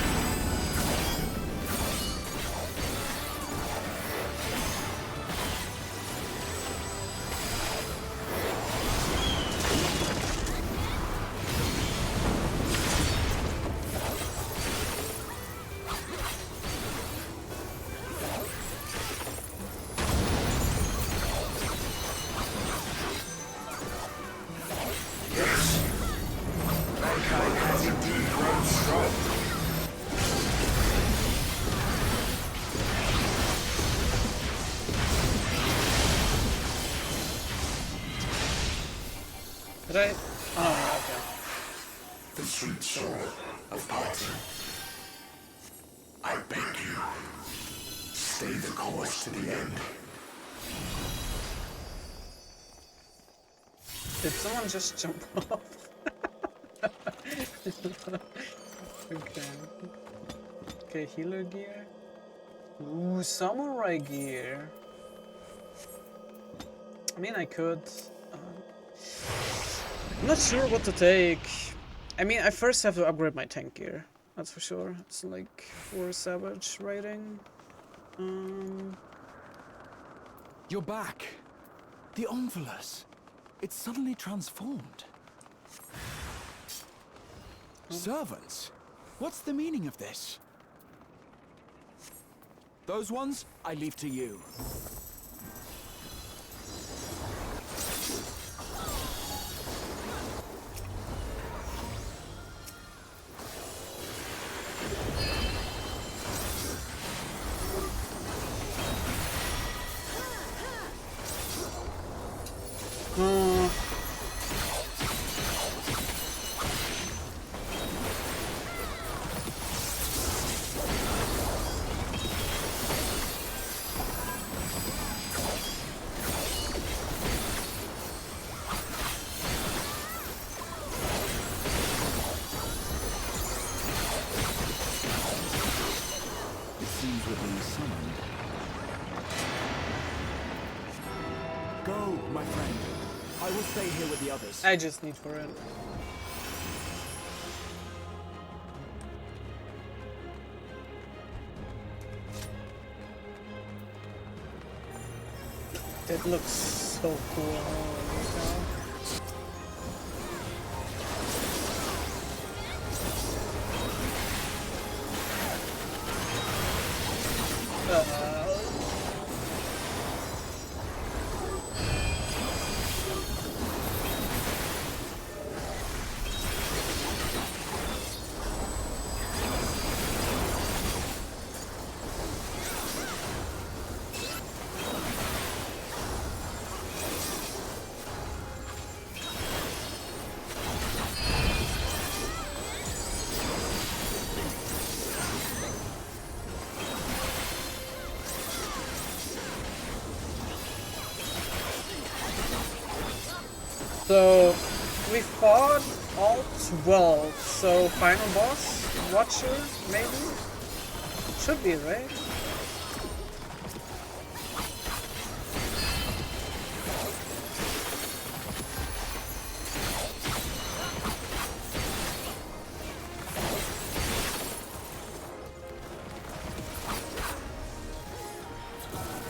Did I? Oh, okay. The sweet sorrow of parting. I beg you, stay the course to the end. Did someone just jump off? Okay. Okay, healer gear. Ooh, samurai gear. I mean, I could. I'm not sure what to take. I mean, I first have to upgrade my tank gear. That's for sure. It's like 4 savage rating. You're back. The Omphilus. It's suddenly transformed. Servants? What's the meaning of this? Those ones, I leave to you. Go, my friend. I will stay here with the others. I just need for it. That looks so cool. So we fought all 12, so final boss, Watcher, maybe? Should be, right?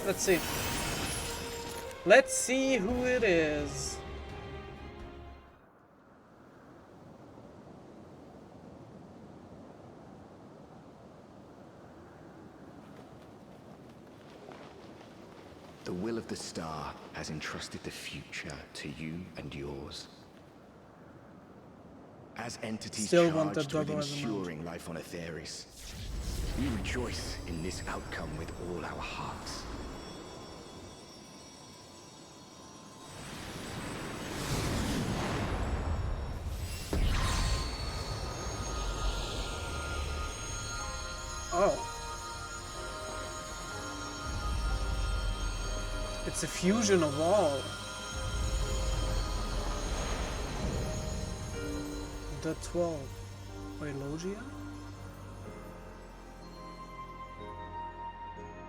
Let's see. Let's see who it is. The will of the star has entrusted the future to you and yours. As entities charged with ensuring life on Aetheris, we rejoice in this outcome with all our hearts. Oh. It's a fusion of all. The 12. Wait, Logia?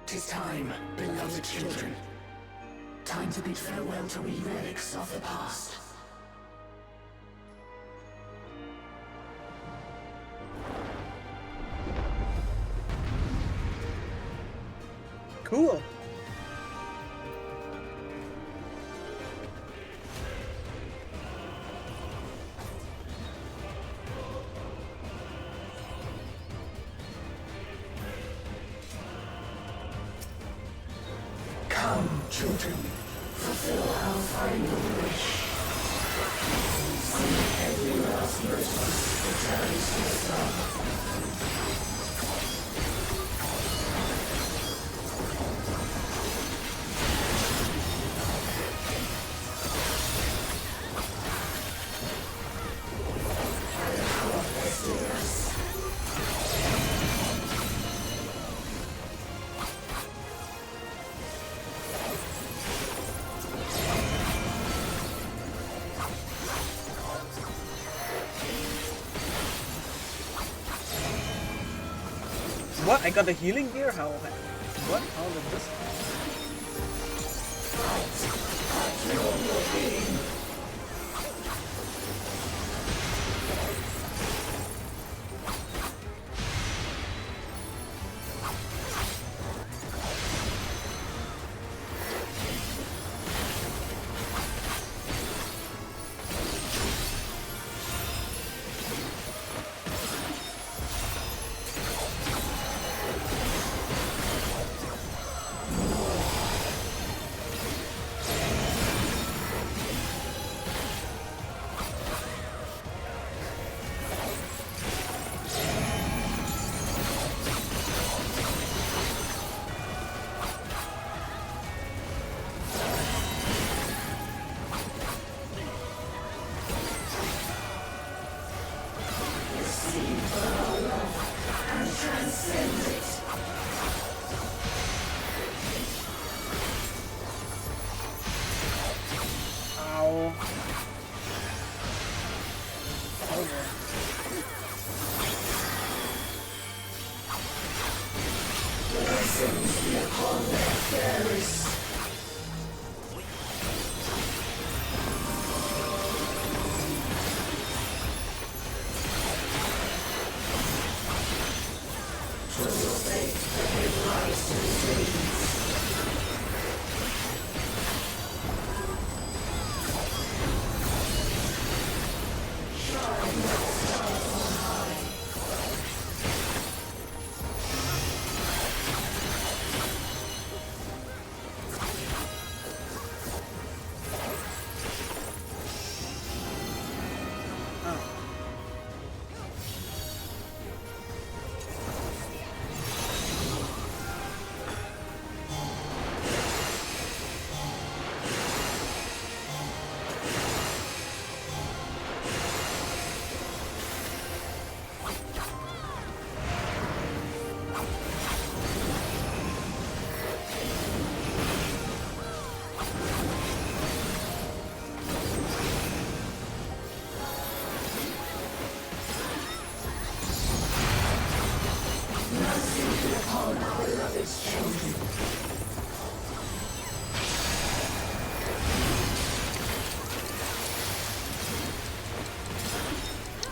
'Tis time, beloved children. Time to bid farewell to we relics of the past. Cool. Come, children, fulfill our final wish. See every last person returns to the sun. What? I got the healing gear? How? What? How did this happen?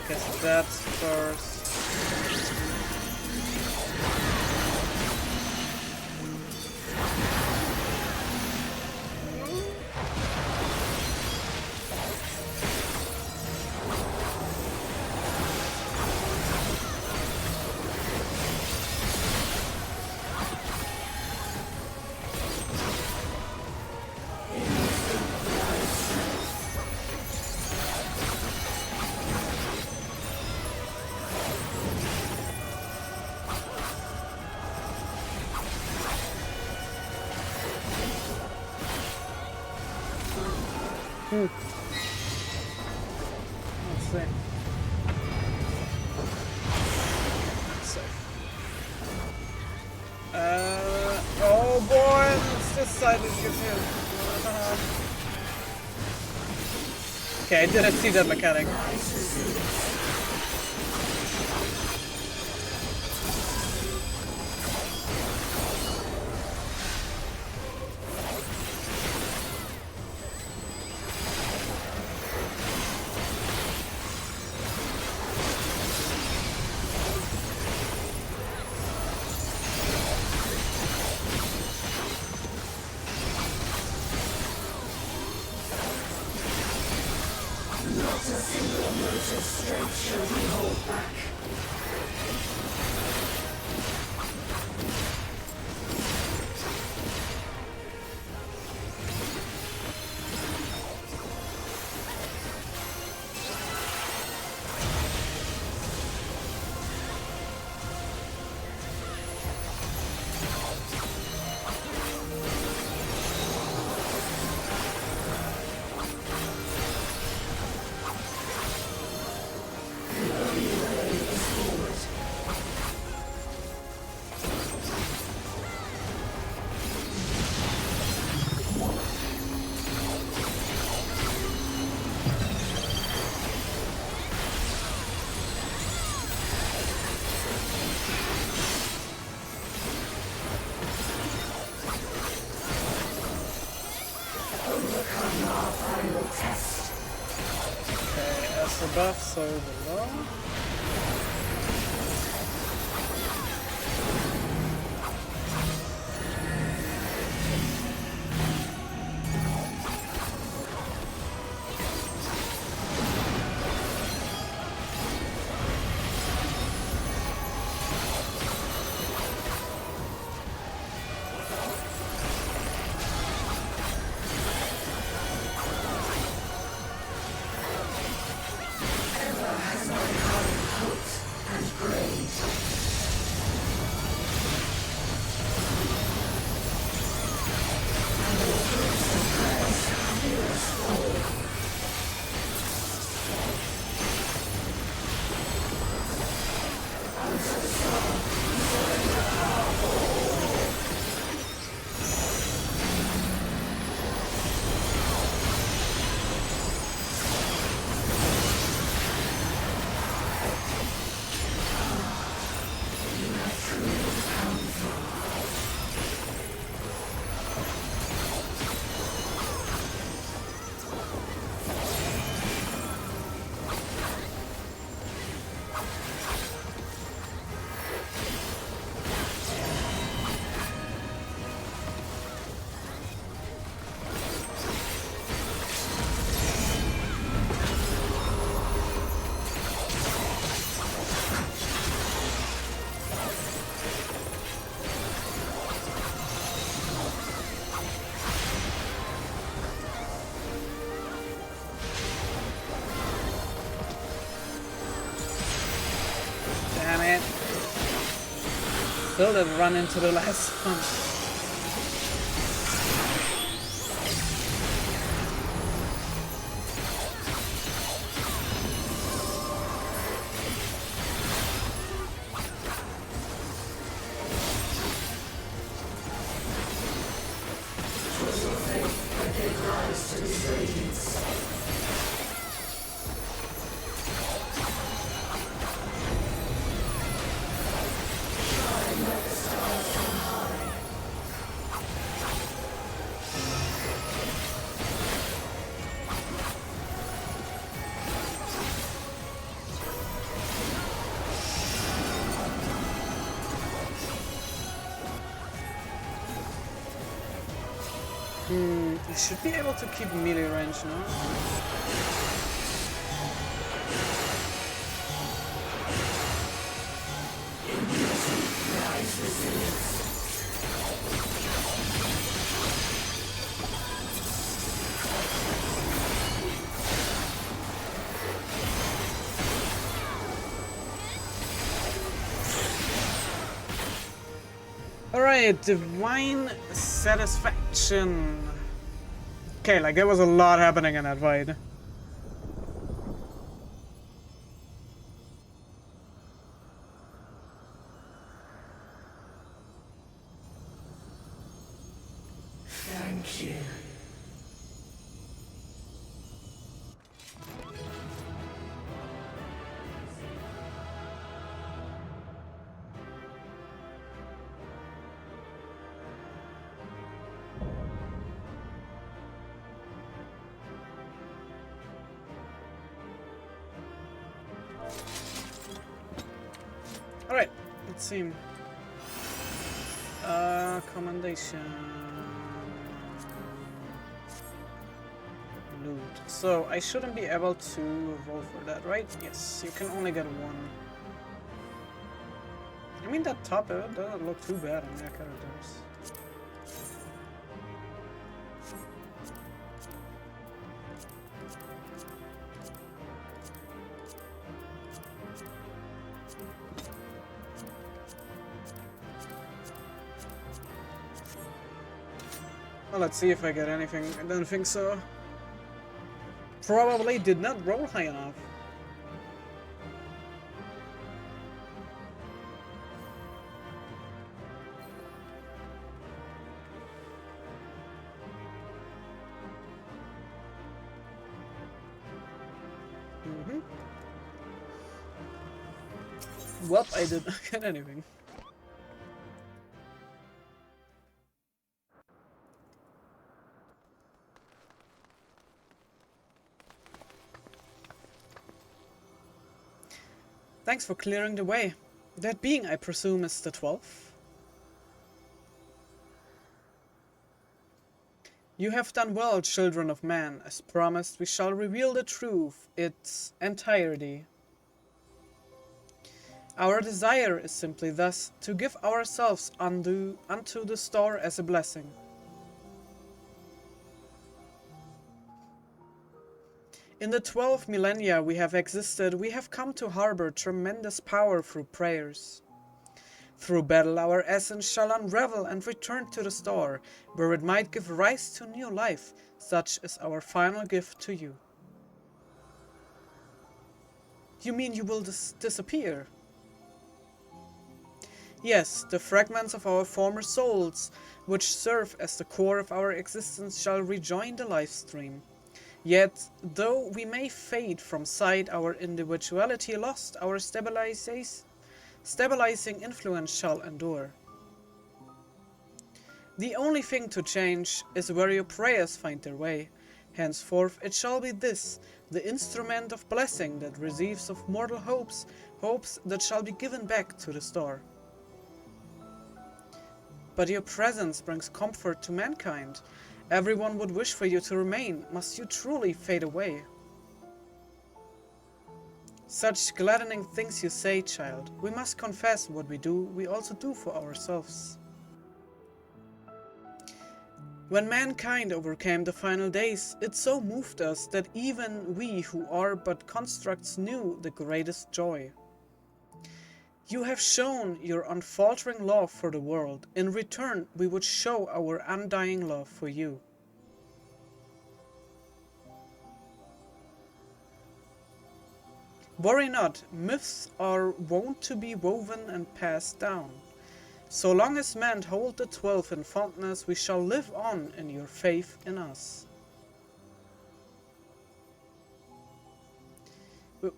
Guess that's first. Let's see. Oh boy, it's this side that gives you. Okay, I didn't see that mechanic. Okay, as above, so below. Still didn't run into the last one. You should be able to keep melee range now. Alright, divine satisfaction. Okay, like there was a lot happening in that fight. Thank you. Alright, let's see. Commendation. Loot. So I shouldn't be able to roll for that, right? Yes, you can only get one. I mean, that top doesn't look too bad on their characters. Well, let's see if I get anything. I don't think so. Probably did not roll high enough. Well, I did not get anything. Thanks for clearing the way. That being, I presume, is the 12th? You have done well, children of man. As promised, we shall reveal the truth, its entirety. Our desire is simply thus to give ourselves unto the star as a blessing. In the 12 millennia we have existed, we have come to harbor tremendous power through prayers. Through battle, our essence shall unravel and return to the star, where it might give rise to new life. Such is our final gift to you. You mean you will disappear? Yes, the fragments of our former souls, which serve as the core of our existence, shall rejoin the life stream. Yet, though we may fade from sight, our individuality lost, our stabilizing influence shall endure. The only thing to change is where your prayers find their way. Henceforth it shall be this, the instrument of blessing that receives of mortal hopes, hopes that shall be given back to the star. But your presence brings comfort to mankind. Everyone would wish for you to remain. Must you truly fade away? Such gladdening things you say, child. We must confess what we do, we also do for ourselves. When mankind overcame the final days, it so moved us that even we who are but constructs knew the greatest joy. You have shown your unfaltering love for the world. In return, we would show our undying love for you. Worry not, myths are wont to be woven and passed down. So long as men hold the 12 in fondness, we shall live on in your faith in us.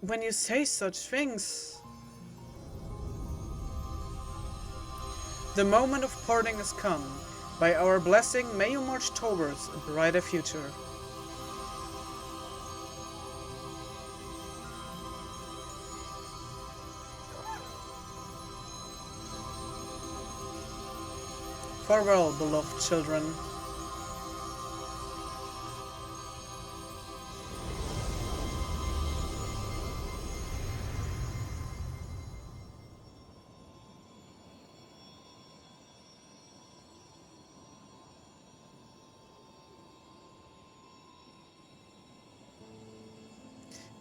When you say such things... The moment of parting is come. By our blessing, may you march towards a brighter future. Farewell, beloved children.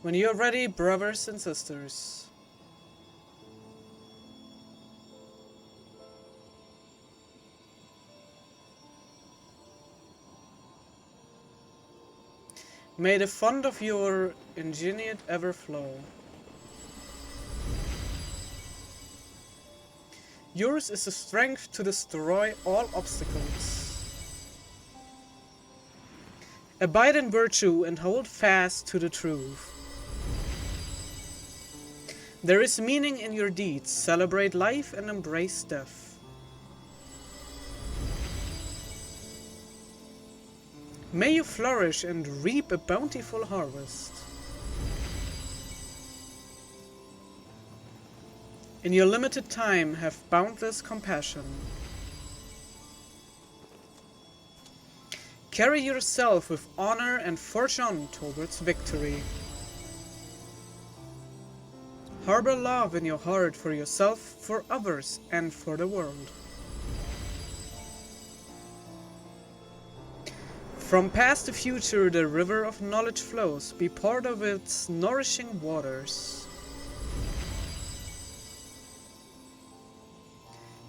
When you are ready, brothers and sisters. May the fund of your ingenuity ever flow. Yours is the strength to destroy all obstacles. Abide in virtue and hold fast to the truth. There is meaning in your deeds. Celebrate life and embrace death. May you flourish and reap a bountiful harvest. In your limited time, have boundless compassion. Carry yourself with honor and forge on towards victory. Harbor love in your heart for yourself, for others, and for the world. From past to future, the river of knowledge flows. Be part of its nourishing waters.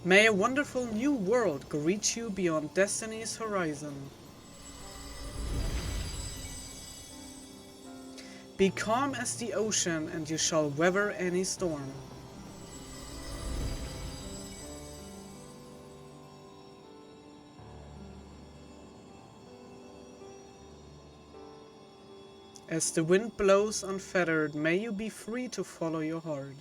May a wonderful new world greet you beyond destiny's horizon. Be calm as the ocean, and you shall weather any storm. As the wind blows unfettered, may you be free to follow your heart.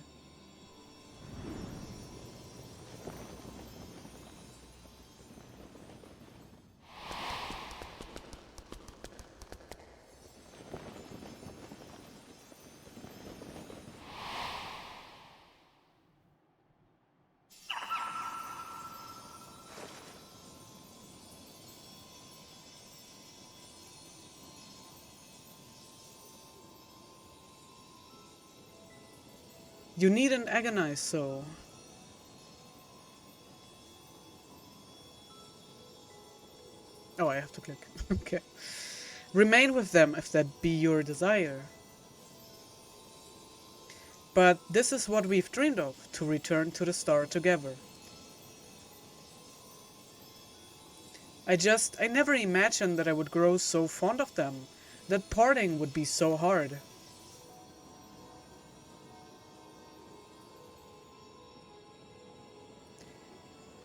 You needn't agonize so. Oh, I have to click. Okay. Remain with them if that be your desire. But this is what we've dreamed of, to return to the star together. I never imagined that I would grow so fond of them, that parting would be so hard.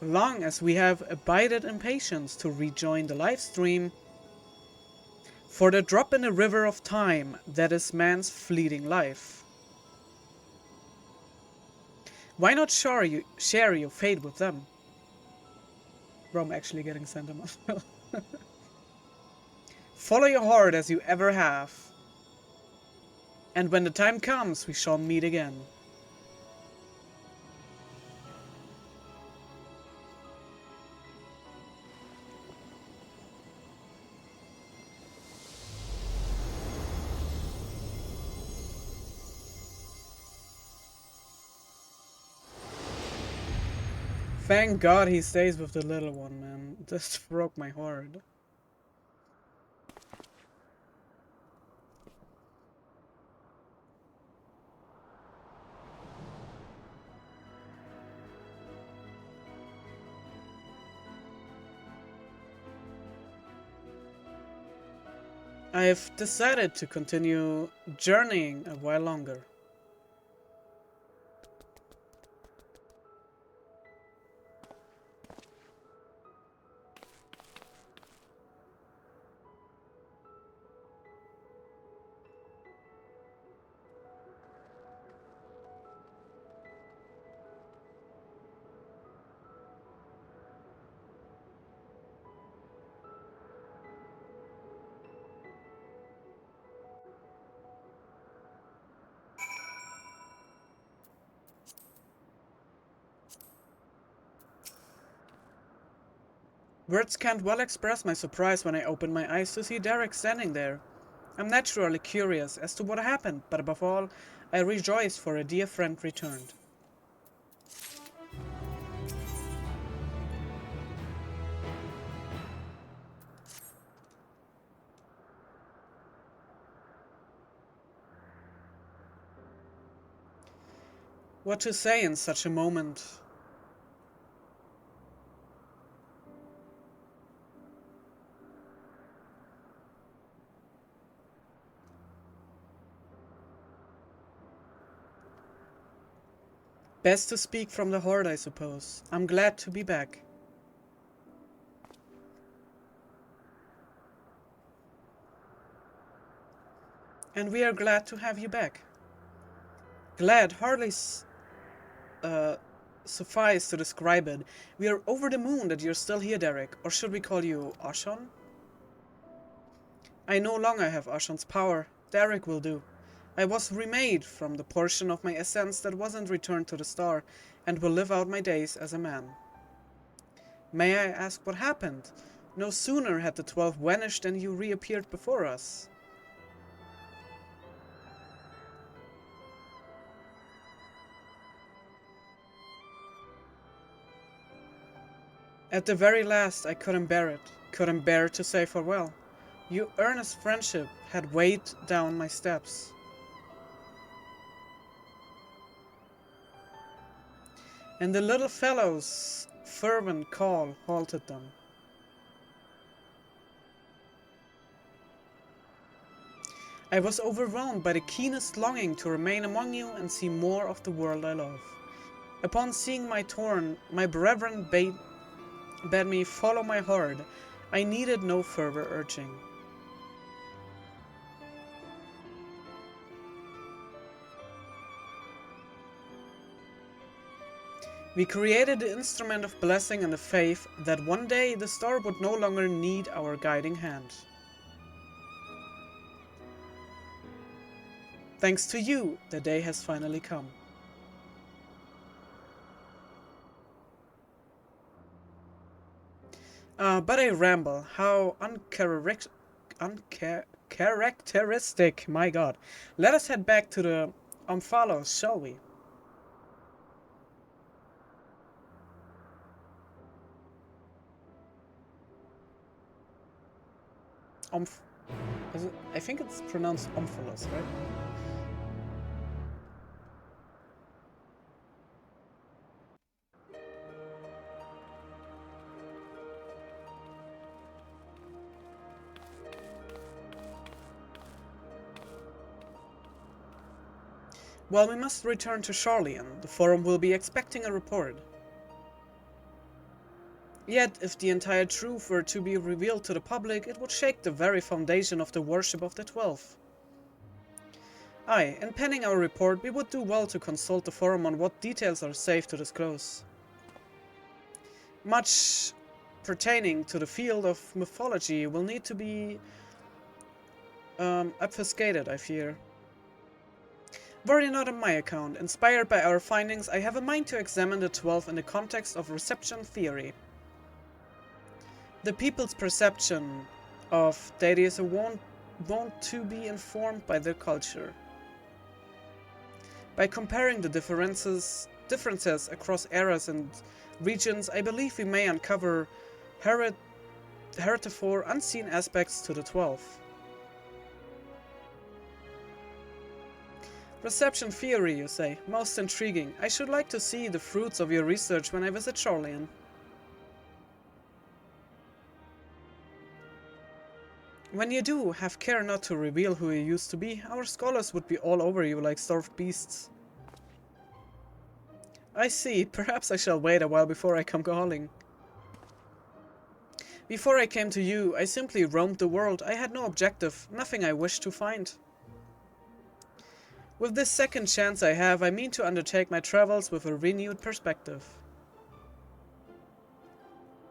Long as we have abided in patience to rejoin the live stream, for the drop in the river of time that is man's fleeting life. Why not share your fate with them? Bro, I'm actually getting sentimental. Follow your heart as you ever have. And when the time comes, we shall meet again. Thank God he stays with the little one, man. This broke my heart. I've decided to continue journeying a while longer. Words can't well express my surprise when I opened my eyes to see Derek standing there. I'm naturally curious as to what happened, but above all, I rejoice for a dear friend returned. What to say in such a moment? Best to speak from the heart, I suppose. I'm glad to be back. And we are glad to have you back. Glad hardly suffice to describe it. We are over the moon that you're still here, Derek. Or should we call you Ashan? I no longer have Ashan's power. Derek will do. I was remade from the portion of my essence that wasn't returned to the star, and will live out my days as a man. May I ask what happened? No sooner had the 12 vanished than you reappeared before us. At the very last, I couldn't bear it. Couldn't bear to say farewell. Your earnest friendship had weighed down my steps. And the little fellow's fervent call halted them. I was overwhelmed by the keenest longing to remain among you and see more of the world I love. Upon seeing my torn, my brethren bade me follow my heart. I needed no further urging. We created the instrument of blessing and the faith that one day the star would no longer need our guiding hand. Thanks to you, the day has finally come. But I ramble. How uncharacteristic, my god. Let us head back to the Omphalos, shall we? Is it? I think it's pronounced Omphalos, right? Well, we must return to Charlian. The Forum will be expecting a report. Yet, if the entire truth were to be revealed to the public, it would shake the very foundation of the worship of the 12. Aye, in penning our report, we would do well to consult the Forum on what details are safe to disclose. Much pertaining to the field of mythology will need to be obfuscated, I fear. Worry not on my account. Inspired by our findings, I have a mind to examine the 12 in the context of reception theory. The people's perception of deities want to be informed by their culture. By comparing the differences across eras and regions, I believe we may uncover heretofore unseen aspects to the 12. Reception theory, you say? Most intriguing. I should like to see the fruits of your research when I visit Charlian. When you do, have care not to reveal who you used to be. Our scholars would be all over you like starved beasts. I see. Perhaps I shall wait a while before I come calling. Before I came to you, I simply roamed the world. I had no objective, nothing I wished to find. With this second chance I have, I mean to undertake my travels with a renewed perspective.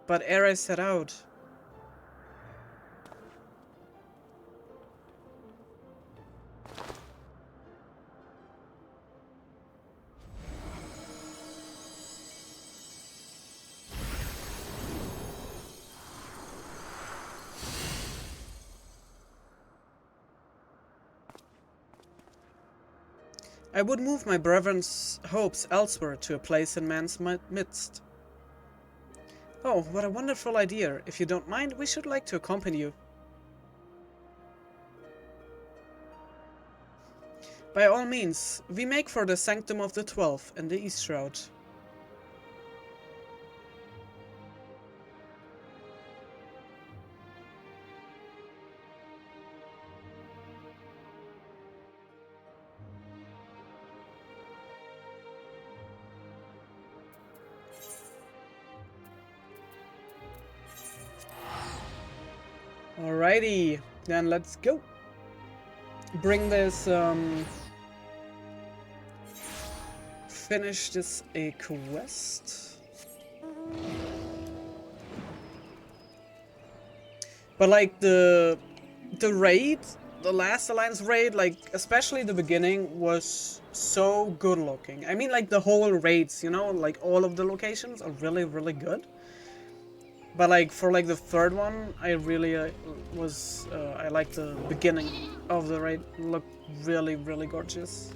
But ere I set out, I would move my brethren's hopes elsewhere to a place in man's midst. Oh, what a wonderful idea. If you don't mind, we should like to accompany you. By all means, we make for the Sanctum of the 12 in the East Shroud. Alrighty, then let's go. Bring this, finish this a quest. But like the raid, the last Alliance raid, like especially the beginning was so good looking. I mean like the whole raids, you know, like all of the locations are really, really good. But like for like the third one, I really I like the beginning of the raid. Looked really, really gorgeous.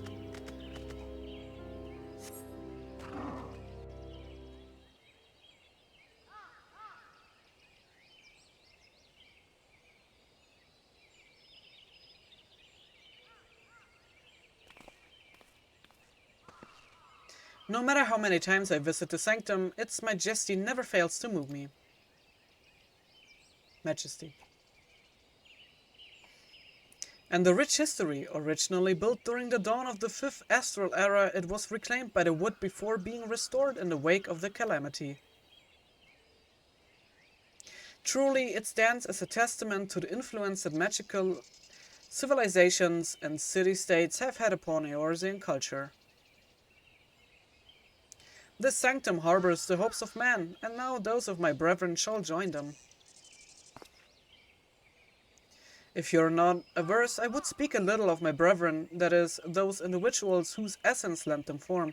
No matter how many times I visit the Sanctum, its majesty never fails to move me. Majesty. And the rich history, originally built during the dawn of the 5th Astral Era, it was reclaimed by the wood before being restored in the wake of the calamity. Truly, it stands as a testament to the influence that magical civilizations and city-states have had upon Eorzean culture. This sanctum harbors the hopes of man, and now those of my brethren shall join them. If you're not averse, I would speak a little of my brethren, that is, those individuals whose essence lent them form.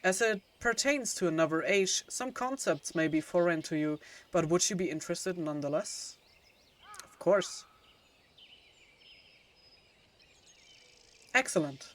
As it pertains to another age, some concepts may be foreign to you, but would you be interested nonetheless? Of course. Excellent.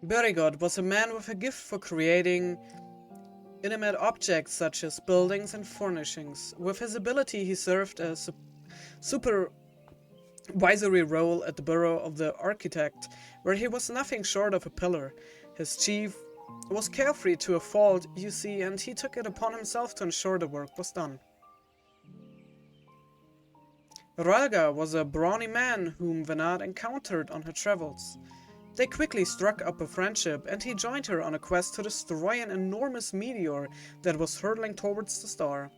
Berigod was a man with a gift for creating inanimate objects such as buildings and furnishings. With his ability, he served as a supervisory role at the Bureau of the Architect, where he was nothing short of a pillar. His chief was carefree to a fault, you see, and he took it upon himself to ensure the work was done. Ralga was a brawny man whom Venat encountered on her travels. They quickly struck up a friendship, and he joined her on a quest to destroy an enormous meteor that was hurtling towards the star.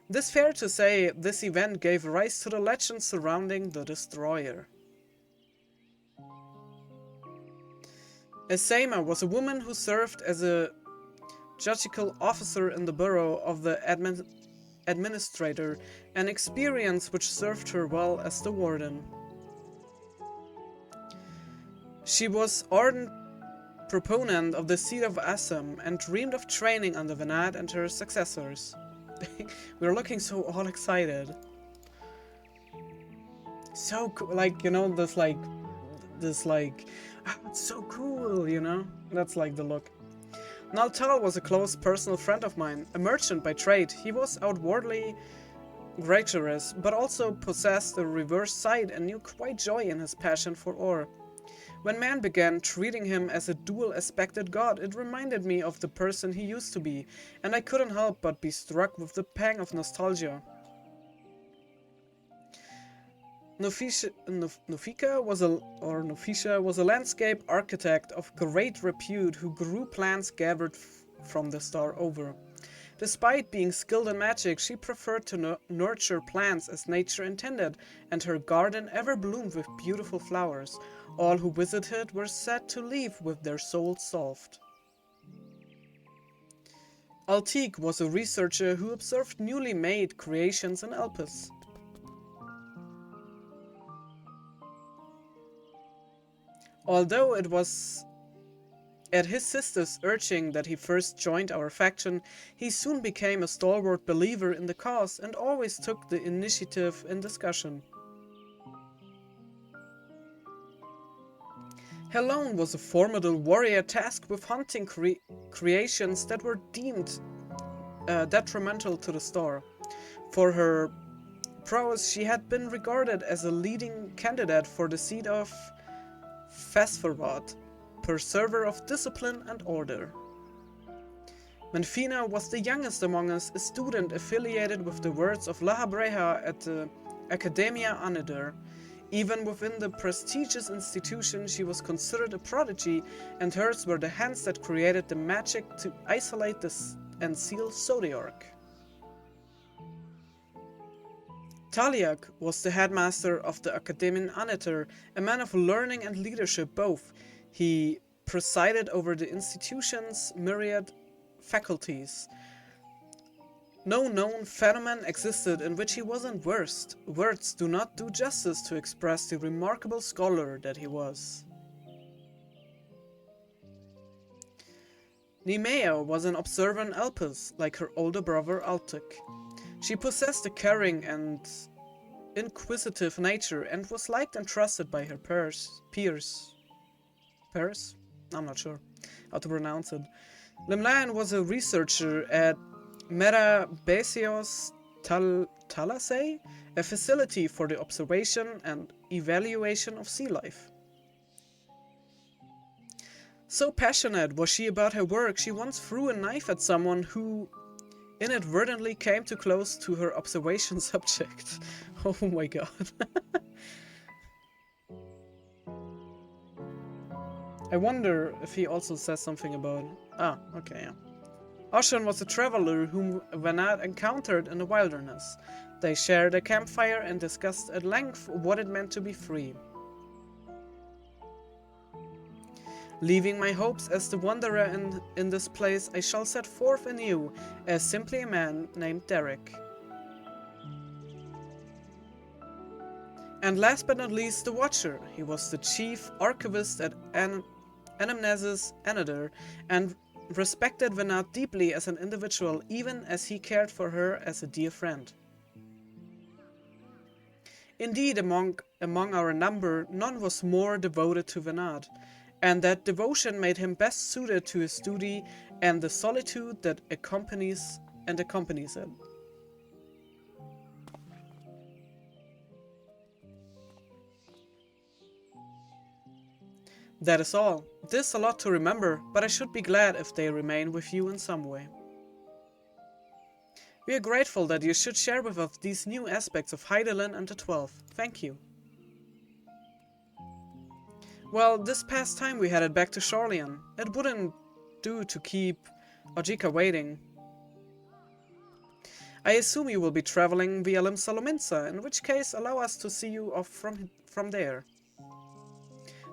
It is fair to say this event gave rise to the legend surrounding the destroyer. Esama was a woman who served as a judicial officer in the Bureau of the Administrator, an experience which served her well as the warden. She was ardent proponent of the seat of Assam and dreamed of training under Venat and her successors. We're looking so all excited. So cool, like, you know, this like, oh, it's so cool, you know? That's like the look. Naltal was a close personal friend of mine, a merchant by trade. He was outwardly gregarious, but also possessed a reverse side and knew quite joy in his passion for ore. When man began treating him as a dual-aspected god, it reminded me of the person he used to be, and I couldn't help but be struck with the pang of nostalgia. Nofisha was a landscape architect of great repute who grew plants gathered from the star over. Despite being skilled in magic, she preferred to nurture plants as nature intended, and her garden ever bloomed with beautiful flowers. All who visited were said to leave with their souls solved. Altik was a researcher who observed newly made creations in Elpis. Although it was at his sister's urging that he first joined our faction, he soon became a stalwart believer in the cause and always took the initiative in discussion. Helone was a formidable warrior tasked with hunting creations that were deemed detrimental to the star. For her prowess, she had been regarded as a leading candidate for the seat of ffxiv, preserver of discipline and order. Menfina was the youngest among us, a student affiliated with the Words of Lahabreha at the Academia Anidir. Even within the prestigious institution, she was considered a prodigy, and hers were the hands that created the magic to isolate and seal Zodiark. Taliak was the headmaster of the Academian Anidir, a man of learning and leadership both. He presided over the institution's myriad faculties. No known phenomenon existed in which he wasn't versed. Words do not do justice to express the remarkable scholar that he was. Nemea was an observant Elpis, like her older brother Altic. She possessed a caring and inquisitive nature and was liked and trusted by her peers? I'm not sure how to pronounce it. Limlan was a researcher at Merabesios Talasei, a facility for the observation and evaluation of sea life. So passionate was she about her work, she once threw a knife at someone who inadvertently came too close to her observation subject. Oh my god. I wonder if he also says something about... Ah, okay, yeah. Oshan was a traveler whom Venat encountered in the wilderness. They shared a campfire and discussed at length what it meant to be free. Leaving my hopes as the wanderer in this place, I shall set forth anew as simply a man named Derek. And last but not least, the Watcher. He was the chief archivist at Anamnesis Anidir and respected Venat deeply as an individual, even as he cared for her as a dear friend. Indeed, among our number, none was more devoted to Venat. and that devotion made him best suited to his duty and the solitude that accompanies it. That is all. This a lot to remember, but I should be glad if they remain with you in some way. We are grateful that you should share with us these new aspects of Hydaelyn and the 12. Thank you. Well, this past time we headed back to Sharlayan. It wouldn't do to keep Ojika waiting. I assume you will be traveling via Limsa Lominsa, in which case allow us to see you off from there.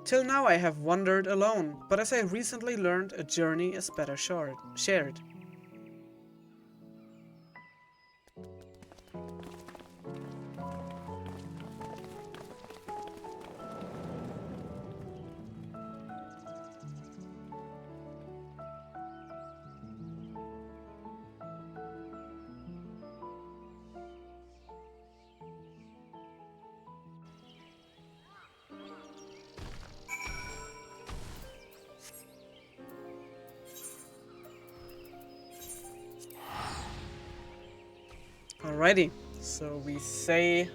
Till now I have wandered alone, but as I recently learned, a journey is better shared. Alrighty, so we say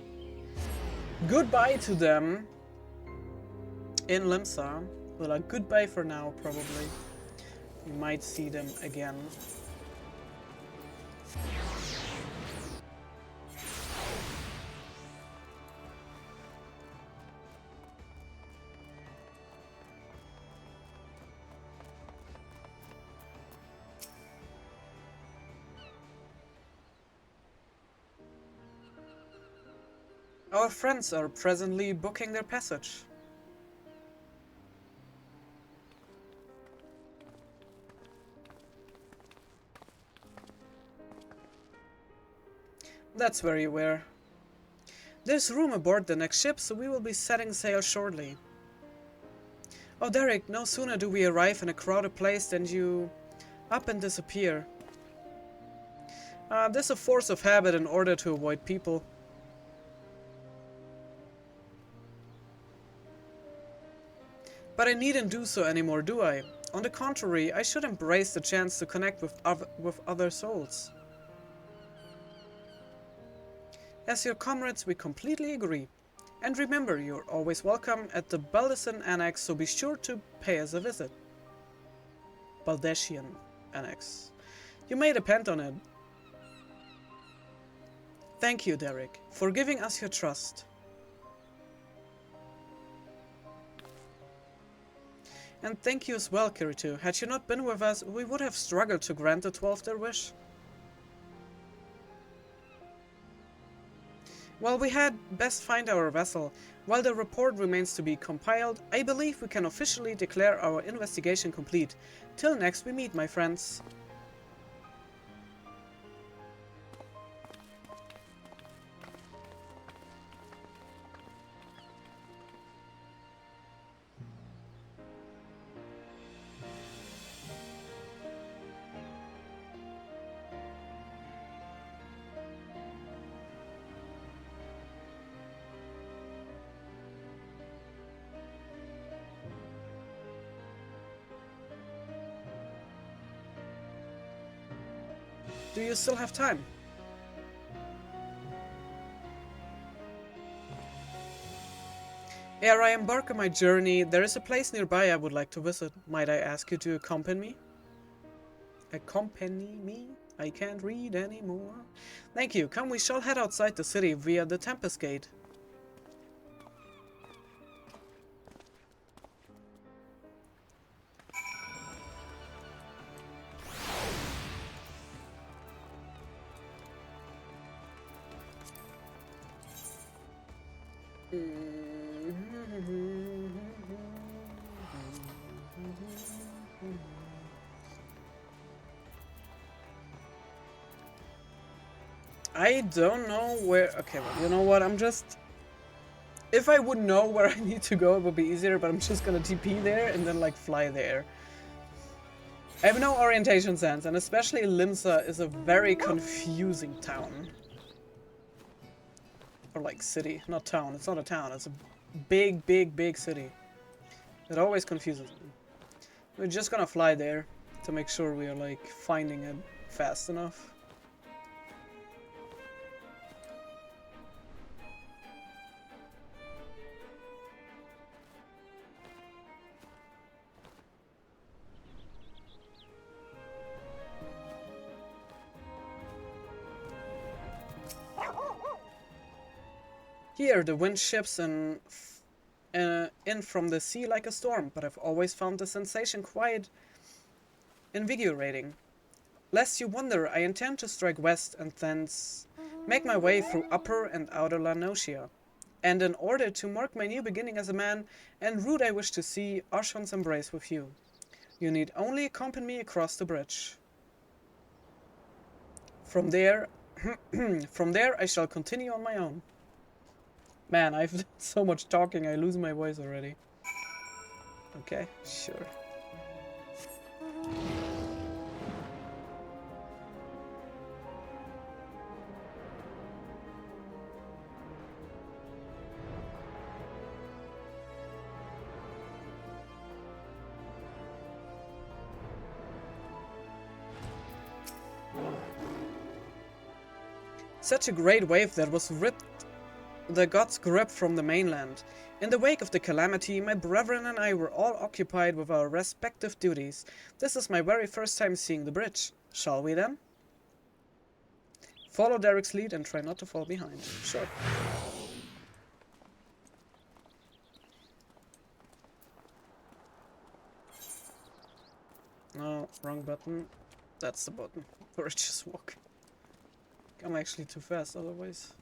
goodbye to them in Limsa. Well, a goodbye for now, probably. We might see them again. Our friends are presently booking their passage. That's very aware. There's room aboard the next ship, so we will be setting sail shortly. Oh, Derek, no sooner do we arrive in a crowded place than you up and disappear. This is a force of habit in order to avoid people. But I needn't do so anymore, do I? On the contrary, I should embrace the chance to connect with other souls. As your comrades, we completely agree. And remember, you're always welcome at the Baldessian Annex, so be sure to pay us a visit. Baldessian Annex. You may depend on it. Thank you, Derek, for giving us your trust. And thank you as well, Kirito. Had you not been with us, we would have struggled to grant the 12 their wish. Well, we had best find our vessel. While the report remains to be compiled, I believe we can officially declare our investigation complete. Till next we meet, my friends. Do you still have time? Ere I embark on my journey, there is a place nearby I would like to visit. Might I ask you to accompany me? Accompany me? I can't read anymore. Thank you. Come, we shall head outside the city via the Tempest Gate. I don't know where... Okay, well, you know what? I'm just... If I would know where I need to go, it would be easier, but I'm just gonna TP there and then, like, fly there. I have no orientation sense, and especially Limsa is a very confusing town. Or, like, city. Not town. It's not a town. It's a big, big, big city. It always confuses me. We're just gonna fly there to make sure we are like finding it fast enough. Here, the wind ships in from the sea like a storm, but I've always found the sensation quite invigorating. Lest you wonder, I intend to strike west and thence make my way through Upper and Outer La Nocia. And in order to mark my new beginning as a man and route I wish to see Archon's embrace with you. You need only accompany me across the bridge. From there, I shall continue on my own. Man, I've done so much talking, I lose my voice already. Okay, sure. Such a great wave that was ripped the gods' grip from the mainland. In the wake of the calamity, my brethren and I were all occupied with our respective duties. This is my very first time seeing the bridge. Shall we then? Follow Derek's lead and try not to fall behind. Sure. No, wrong button. That's the button. Or just walk. I'm actually too fast otherwise.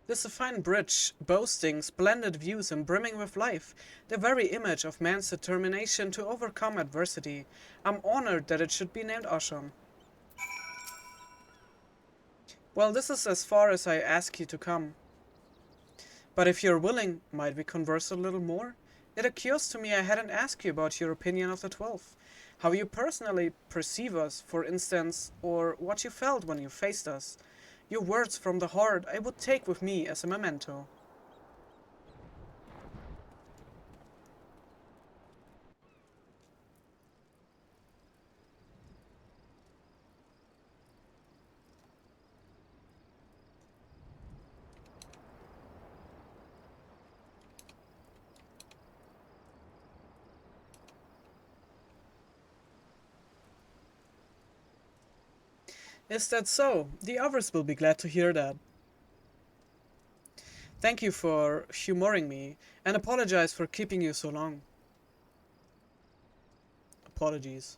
This is a fine bridge, boasting splendid views and brimming with life, the very image of man's determination to overcome adversity. I'm honored that it should be named Asham. Well, this is as far as I ask you to come. But if you're willing, might we converse a little more? It occurs to me I hadn't asked you about your opinion of the 12. How you personally perceive us, for instance, or what you felt when you faced us. Your words from the heart I would take with me as a memento. Is that so? The others will be glad to hear that. Thank you for humoring me, and apologize for keeping you so long. Apologies.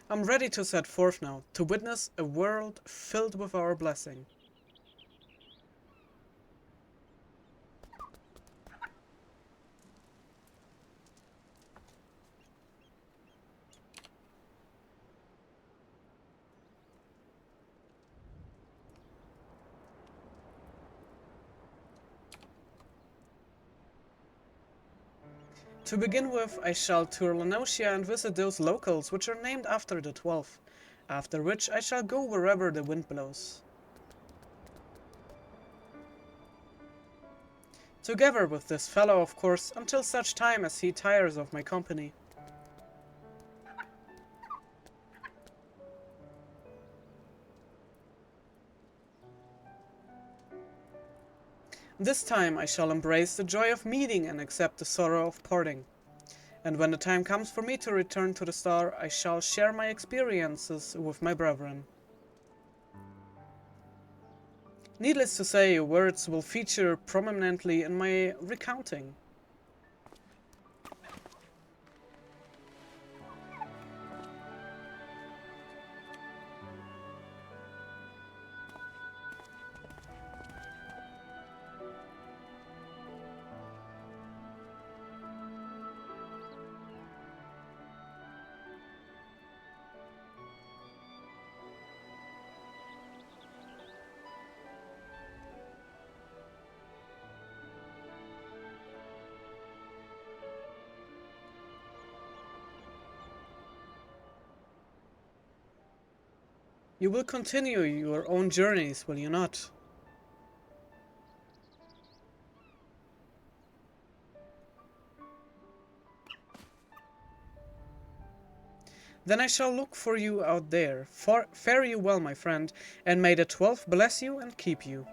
I'm ready to set forth now, to witness a world filled with our blessing. To begin with, I shall tour La Nocia and visit those locals which are named after the 12, after which I shall go wherever the wind blows. Together with this fellow, of course, until such time as he tires of my company. This time I shall embrace the joy of meeting and accept the sorrow of parting. And when the time comes for me to return to the star, I shall share my experiences with my brethren. Needless to say, your words will feature prominently in my recounting. You will continue your own journeys, will you not? Then I shall look for you out there. Fare you well, my friend, and may the 12 bless you and keep you.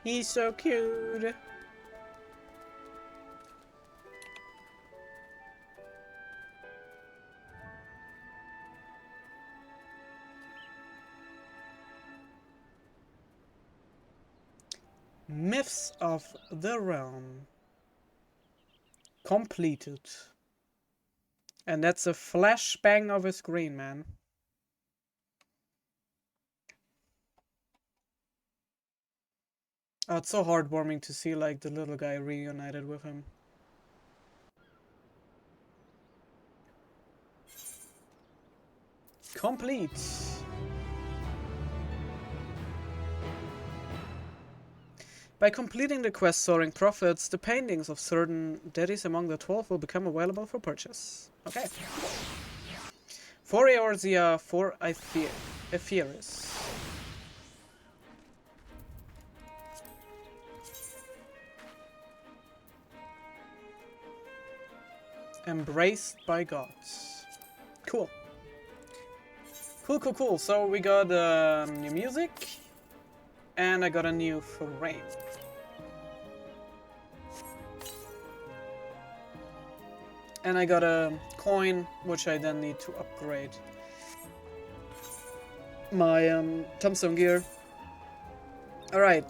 He's so cute. Myths of the Realm. Completed. And that's a flashbang of a screen, man. Oh, it's so heartwarming to see like the little guy reunited with him. Complete. By completing the quest Soaring Prophets, the paintings of certain deities among the 12 will become available for purchase. Okay. 4 Eorzea, 4 Epheris. Embraced by gods. Cool. Cool. So we got new music. And I got a new frame. And I got a coin, which I then need to upgrade my tombstone gear. Alright.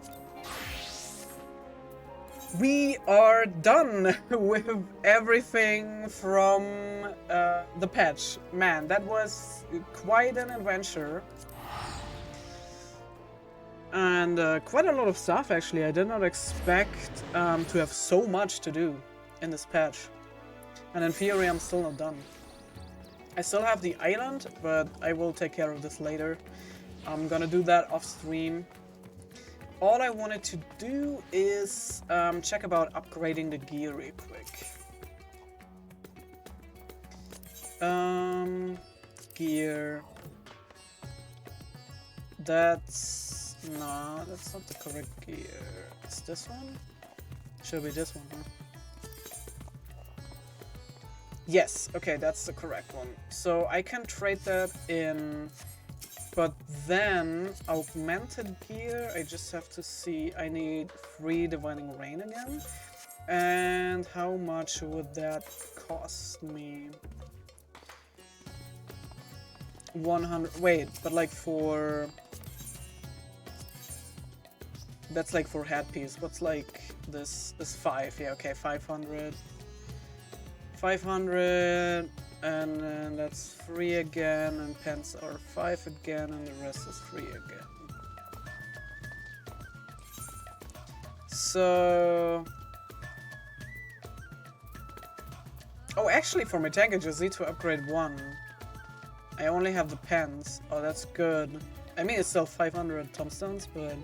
We are done with everything from the patch. Man, that was quite an adventure. And quite a lot of stuff, actually. I did not expect to have so much to do in this patch. And in theory, I'm still not done. I still have the island, but I will take care of this later. I'm gonna do that off stream. All I wanted to do is check about upgrading the gear real quick. Gear. No, that's not the correct gear. It's this one? Should be this one, huh? Yes, okay, that's the correct one. So I can trade that in, but then augmented gear, I just have to see, I need 3 Divining Rain again. And how much would that cost me? 100, wait, but like for... That's like for headpiece. What's like this is 5, yeah, okay, 500. 500, and then that's 3 again, and pence are 5 again, and the rest is 3 again. So... Oh, actually for my tank I just need to upgrade 1. I only have the pens. Oh, that's good. I mean, it's still 500 tombstones, but...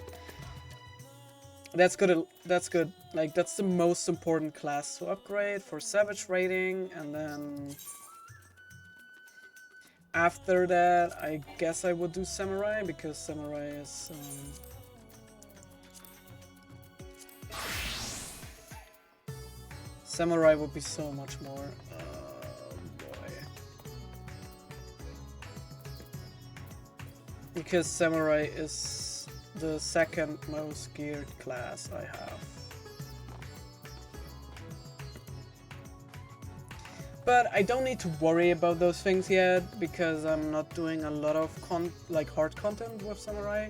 That's good, that's good. Like, that's the most important class to upgrade for Savage rating, and then... after that, I guess I would do Samurai, because Samurai is... Samurai would be so much more... boy. Because Samurai is the second most geared class I have. But I don't need to worry about those things yet, because I'm not doing a lot of hard content with Samurai.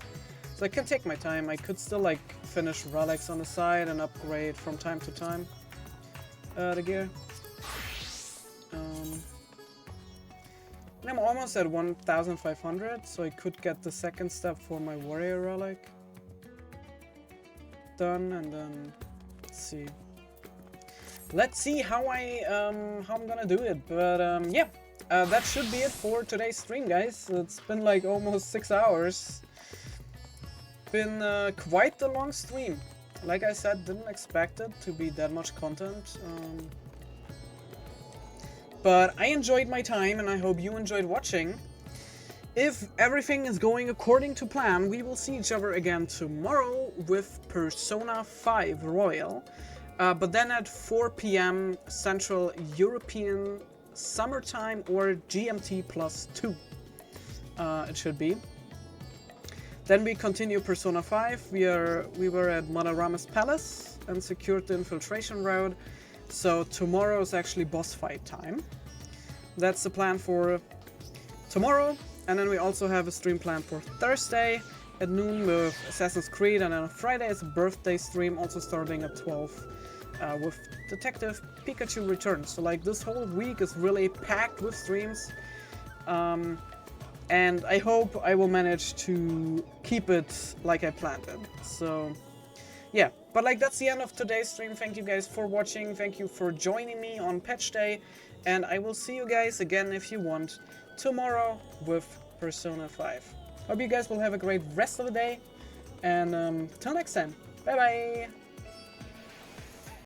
So I can take my time. I could still like finish relics on the side and upgrade from time to time the gear. And I'm almost at 1,500, so I could get the second step for my warrior relic done, and then let's see how I'm gonna do it. But yeah, that should be it for today's stream, guys. It's been like almost 6 hours. Been quite a long stream. Like I said, didn't expect it to be that much content. But I enjoyed my time, and I hope you enjoyed watching. If everything is going according to plan, we will see each other again tomorrow with Persona 5 Royal. But then at 4 PM Central European Summertime, or GMT +2, it should be. Then we continue Persona 5. We were at Madarame's Palace and secured the infiltration route. So tomorrow is actually boss fight time. That's the plan for tomorrow. And then we also have a stream planned for Thursday at noon with Assassin's Creed. And then on Friday is a birthday stream, also starting at 12 with Detective Pikachu Returns. So like this whole week is really packed with streams. And I hope I will manage to keep it like I planned it. So yeah, but like that's the end of today's stream. Thank you guys for watching. Thank you for joining me on Patch Day. And I will see you guys again, if you want, tomorrow with Persona 5. Hope you guys will have a great rest of the day. And till next time. Bye bye.